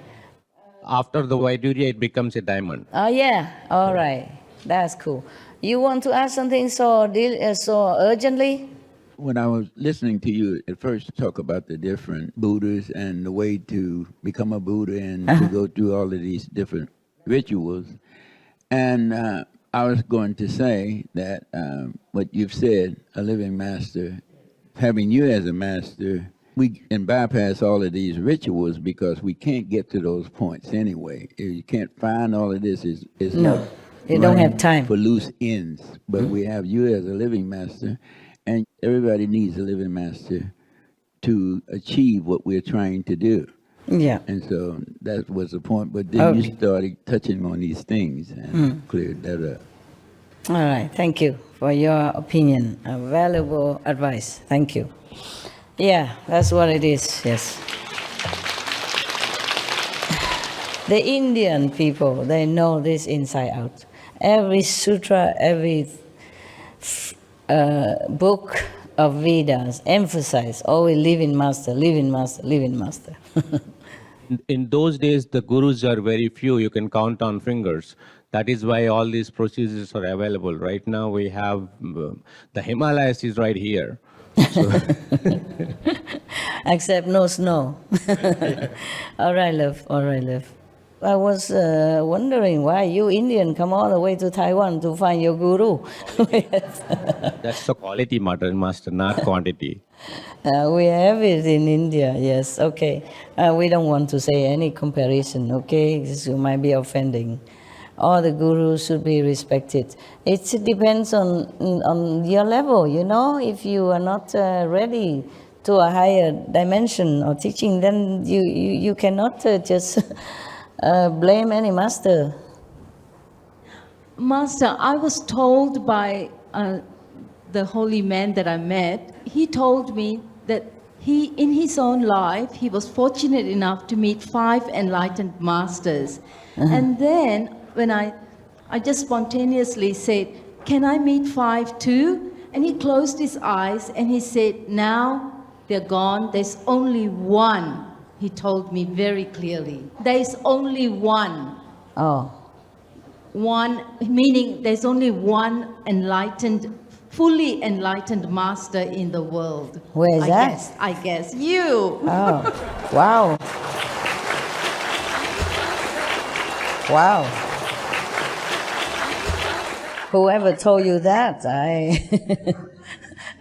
After the Vaidurya, it becomes a diamond. Oh, yeah. All right. That's cool. You want to ask something so urgently? When I was listening to you at first talk about the different Buddhas and the way to become a Buddha and to go through all of these different rituals, and I was going to say that what you've said, a living master, having you as a master, we can bypass all of these rituals because we can't get to those points anyway. If you can't find all of this, is No, you don't have time. for loose ends. But we have you as a living master, and everybody needs a living master to achieve what we're trying to do. Yeah. And so that was the point. But then you Okay. started touching on these things and cleared that up. All right. Thank you for your opinion. A valuable advice. Thank you. Yeah, that's what it is. Yes. The Indian people, they know this inside out. Every sutra, every book of Vedas emphasize always living master, living master, living master. In those days, the gurus are very few. You can count on fingers. That is why all these procedures are available. Right now, we have the Himalayas is right here. So Except no snow. All right, love. All right, love. I was wondering why you Indian come all the way to Taiwan to find your guru. that's the quality master, not quantity. We have it in India, yes, okay. We don't want to say any comparison, okay? This might be offending. All the gurus should be respected. It depends on your level, you know? If you are not ready to a higher dimension or teaching, then you cannot just blame any master. Master, I was told by the holy man that I met, he told me that he, in his own life, he was fortunate enough to meet 5 enlightened masters. And then when I just spontaneously said, can I meet 5 too? And he closed his eyes and he said, now they're gone, there's only one. He told me very clearly, there's only one. Oh. One, meaning there's only one enlightened, fully enlightened master in the world. Where is that? I guess you. Oh, wow. Wow. Whoever told you that,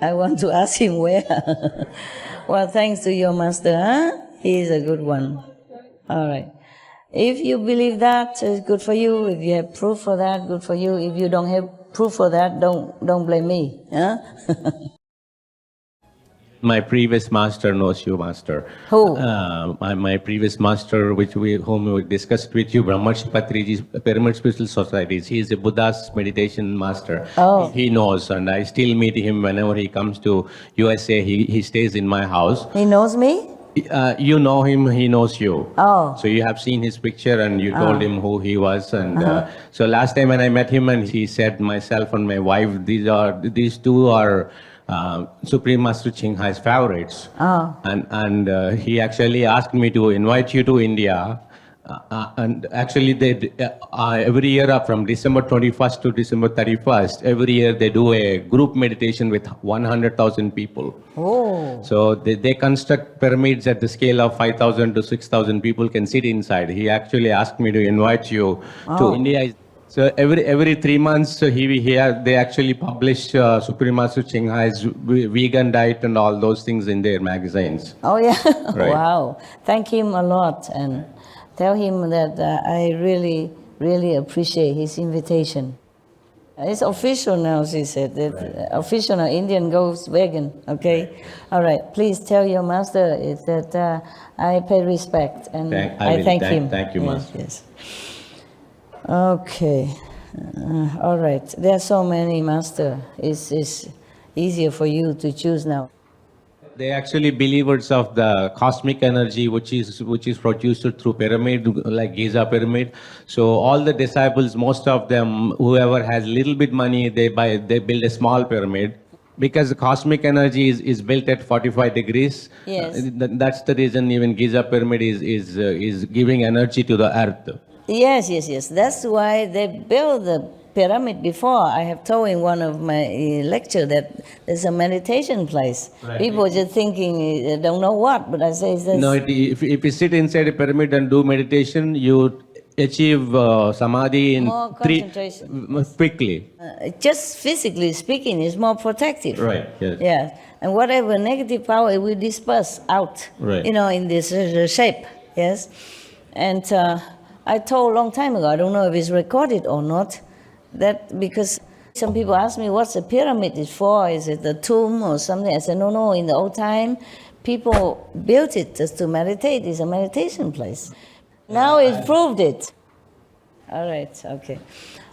I want to ask him where. Well, thanks to your master, huh? He is a good one. All right. If you believe that, it's good for you. If you have proof for that, good for you. If you don't have proof for that, don't blame me, huh? My previous master knows you, master. Who? My previous master, whom we discussed with you, Brahmarshi Patriji's Pyramid Spiritual Societies. He is a Buddha's meditation master. Oh. He knows, and I still meet him whenever he comes to USA. He stays in my house. He knows me? You know him, he knows you. Oh. So you have seen his picture and you told him who he was. And so last time when I met him, and he said, myself and my wife, these two are Supreme Master Ching Hai's favorites. Oh. And he actually asked me to invite you to India. And actually, they every year from December 21st to December 31st, every year they do a group meditation with 100,000 people. Oh. So they construct pyramids at the scale of 5,000 to 6,000 people can sit inside. He actually asked me to invite you to India. So every 3 months, they actually publish Supreme Master Ching Hai's vegan diet and all those things in their magazines. Oh, yeah. Right. Wow. Thank him a lot. And tell him that I really, really appreciate his invitation. It's official now, she said. That Right. Official now, Indian goes vegan, okay? All right, please tell your master that I pay respect and I thank him. Thank you, yes, Master. Yes. Okay. All right. There are so many, Master. It's easier for you to choose now. They actually believers of the cosmic energy which is produced through pyramid, like Giza pyramid. So all the disciples, most of them, whoever has little bit money, they build a small pyramid. Because the cosmic energy is built at 45 degrees. Yes. That's the reason even Giza pyramid is giving energy to the earth. Yes. That's why they built the pyramid before. I have told in one of my lecture that there's a meditation place. Right. People just thinking, don't know what, but I say it's No, if you sit inside a pyramid and do meditation, you achieve samadhi in more concentration. quickly. Just physically speaking, it's more protective. Right, yes. Yeah, and whatever negative power it will disperse out, Right. in this shape, yes. And I told a long time ago, I don't know if it's recorded or not, that because some people ask me what's a pyramid is for, is it a tomb or something? I said, no, in the old time, people built it just to meditate. It's a meditation place. Now it's proved it. All right, okay.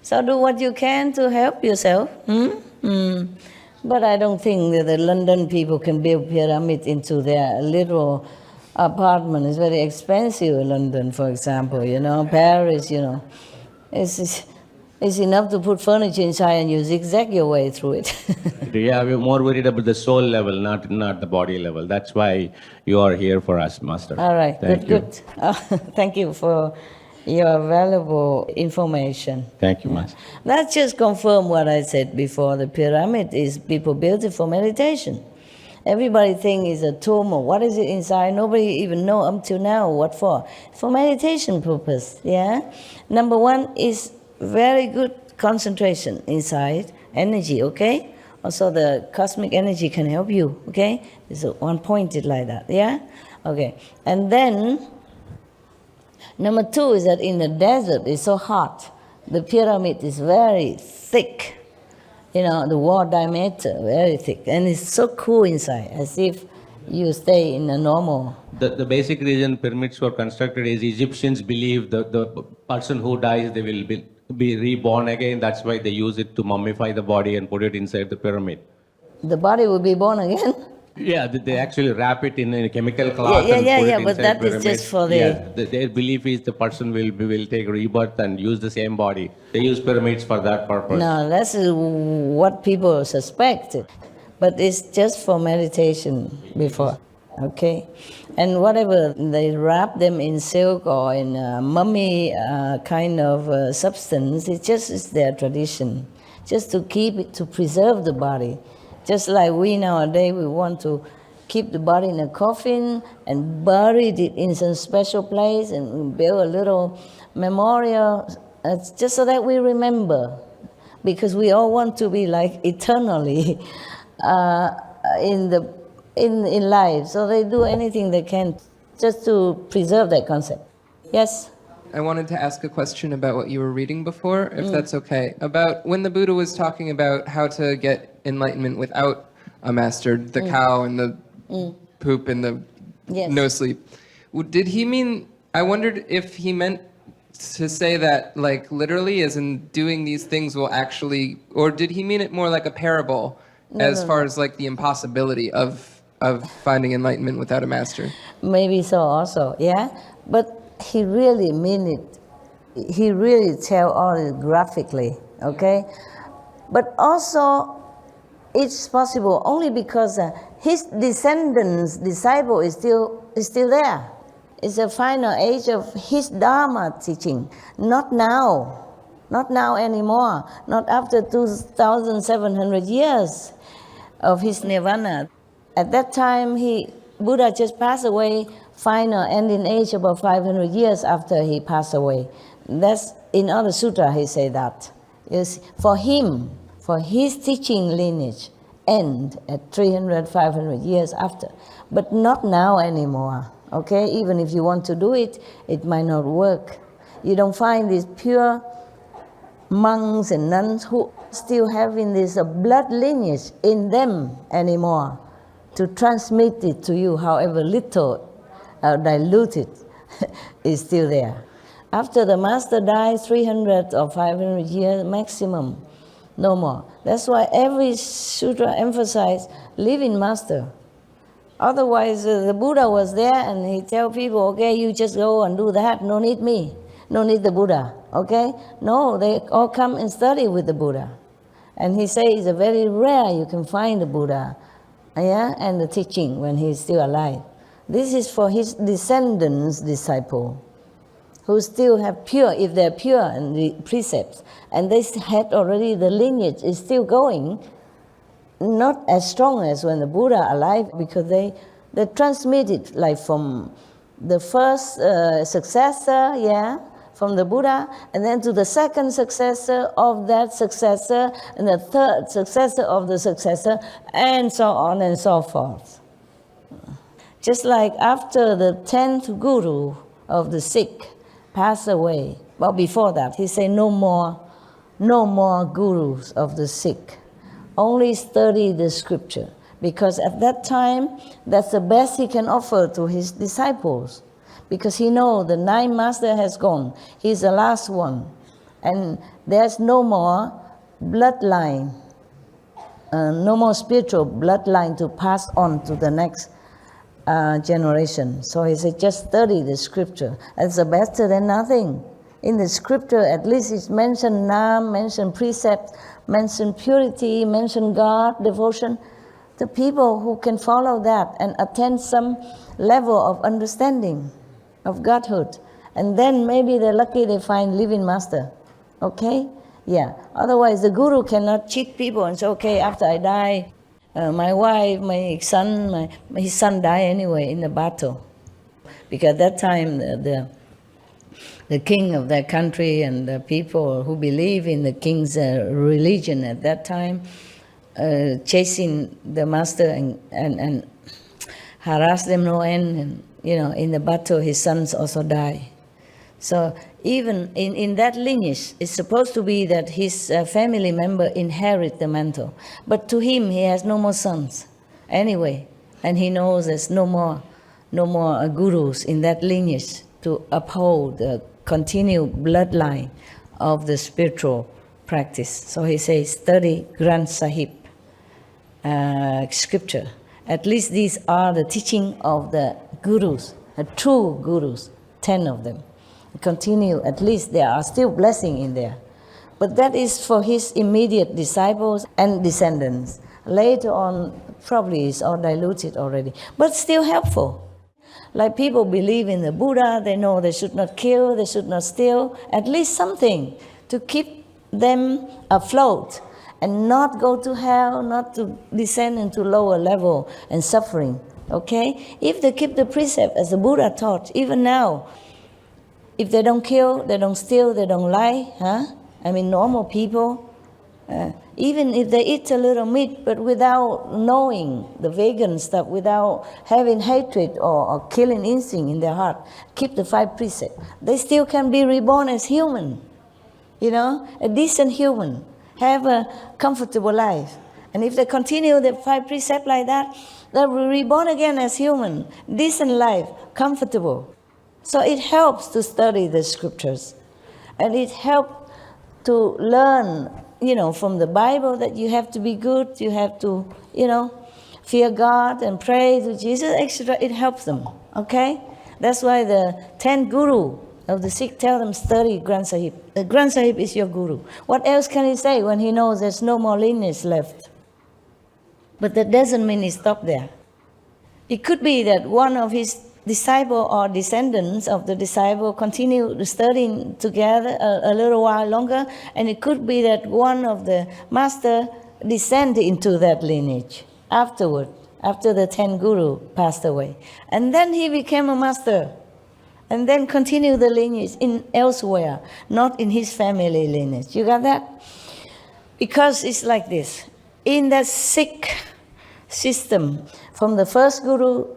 So do what you can to help yourself. But I don't think that the London people can build pyramid into their little apartment. It's very expensive in London, for example, Paris, It's enough to put furniture inside and you zigzag your way through it. Yeah, we're more worried about the soul level, not the body level. That's why you are here for us, Master. All right, Thank good. Thank you for your valuable information. Thank you, Master. That just confirm what I said before. The pyramid is people built it for meditation. Everybody think it's a tomb or what is it inside? Nobody even know up till now what for. For meditation purpose, yeah? Number one is very good concentration inside, energy, okay? Also the cosmic energy can help you, okay? It's one pointed like that, yeah? Okay, and then number two is that in the desert it's so hot. The pyramid is very thick. The wall diameter, very thick. And it's so cool inside, as if you stay in a normal. The basic reason pyramids were constructed is Egyptians believe the person who dies, they will be reborn again. That's why they use it to mummify the body and put it inside the pyramid. The body will be born again? Yeah, they actually wrap it in a chemical cloth Yeah, and put it but inside that pyramid. is just for the... Yeah, their belief is the person will take rebirth and use the same body. They use pyramids for that purpose. No, that's what people suspect. But it's just for meditation before, okay? And whatever, they wrap them in silk or in a mummy kind of substance, it's their tradition. Just to keep it, to preserve the body. Just like we nowadays, we want to keep the body in a coffin and bury it in some special place and build a little memorial, just so that we remember. because we all want to be like eternally in life. So they do anything they can just to preserve that concept. Yes? I wanted to ask a question about what you were reading before, if that's okay. About when the Buddha was talking about how to get enlightenment without a master, the cow and the poop and the no sleep. Did he mean, I wondered if he meant to say that like literally as in doing these things will actually, or did he mean it more like a parable as far as like the impossibility of finding enlightenment without a master? Maybe so also, yeah. But he really mean it. He really tell all it graphically, okay? But also, it's possible only because his descendants, disciple is still there. It's a final age of his Dharma teaching. Not now anymore. Not after 2,700 years of his nirvana. At that time, Buddha just passed away. Final ending age about 500 years after he passed away. That's in other sutra he say that. Yes, for him, for his teaching lineage, end at 300, 500 years after. But not now anymore, okay? Even if you want to do it, it might not work. You don't find these pure monks and nuns who still having this blood lineage in them anymore to transmit it to you, however little diluted is still there. After the master died, 300 or 500 years maximum, no more. That's why every sutra emphasizes living master. Otherwise, the Buddha was there and he tell people, okay, you just go and do that, no need me, no need the Buddha, okay? No, they all come and study with the Buddha. And he says it's very rare you can find the Buddha, yeah, and the teaching when he's still alive. This is for his descendants, disciple, who still have pure, if they're pure in the precepts, and they had already, the lineage is still going, not as strong as when the Buddha alive, because they transmitted like from the first successor, yeah, from the Buddha, and then to the second successor of that successor, and the third successor of the successor, and so on and so forth. Just like after the 10th guru of the Sikh passed away, well, before that, he said no more gurus of the Sikh. Only study the scripture, because at that time, that's the best he can offer to his disciples. Because he knows the ninth master has gone. He's the last one. And there's no more bloodline, no more spiritual bloodline to pass on to the next generation. So he said, just study the scripture. That's better than nothing. In the scripture, at least it's mentioned Nam, mentioned precept, mentioned purity, mentioned God, devotion. The people who can follow that and attain some level of understanding of Godhood, and then maybe they're lucky they find living master, okay? Yeah, otherwise the guru cannot cheat people and say, okay, after I die, my wife, my son, his son died anyway in the battle. Because at that time, the king of that country and the people who believe in the king's religion at that time, chasing the master and harass them no end, and in the battle his sons also die. So even in that lineage, it's supposed to be that his family member inherit the mantle. But to him, he has no more sons anyway. And he knows there's no more gurus in that lineage to uphold the continued bloodline of the spiritual practice. So he says, study Granth Sahib scripture. At least these are the teaching of the gurus, the true gurus, 10 of them. Continue, at least there are still blessings in there. But that is for his immediate disciples and descendants. Later on, probably it's all diluted already, but still helpful. Like people believe in the Buddha, they know they should not kill, they should not steal, at least something to keep them afloat and not go to hell, not to descend into lower level and suffering, okay? If they keep the precept as the Buddha taught, even now, if they don't kill, they don't steal, they don't lie, I mean, normal people, Even if they eat a little meat, but without knowing the vegan stuff, without having hatred or killing instinct in their heart, keep the 5 precepts, they still can be reborn as human, a decent human, have a comfortable life. And if they continue the 5 precepts like that, they will be reborn again as human, decent life, comfortable. So it helps to study the scriptures. And it helps to learn, from the Bible that you have to be good, you have to, fear God and pray to Jesus, etc. It helps them, okay? That's why the 10 guru of the Sikh tell them study Granth Sahib. The Granth Sahib is your guru. What else can he say when he knows there's no more lineage left? But that doesn't mean he stopped there. It could be that one of his disciple or descendants of the disciple continue studying together a little while longer, and it could be that one of the master descended into that lineage afterward, after the 10 guru passed away. And then he became a master, and then continue the lineage in elsewhere, not in his family lineage. You got that? Because it's like this. In that Sikh system, from the first guru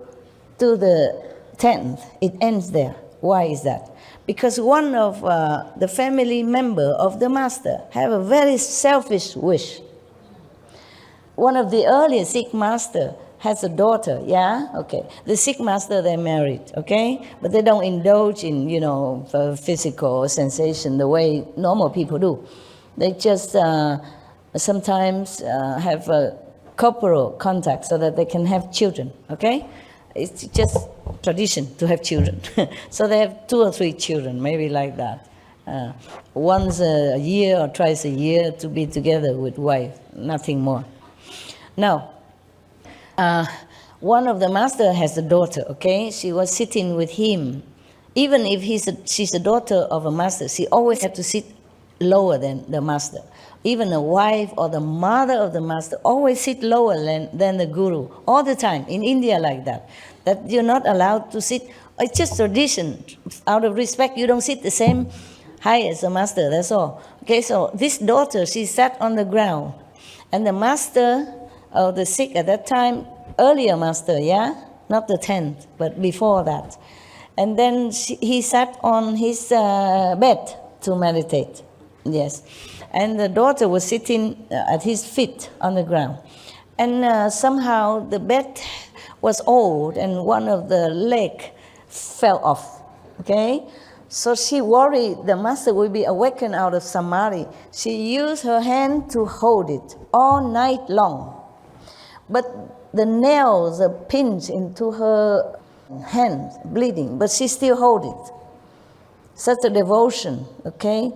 to the 10th, it ends there. Why is that? Because one of the family member of the master have a very selfish wish. One of the earliest Sikh master has a daughter, yeah? Okay. The Sikh master, they're married, okay? But they don't indulge in, physical sensation the way normal people do. They just sometimes have a corporal contact so that they can have children, okay? It's just tradition to have children. So they have 2 or 3 children, maybe like that. Once a year or twice a year to be together with wife, nothing more. Now, one of the master has a daughter, okay? She was sitting with him. Even if she's a daughter of a master, she always had to sit lower than the master. Even a wife or the mother of the master always sit lower than the guru, all the time, in India like that. That you're not allowed to sit, it's just tradition. Out of respect, you don't sit the same height as the master, that's all. Okay, so this daughter, she sat on the ground. And the master of the Sikh at that time, earlier master, yeah? Not the 10th, but before that. And then he sat on his bed to meditate, yes. And the daughter was sitting at his feet on the ground. And somehow the bed was old and one of the leg fell off, okay? So she worried the master will be awakened out of samadhi. She used her hand to hold it all night long. But the nails are pinched into her hand, bleeding, but she still holds it. Such a devotion, okay?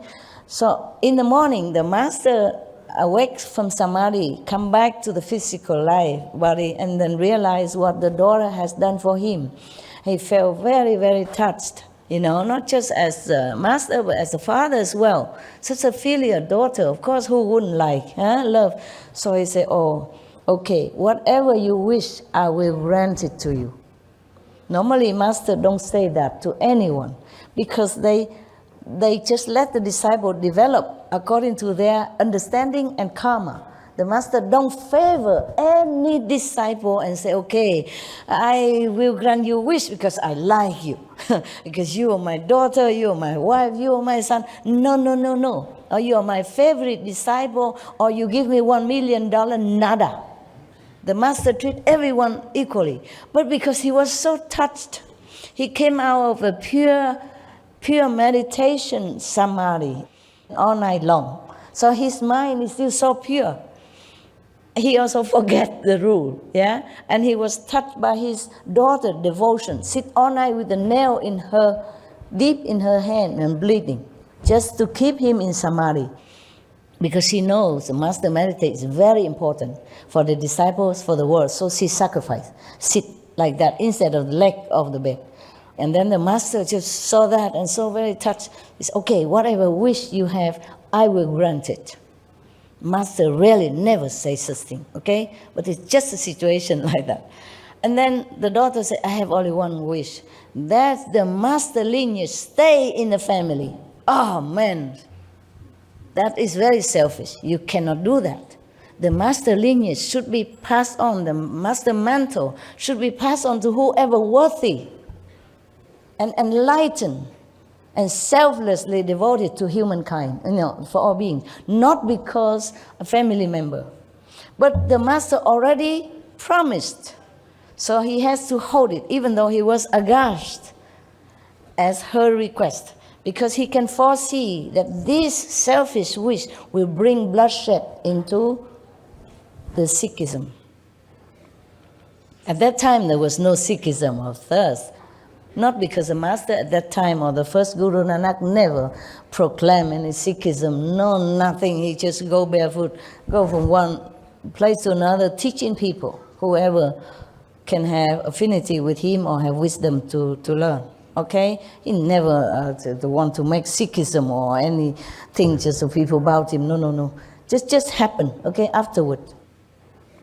So in the morning, the master awakes from samadhi, come back to the physical life, body, and then realize what the daughter has done for him. He felt very, very touched, not just as a master, but as a father as well. Such a filial daughter, of course, who wouldn't like, love? So he said, oh, okay, whatever you wish, I will grant it to you. Normally, master don't say that to anyone because they just let the disciple develop according to their understanding and karma. The master don't favor any disciple and say, okay, I will grant you wish because I like you. Because you are my daughter, you are my wife, you are my son. No. Or you are my favorite disciple, or you give me $1 million, nada. The master treat everyone equally. But because he was so touched, he came out of a pure meditation samadhi all night long. So his mind is still so pure. He also forget the rule, yeah? And he was touched by his daughter's devotion. Sit all night with a nail deep in her hand and bleeding, just to keep him in samadhi. Because she knows the master meditate is very important for the disciples, for the world. So she sacrificed, sit like that instead of the leg of the bed. And then the master just saw that and so very touched. He said, okay, whatever wish you have, I will grant it. Master really never says such thing, okay? But it's just a situation like that. And then the daughter said, I have only one wish. That the master lineage stay in the family. Oh, man. That is very selfish. You cannot do that. The master lineage should be passed on. The master mantle should be passed on to whoever worthy and enlightened and selflessly devoted to humankind, for all beings. Not because a family member. But the master already promised. So he has to hold it, even though he was aghast as her request. Because he can foresee that this selfish wish will bring bloodshed into the Sikhism. At that time, there was no Sikhism of thirst. Not because the master at that time or the first Guru Nanak never proclaimed any Sikhism, no, nothing. He just go barefoot, go from one place to another, teaching people, whoever can have affinity with him or have wisdom to learn. Okay? He never want to make Sikhism or anything just so people about him. No. Just happened, okay, afterward.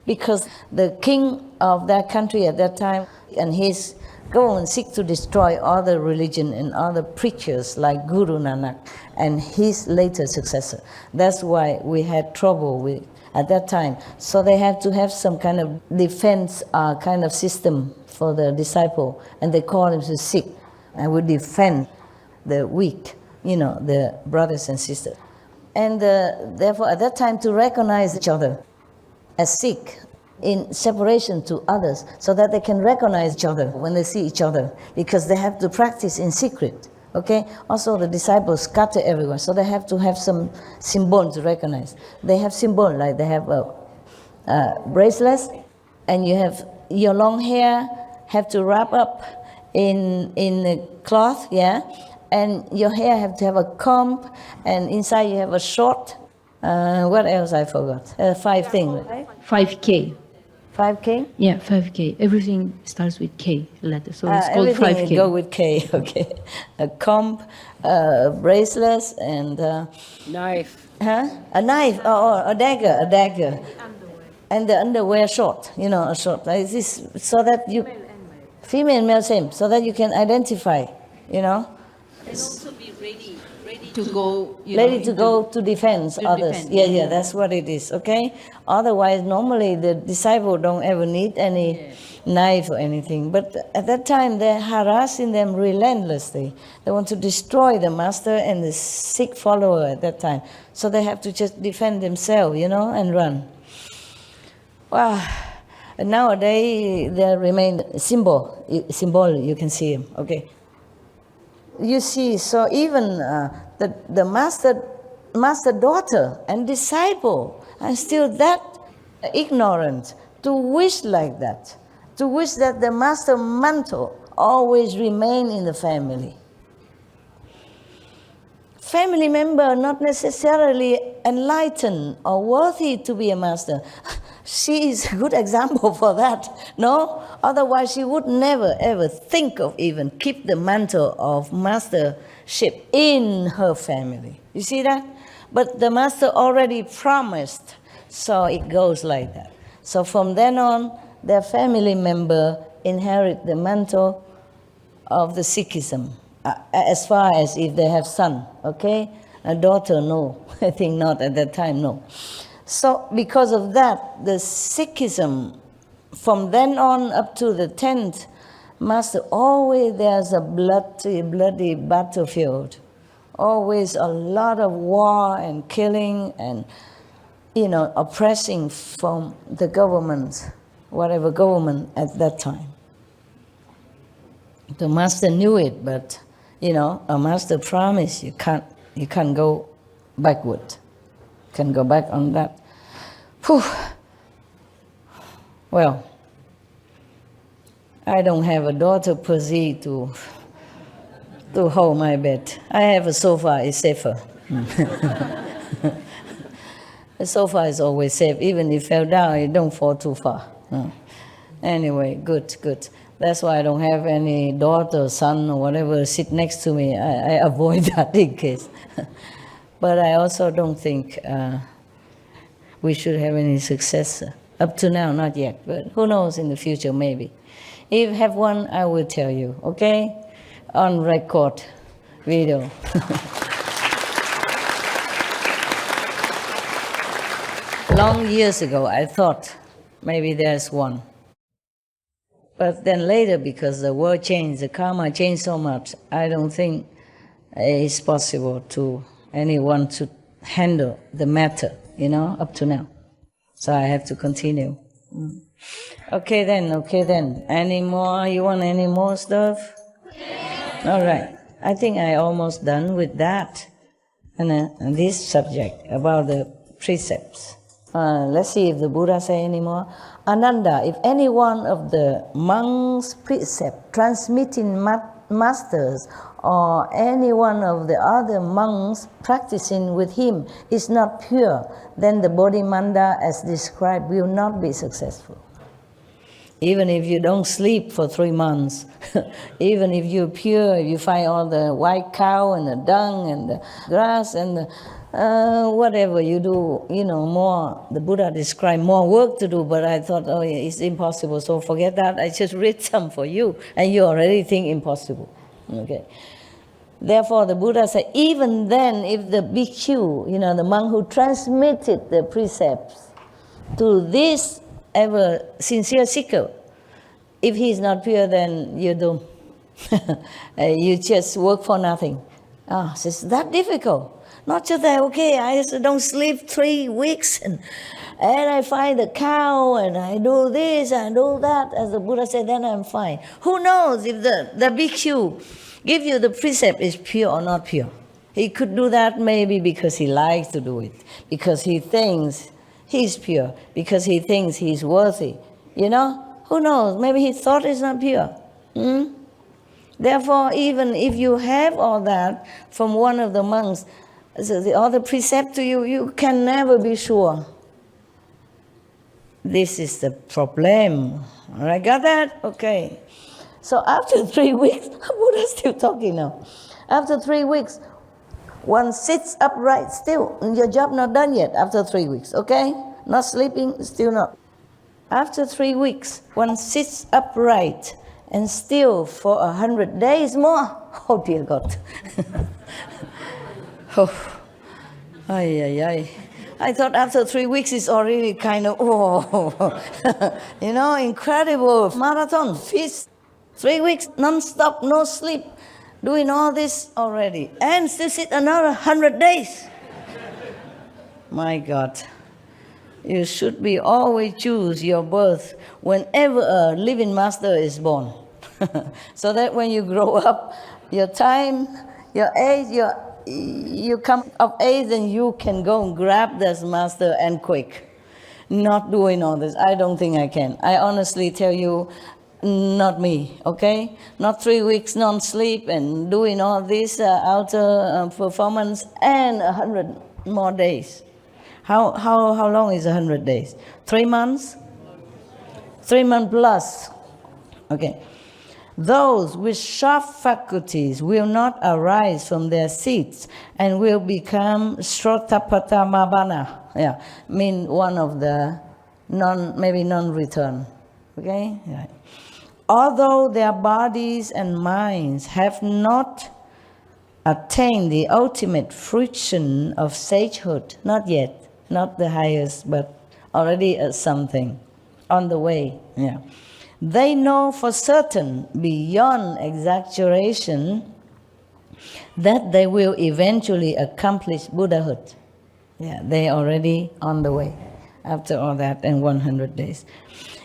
Because the king of that country at that time and his government seek to destroy other religion and other preachers like Guru Nanak and his later successor. That's why we had trouble with at that time. So they had to have some kind of defense kind of system for the disciple, and they call him to Sikh, and would defend the weak, the brothers and sisters. And therefore at that time to recognize each other as Sikh in separation to others, so that they can recognize each other when they see each other, because they have to practice in secret. Okay. Also, the disciples scatter everywhere, so they have to have some symbol to recognize. They have symbol like they have a bracelet, and you have your long hair have to wrap up in a cloth, yeah, and your hair have to have a comb, and inside you have a short. What else I forgot? 5 things. 5K. 5K? Yeah, 5K. Everything starts with K letter, so it's called everything 5K. Go with K, okay. A comb, bracelets, and Knife. a knife, or a dagger. And the underwear short, a short. Like this, so that you, female and male same, so that you can identify, And also be ready to go, ready to go to defense others. defend, Yeah, that's what it is, okay? Otherwise, normally the disciple don't ever need any knife or anything. But at that time, they're harassing them relentlessly. They want to destroy the master and the Sikh follower at that time. So they have to just defend themselves, and run. Wow. And nowadays, they remain symbol, you can see him, okay? You see, so even the master daughter and disciple are still that ignorant to wish like that, to wish that the master mantle always remain in the family. Family member not necessarily enlightened or worthy to be a master. She is a good example for that, no? Otherwise she would never ever think of even keep the mantle of mastership in her family. You see that? But the master already promised, so it goes like that. So from then on, their family member inherit the mantle of the Sikhism, as far as if they have son, okay? A daughter, no. I think not at that time, no. So because of that, the Sikhism, from then on up to the 10th master, always there's a bloody battlefield. Always a lot of war and killing and, oppressing from the government, whatever government at that time. The master knew it, but, a master promised you can't go backward. Can go back on that. Whew. Well, I don't have a daughter per se to hold my bed. I have a sofa, it's safer. The sofa is always safe. Even if it fell down, it don't fall too far. Anyway, good. That's why I don't have any daughter, son, or whatever sit next to me. I avoid that in case. But I also don't think we should have any successor. Up to now, not yet, but who knows in the future, maybe. If I have one, I will tell you, okay? On record video. Long years ago, I thought maybe there's one. But then later, because the world changed, the karma changed so much, I don't think it's possible to anyone to handle the matter, up to now. So I have to continue. Okay then. Any more? You want any more stuff? All right. I think I almost done with that. And this subject about the precepts. Let's see if the Buddha say any more. Ananda, if any one of the monks' precept transmitting masters or any one of the other monks practicing with him is not pure, then the Bodhimanda as described will not be successful. Even if you don't sleep for 3 months, even if you're pure, you find all the white cow and the dung and the grass and the whatever you do, more, the Buddha described more work to do, but I thought, it's impossible, so forget that. I just read some for you, and you already think impossible. Okay. Therefore, the Buddha said, even then, if the bhikkhu, the monk who transmitted the precepts to this ever sincere seeker, if he is not pure, then you do. You just work for nothing. It's that difficult. Not just that, okay, I just don't sleep 3 weeks and I find the cow and I do this and do that. As the Buddha said, then I'm fine. Who knows if the bhikkhu give you the precept is pure or not pure? He could do that maybe because he likes to do it, because he thinks he's pure, because he thinks he's worthy. Who knows? Maybe he thought it's not pure. Therefore, even if you have all that from one of the monks, so the other precept to you, you can never be sure. This is the problem. All right, got that? Okay. So after 3 weeks, Buddha's still talking now. After 3 weeks, one sits upright still. Your job not done yet after 3 weeks, okay? Not sleeping, still not. After 3 weeks, one sits upright and still for 100 days more. Oh dear God. I thought after 3 weeks it's already kind of, incredible marathon, feast. 3 weeks, non-stop, no sleep, doing all this already. And still sit another 100 days. My God. You should be always choose your birth whenever a living master is born. So that when you grow up, your time, your age, you come of age and you can go and grab this master and quick. Not doing all this. I don't think I can. I honestly tell you, not me, okay? Not 3 weeks non-sleep and doing all this outer performance and 100 more days. How long is 100 days? 3 months? 3 months plus. Okay. Those with sharp faculties will not arise from their seats and will become Srotapatamabana. Yeah, mean one of the non-return. Okay? Yeah. Although their bodies and minds have not attained the ultimate fruition of sagehood, not yet, not the highest, but already something on the way. Yeah. They know for certain, beyond exaggeration, that they will eventually accomplish Buddhahood. Yeah, they are already on the way after all that in 100 days.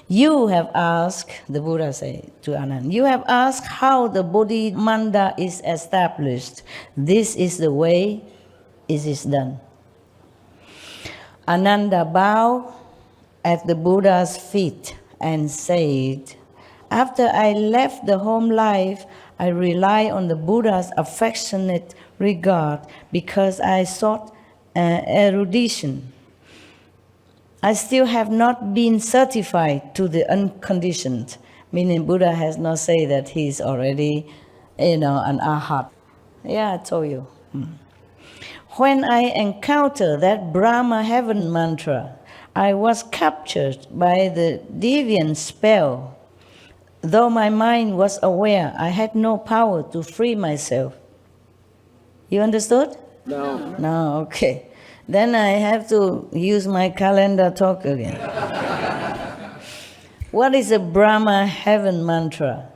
You have asked, the Buddha said to Ananda, you have asked how the Bodhimanda is established. This is the way it is done. Ananda bowed at the Buddha's feet and said, after I left the home life, I rely on the Buddha's affectionate regard because I sought erudition. I still have not been certified to the unconditioned, meaning Buddha has not said that he's already, an arhat. Yeah, I told you. When I encountered that Brahma heaven mantra, I was captured by the deviant spell. Though my mind was aware, I had no power to free myself. You understood? No. No, okay. Then I have to use my calendar talk again. What is a Brahma heaven mantra?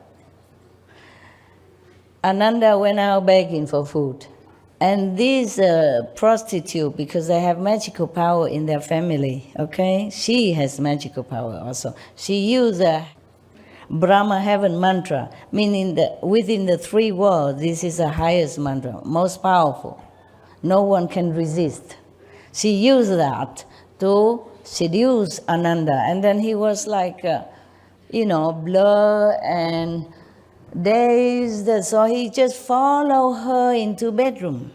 Ananda went out begging for food. And these prostitute, because they have magical power in their family, okay? She has magical power also. She used a Brahma heaven mantra, meaning that within the three worlds, this is the highest mantra, most powerful. No one can resist. She used that to seduce Ananda. And then he was like, blur and dazed. So he just followed her into bedroom.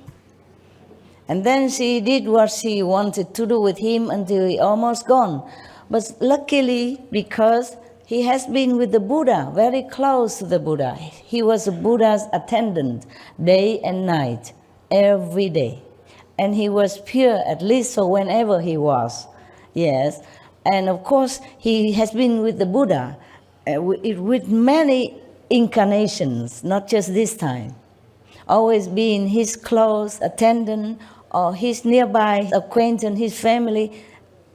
And then she did what she wanted to do with him until he almost gone. But luckily, because he has been with the Buddha, very close to the Buddha. He was the Buddha's attendant day and night, every day. And he was pure, at least so whenever he was. Yes. And of course, he has been with the Buddha with many incarnations, not just this time. Always being his close attendant or his nearby acquaintance, his family,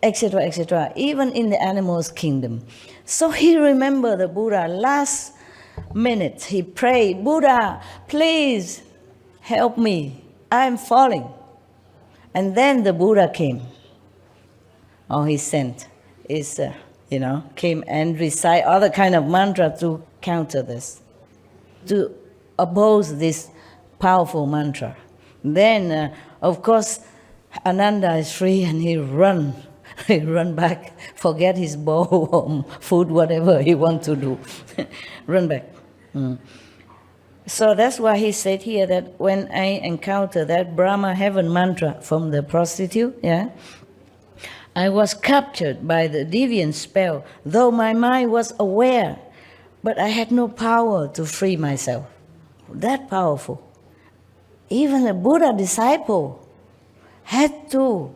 etc., etc., even in the animals' kingdom. So he remembered the Buddha. Last minute, he prayed, Buddha, please help me. I'm falling. And then the Buddha came. Or he sent. Came and recite other kind of mantra to counter this, to oppose this powerful mantra. Then, of course, Ananda is free and he run back, forget his bowl, food, whatever he want to do, run back. So that's why he said here that when I encounter that Brahma heaven mantra from the prostitute, I was captured by the deviant spell, though my mind was aware, but I had no power to free myself. That powerful. Even a Buddha disciple had to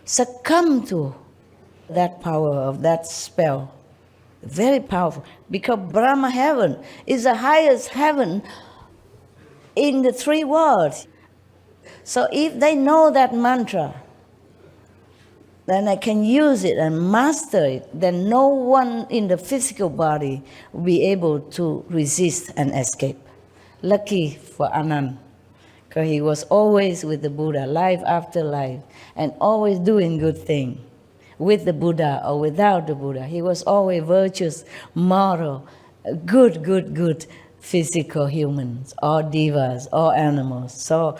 succumb to that power of that spell. Very powerful. Because Brahma heaven is the highest heaven in the three worlds. So if they know that mantra, then I can use it and master it, then no one in the physical body will be able to resist and escape. Lucky for Anand, because he was always with the Buddha, life after life, and always doing good things. With the Buddha or without the Buddha, he was always virtuous, moral, good physical humans, or devas, or animals. So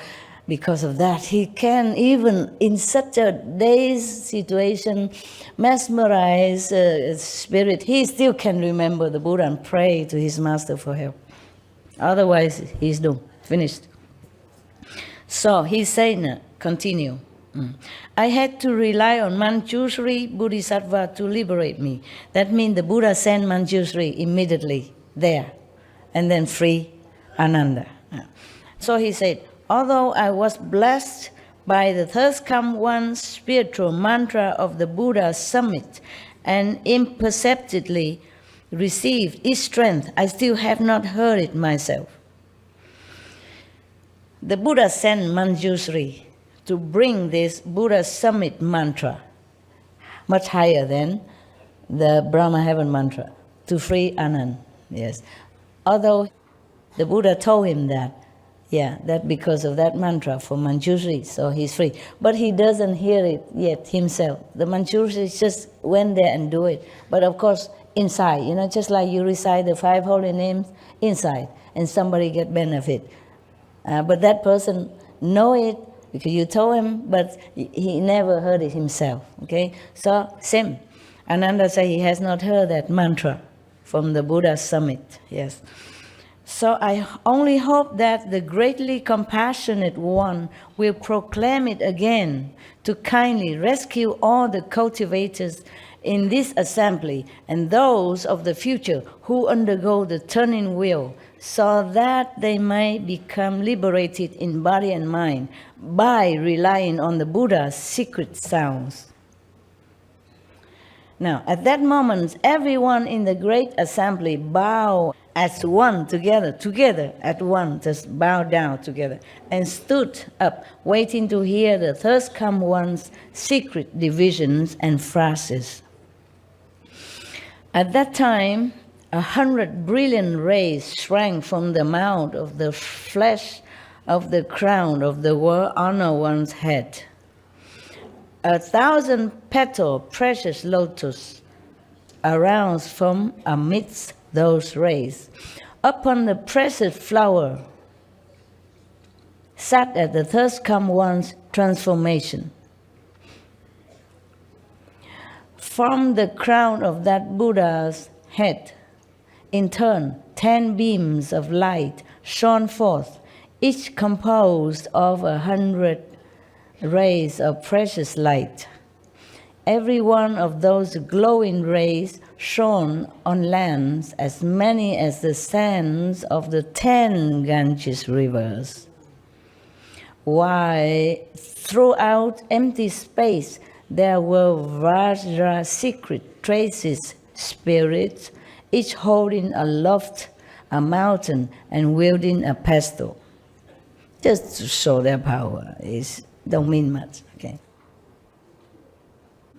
because of that, he can, even in such a dazed situation, mesmerize spirit, he still can remember the Buddha and pray to his master for help. Otherwise, he's doomed, finished. So he's saying, continue. I had to rely on Manjushri Bodhisattva to liberate me. That means the Buddha sent Manjushri immediately there and then free Ananda. So he said, although I was blessed by the third come one spiritual mantra of the Buddha's summit and imperceptibly received its strength, I still have not heard it myself. The Buddha sent Manjushri to bring this Buddha summit mantra, much higher than the Brahma heaven mantra, to free Anand. Yes. Although the Buddha told him that, that because of that mantra for Manjushri, so he's free. But he doesn't hear it yet himself. The Manjushri just went there and do it. But of course, inside, just like you recite the 5 holy names inside, and somebody get benefit. But that person know it because you told him, but he never heard it himself. Okay, so same. Ananda said he has not heard that mantra from the Buddha's summit. Yes. So I only hope that the greatly compassionate one will proclaim it again to kindly rescue all the cultivators in this assembly and those of the future who undergo the turning wheel, so that they may become liberated in body and mind by relying on the Buddha's secret sounds. Now, at that moment, everyone in the great assembly bowed as one together at one, just bow down together, and stood up, waiting to hear the thirst come one's secret divisions and phrases. At that time, 100 brilliant rays sprang from the mouth of the flesh of the crown of the world honor one's head. 1,000 petal precious lotus arose from amidst those rays. Upon the precious flower sat at the thirst come one's transformation. From the crown of that Buddha's head, in turn, 10 beams of light shone forth, each composed of 100 rays of precious light. Every one of those glowing rays shone on lands as many as the sands of the 10 Ganges rivers. While throughout empty space there were Vajra secret traces, spirits, each holding aloft a mountain and wielding a pestle. Just to show their power, don't mean much, okay?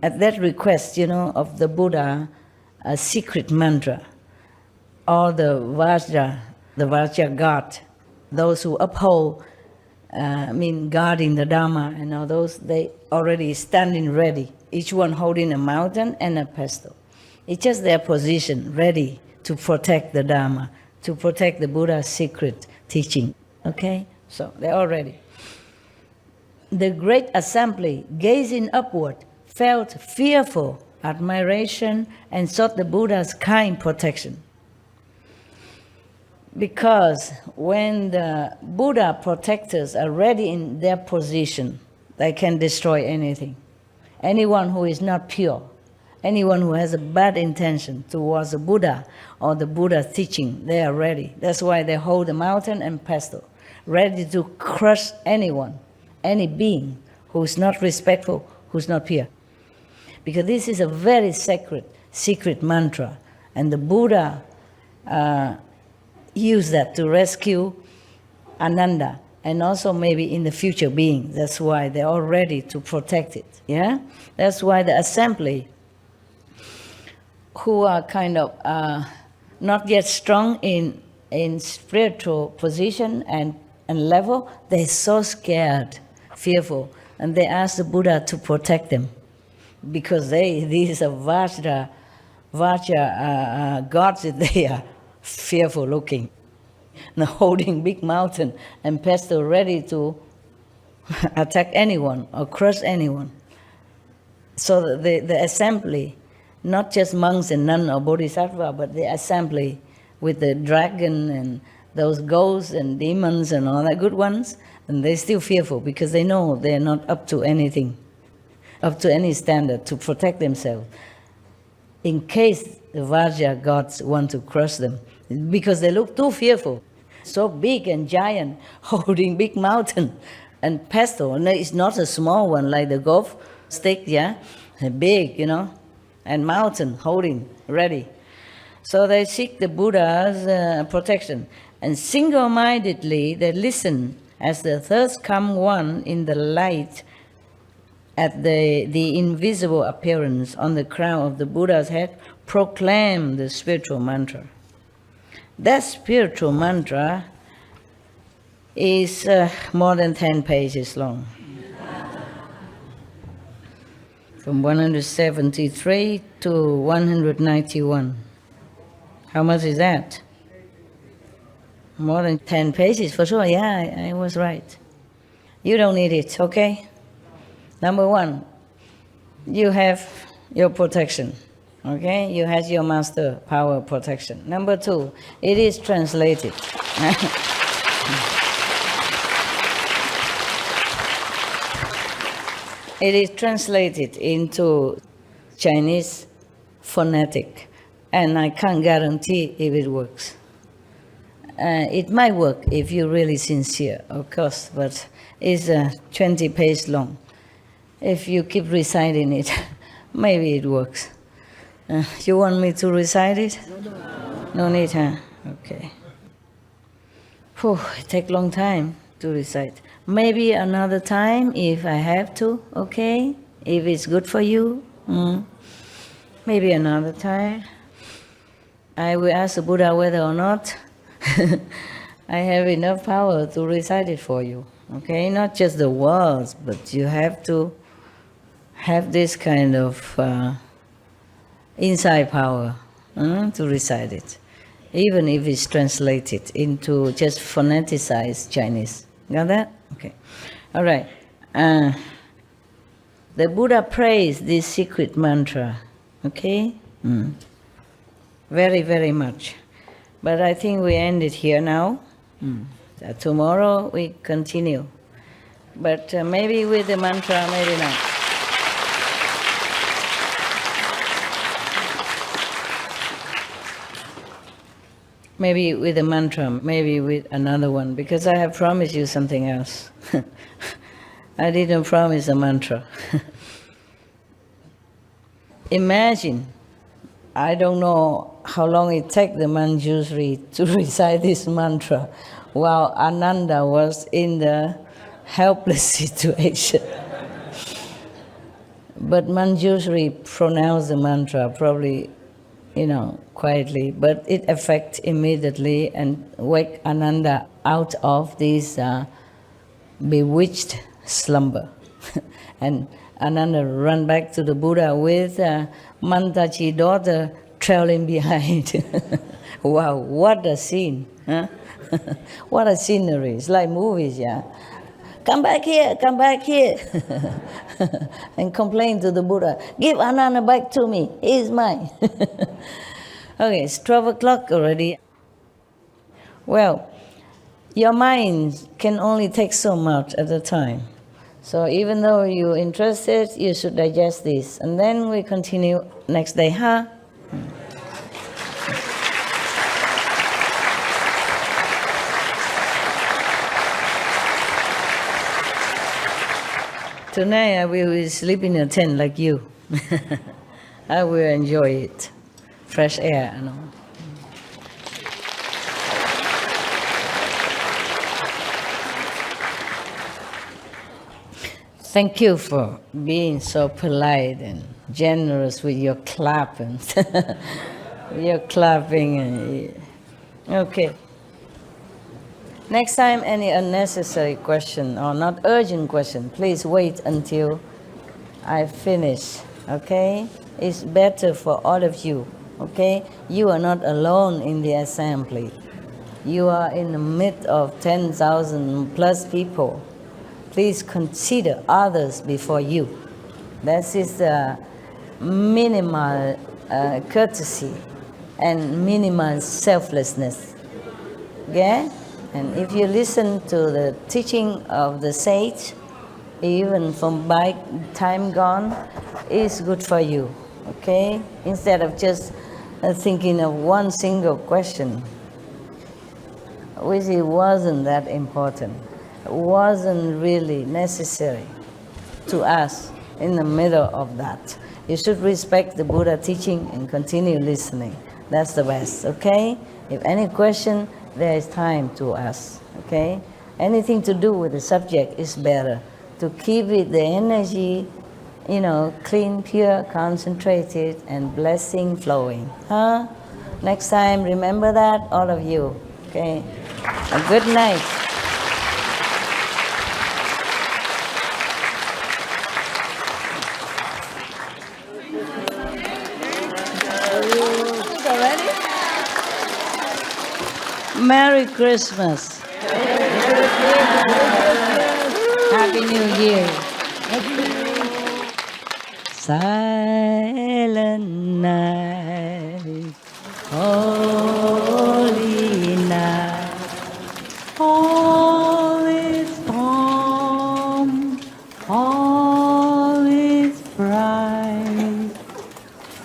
At that request, of the Buddha, a secret mantra, all the Vajra God, those who uphold, guarding the Dharma and all those, they already standing ready, each one holding a mountain and a pestle. It's just their position, ready to protect the Dharma, to protect the Buddha's secret teaching, okay? So they're all ready. The great assembly, gazing upward, felt fearful admiration and sought the Buddha's kind protection. Because when the Buddha protectors are ready in their position, they can destroy anything. Anyone who is not pure, anyone who has a bad intention towards the Buddha or the Buddha's teaching, they are ready. That's why they hold the mountain and pestle, ready to crush anyone, any being who is not respectful, who's not pure. Because this is a very sacred, secret mantra. And the Buddha used that to rescue Ananda and also maybe in the future being. That's why they're all ready to protect it. Yeah? That's why the assembly, who are kind of not yet strong in spiritual position and level, they're so scared, fearful. And they ask the Buddha to protect them. Because these are Vajra gods, they are fearful looking. Now holding big mountain and pestle ready to attack anyone or crush anyone. So the assembly, not just monks and nuns or bodhisattva, but the assembly with the dragon and those ghosts and demons and all that good ones, and they're still fearful because they know they're not up to anything, up to any standard to protect themselves. In case the Vajra gods want to crush them, because they look too fearful, so big and giant, holding big mountain and pestle, and it's not a small one like the golf stick, yeah, big, and mountain holding, ready. So they seek the Buddha's protection, and single-mindedly they listen as the thirst come one in the light at the invisible appearance on the crown of the Buddha's head, proclaim the spiritual mantra. That spiritual mantra is more than 10 pages long. From 173 to 191. How much is that? More than 10 pages for sure. Yeah, I was right. You don't need it, okay? Number one, you have your protection, okay? You have your master power protection. Number two, it is translated. It is translated into Chinese phonetic, and I can't guarantee if it works. It might work if you're really sincere, of course, but it's 20 pages long. If you keep reciting it, maybe it works. You want me to recite it? No need, huh? Okay. Whew, it takes long time to recite. Maybe another time if I have to, okay? If it's good for you. Maybe another time. I will ask the Buddha whether or not I have enough power to recite it for you. Okay? Not just the words, but you have to have this kind of inside power to recite it. Even if it's translated into just phoneticized Chinese. Got that? Okay. All right. The Buddha praised this secret mantra. Okay? Very, very much. But I think we end it here now. Tomorrow we continue. But maybe with the mantra, maybe not. Maybe with a mantra, maybe with another one, because I have promised you something else. I didn't promise a mantra. Imagine, I don't know how long it takes the Manjushri to recite this mantra while Ananda was in the helpless situation. But Manjushri pronounced the mantra probably, quietly, but it affects immediately and wake Ananda out of this bewitched slumber. And Ananda ran back to the Buddha with Mantachi's daughter trailing behind. Wow, what a scene! Huh? What a scenery! It's like movies, yeah. Come back here, and complain to the Buddha. Give Ananda back to me. He's mine. Okay, it's 12 o'clock already. Well, your mind can only take so much at a time. So even though you're interested, you should digest this. And then we continue next day, huh? Tonight I will sleep in a tent like you. I will enjoy it. Fresh air, Thank you for being so polite and generous with your clapping. Your clapping. Okay. Next time, any unnecessary question or not urgent question, please wait until I finish, okay? It's better for all of you, okay? You are not alone in the assembly. You are in the midst of 10,000 plus people. Please consider others before you. That is the minimal courtesy and minimal selflessness, okay? And if you listen to the teaching of the sage, even from by time gone, it's good for you, okay? Instead of just thinking of one single question, which it wasn't that important, wasn't really necessary to us in the middle of that. You should respect the Buddha teaching and continue listening. That's the best, okay? If any question, there is time to ask, okay? Anything to do with the subject is better. To keep it, the energy, clean, pure, concentrated, and blessing flowing. Huh? Next time, remember that, all of you, okay? A good night. Merry Christmas. Happy New Year. Silent night, holy night, all is calm, all is bright,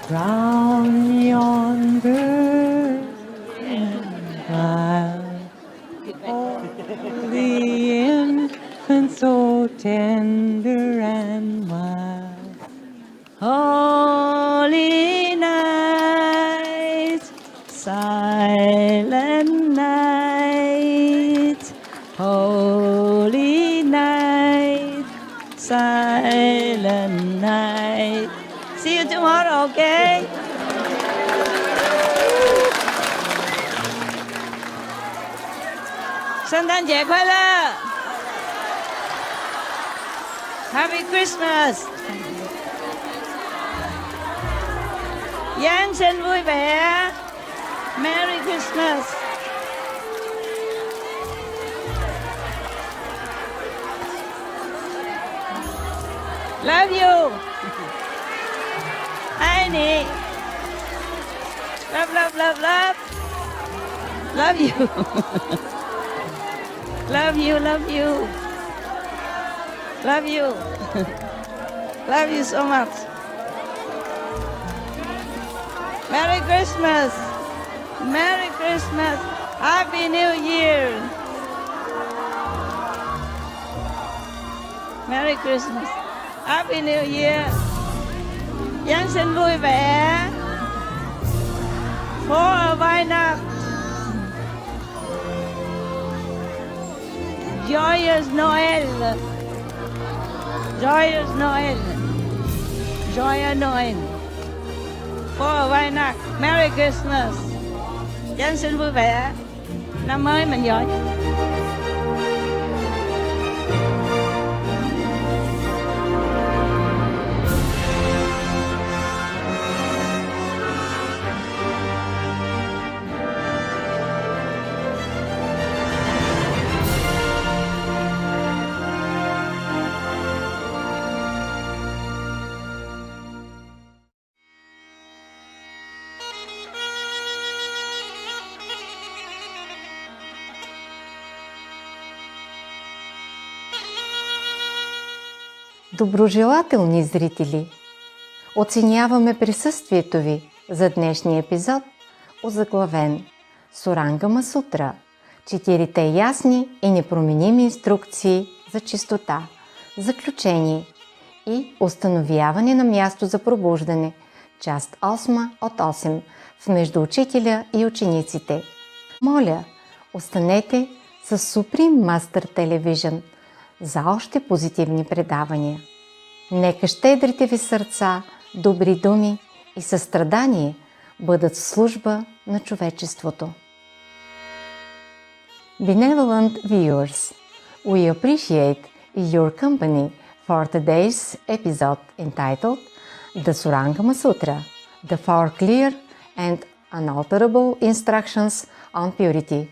round yonder the infant so tender and mild. Holy night, silent Okay?圣诞节快乐 Happy Christmas Giáng sinh vui vẻ Merry Christmas Love you Ai nè Love, love, love, love Love you Love you, love you Love you Love you so much Merry Christmas Merry Christmas Happy New Year Merry Christmas Happy New Year Giáng sinh vui vẻ Frohe Weihnacht Joyous Noel Joyous Noel Joyeux Noel Frohe Weihnacht Merry Christmas Giáng sinh vui vẻ Năm mới mình giỏi Доброжелателни зрители! Оценяваме присъствието ви за днешния епизод, озаглавен Сурангама Сутра – 4 ясни и непроменими инструкции за чистота, заключение и установяване на място за пробуждане, част 8 от 8 в Между учителя и учениците. Моля, останете с Supreme Master Television за още позитивни предавания. Нека щедрите ви сърца, добри думи и състрадание бъдат в служба на човечеството. Benevolent viewers, we appreciate your company for today's episode entitled The Surangama Sutra, the 4 clear and unalterable instructions on purity,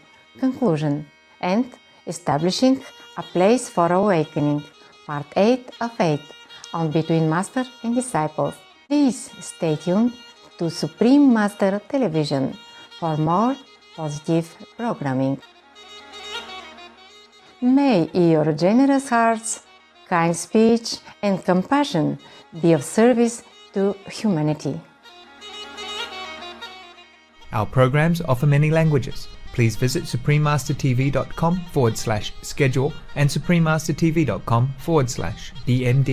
conclusion, and establishing a place for awakening, part 8 of 8, on Between Master and Disciples. Please stay tuned to Supreme Master Television for more positive programming. May your generous hearts, kind speech, and compassion be of service to humanity. Our programs offer many languages. Please visit suprememastertv.com/schedule and suprememastertv.com/BMD.